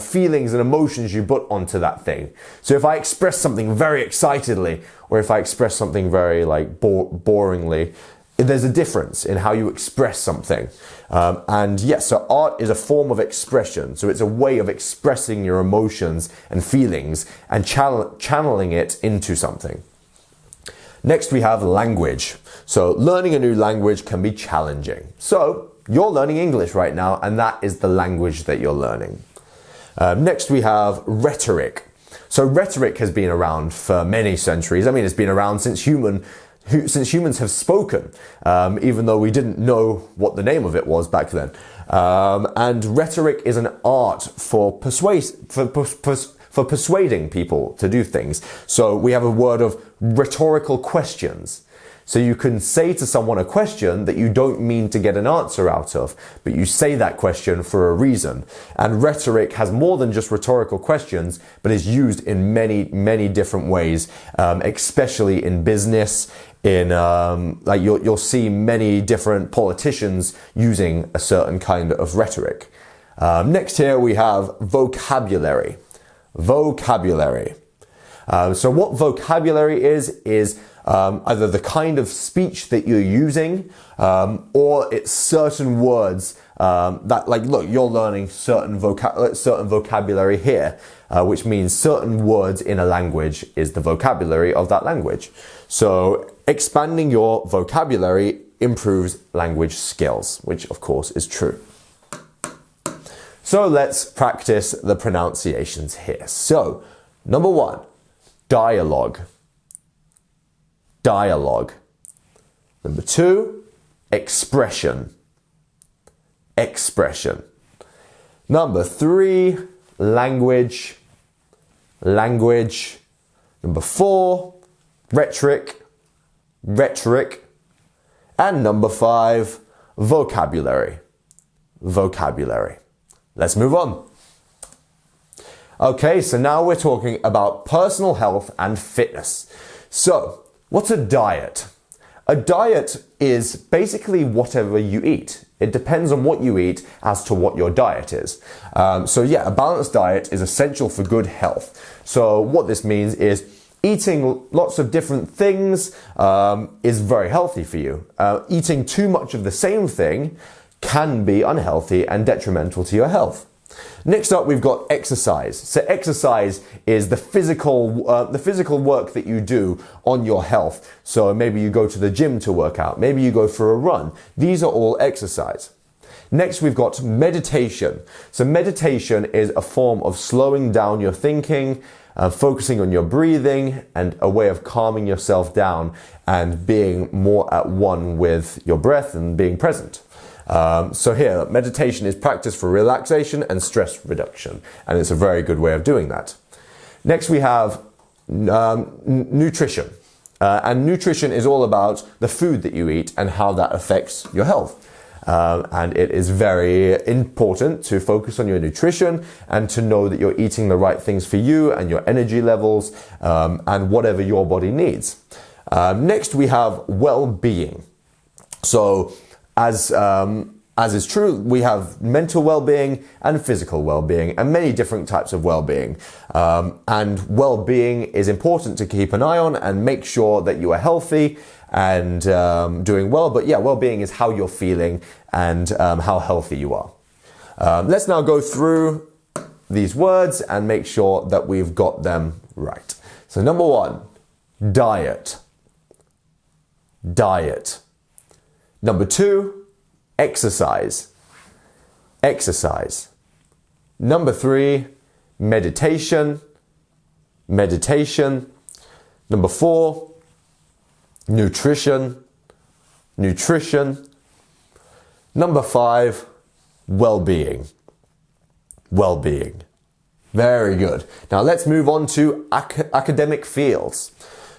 [SPEAKER 1] feelings and emotions you put onto that thing. So if I express something very excitedly, or if I express something very like boringly, there's a difference in how you express something. And yes, so art is a form of expression. So it's a way of expressing your emotions and feelings and channeling it into something. Next, we have language. So learning a new language can be challenging. So you're learning English right now, and that is the language that you're learning. Next, we have rhetoric. So rhetoric has been around for many centuries. I mean, it's been around since humans have spoken, even though we didn't know what the name of it was back then. And rhetoric is an art for persuading people to do things. So we have a word of rhetorical questions. So you can say to someone a question that you don't mean to get an answer out of, but you say that question for a reason. And rhetoric has more than just rhetorical questions, but is used in many different ways, especially in business. Like you'll see many different politicians using a certain kind of rhetoric. Next here we have vocabulary. Vocabulary. So what vocabulary is either the kind of speech that you're using, or it's certain words that, like, look, you're learning certain vocabulary here, which means certain words in a language is the vocabulary of that language. So expanding your vocabulary improves language skills, which of course is true. So let's practice the pronunciations here. So, number 1, dialogue. Dialogue. Number 2, expression. Expression. Number 3, language. Language. Number 4, rhetoric. Rhetoric. And number 5, vocabulary. Vocabulary. Let's move on. Okay, so now we're talking about personal health and fitness. So, what's a diet? A diet is basically whatever you eat. It depends on what you eat as to what your diet is. So yeah, a balanced diet is essential for good health. So what this means is eating lots of different things is very healthy for you. Eating too much of the same thing can be unhealthy and detrimental to your health. Next up, we've got exercise. So exercise is the physical work that you do on your health. So maybe you go to the gym to work out. Maybe you go for a run. These are all exercise. Next, we've got meditation. So meditation is a form of slowing down your thinking, focusing on your breathing, and a way of calming yourself down and being more at one with your breath and being present. So here, meditation is practice for relaxation and stress reduction, and it's a very good way of doing that. Next, we have nutrition. And nutrition is all about the food that you eat and how that affects your health. And it is very important to focus on your nutrition and to know that you're eating the right things for you and your energy levels and whatever your body needs. Next, we have well-being. So, as is true, we have mental well-being and physical well-being and many different types of well-being. And well-being is important to keep an eye on and make sure that you are healthy and doing well. But yeah, well-being is how you're feeling and how healthy you are. Let's now go through these words and make sure that we've got them right. So number one, diet. Diet. Number two, exercise. Exercise. Number three, meditation. Meditation. Number four, nutrition. Nutrition. Number five, well-being. Well-being. Very good. Now let's move on to academic fields.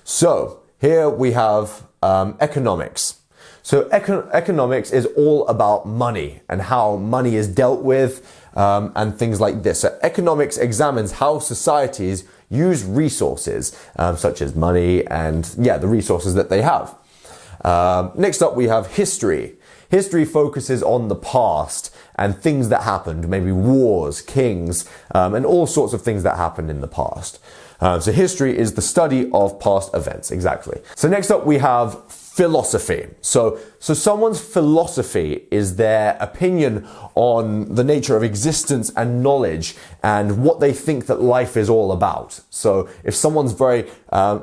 [SPEAKER 1] So here we have economics. So economics is all about money and how money is dealt with and things like this. So economics examines how societies use resources such as money and the resources that they have. Next up we have history. History focuses on the past and things that happened, maybe wars, kings, and all sorts of things that happened in the past. So history is the study of past events, exactly. So next up we have philosophy. So someone's philosophy is their opinion on the nature of existence and knowledge and what they think that life is all about. So if someone's very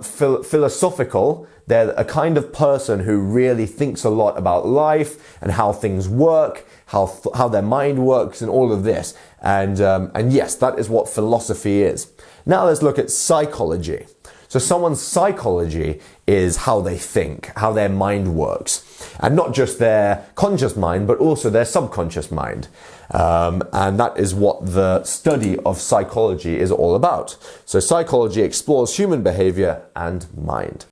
[SPEAKER 1] philosophical, they're a kind of person who really thinks a lot about life and how things work, how their mind works and all of this. And yes, that is what philosophy is. Now let's look at psychology. So someone's psychology is how they think, how their mind works. And not just their conscious mind, but also their subconscious mind. And that is what the study of psychology is all about. So psychology explores human behavior and mind.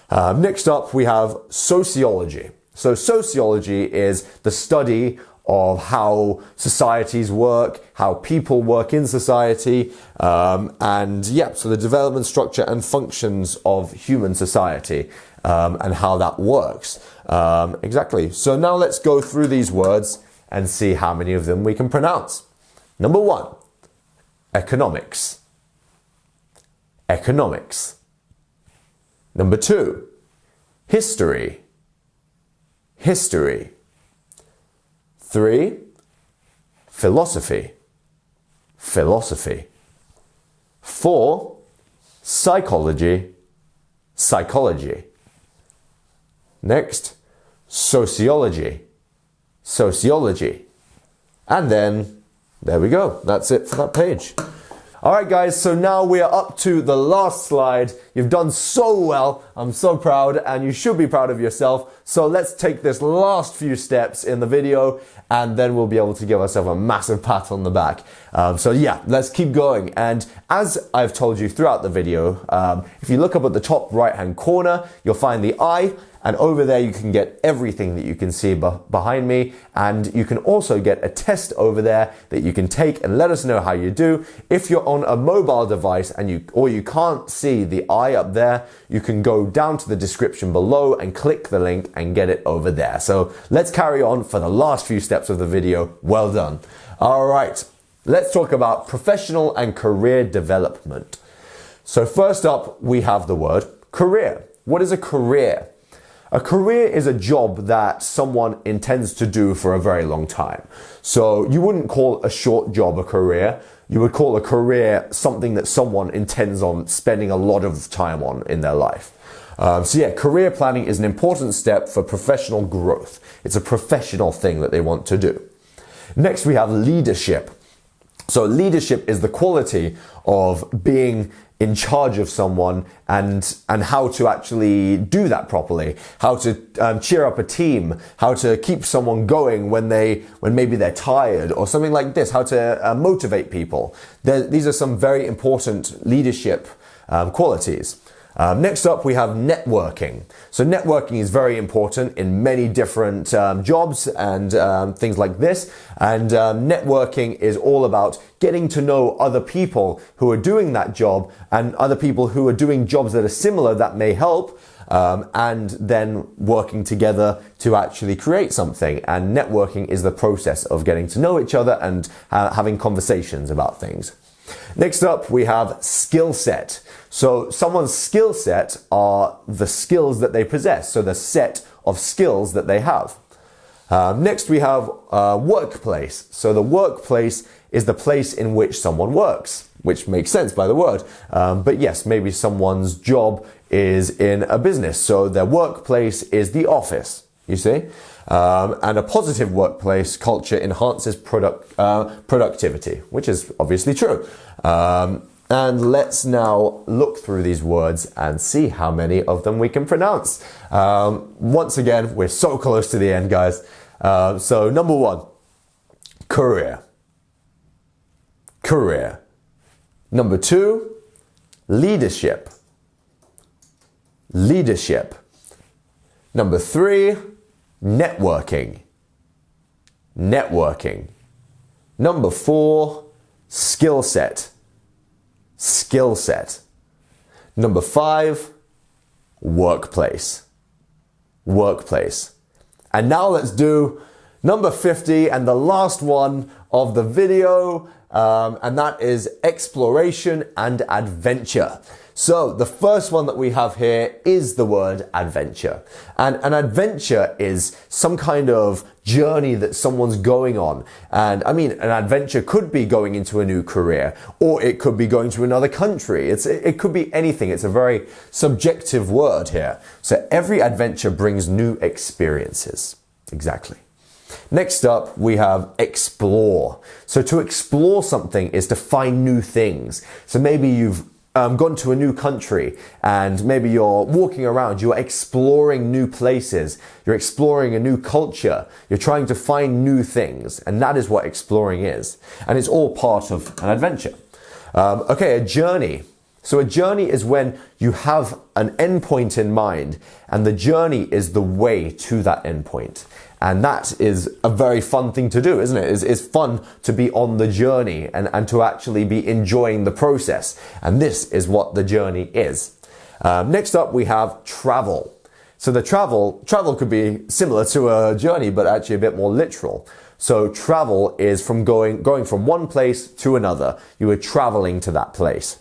[SPEAKER 1] Next up, we have sociology. So sociology is the study of how societies work, how people work in society, so the development, structure and functions of human society, and how that works. Exactly. So now let's go through these words and see how many of them we can pronounce. Number one, economics. Economics. Number two, history. History. 3, philosophy. Philosophy. 4, psychology. Psychology. Next, sociology. Sociology. And then, there we go. That's it for that page. Alright guys, so now we are up to the last slide. You've done so well. I'm so proud, and you should be proud of yourself. So let's take this last few steps in the video, and then we'll be able to give ourselves a massive pat on the back. So yeah, let's keep going. And as I've told you throughout the video, if you look up at the top right-hand corner, you'll find the I, and over there you can get everything that you can see behind me, and you can also get a test over there that you can take and let us know how you do. If you're on a mobile device and you can't see the I up there, you can go down to the description below and click the link and get it over there. So let's carry on for the last few steps of the video. Well done. All right, let's talk about professional and career development. So first up, we have the word career. What is a career? A career is a job that someone intends to do for a very long time. So you wouldn't call a short job a career. You would call a career something that someone intends on spending a lot of time on in their life. So yeah, career planning is an important step for professional growth. It's a professional thing that they want to do. Next, we have leadership. So leadership is the quality of being in charge of someone and how to actually do that properly, how to cheer up a team, how to keep someone going when maybe they're tired or something like this, how to motivate people. These are some very important leadership qualities. Next up, we have networking. So networking is very important in many different jobs and things like this. And networking is all about getting to know other people who are doing that job and other people who are doing jobs that are similar that may help, and then working together to actually create something. And networking is the process of getting to know each other and having conversations about things. Next up, we have skill set. So someone's skill set are the skills that they possess, so the set of skills that they have. Next, we have workplace. So the workplace is the place in which someone works, which makes sense by the word. But yes, maybe someone's job is in a business, so their workplace is the office, you see? And a positive workplace culture enhances productivity, which is obviously true. And let's now look through these words and see how many of them we can pronounce. Once again, we're so close to the end, guys. So number one, career. Career. Number two, leadership. Leadership. Number three, networking. Networking. Number four, skill set. Skill set. Number five, workplace. Workplace. And now let's do number 50 and the last one of the video, and that is exploration and adventure. So the first one that we have here is the word adventure. And an adventure is some kind of journey that someone's going on. And I mean, an adventure could be going into a new career, or it could be going to another country. It could be anything. It's a very subjective word here. So every adventure brings new experiences. Exactly. Next up, we have explore. So to explore something is to find new things. So maybe you've gone to a new country and maybe you're walking around, you're exploring new places, you're exploring a new culture, you're trying to find new things, and that is what exploring is. And it's all part of an adventure. Okay, a journey. So a journey is when you have an endpoint in mind and the journey is the way to that endpoint. And that is a very fun thing to do, isn't it? It's fun to be on the journey and to actually be enjoying the process. And this is what the journey is. Next up, we have travel. So the travel could be similar to a journey, but actually a bit more literal. So travel is from going from one place to another. You are traveling to that place.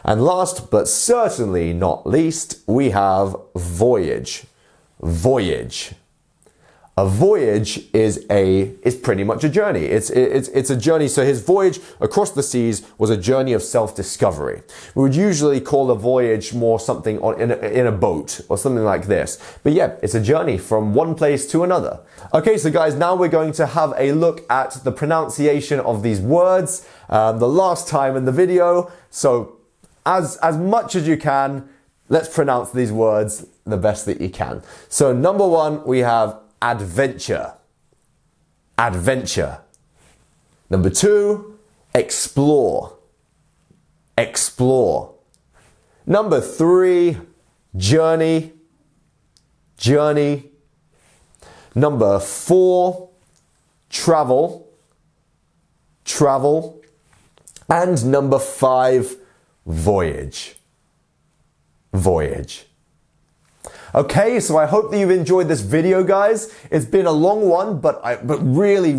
[SPEAKER 1] And last but certainly not least, we have voyage. Voyage. A voyage is pretty much a journey. It's a journey. So his voyage across the seas was a journey of self-discovery. We would usually call a voyage more something in a boat or something like this. But yeah, it's a journey from one place to another. Okay, so guys, now we're going to have a look at the pronunciation of these words the last time in the video. So as much as you can, let's pronounce these words the best that you can. So number one, we have adventure. Adventure. Number two, explore. Explore. Number three, journey. Journey. Number four, travel. Travel. And number five, voyage. Voyage. Okay, so I hope that you've enjoyed this video, guys. It's been a long one, but really,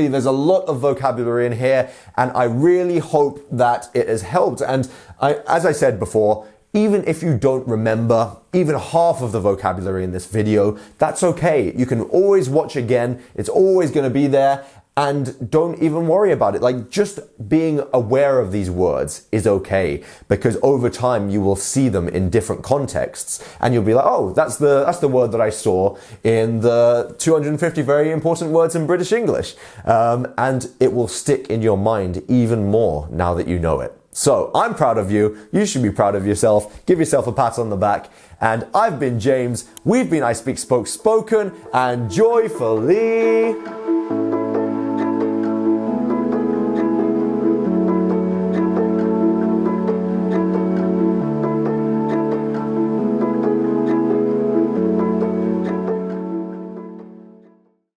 [SPEAKER 1] there's a lot of vocabulary in here, and I really hope that it has helped. And as I said before, even if you don't remember even half of the vocabulary in this video, that's okay. You can always watch again. It's always going to be there. And don't even worry about it. Like, just being aware of these words is okay, because over time you will see them in different contexts and you'll be like, oh, that's the word that I saw in the 250 very important words in British English. And it will stick in your mind even more now that you know it. So I'm proud of you. You should be proud of yourself. Give yourself a pat on the back. And I've been James. We've been I Speak Spoke Spoken, and joyfully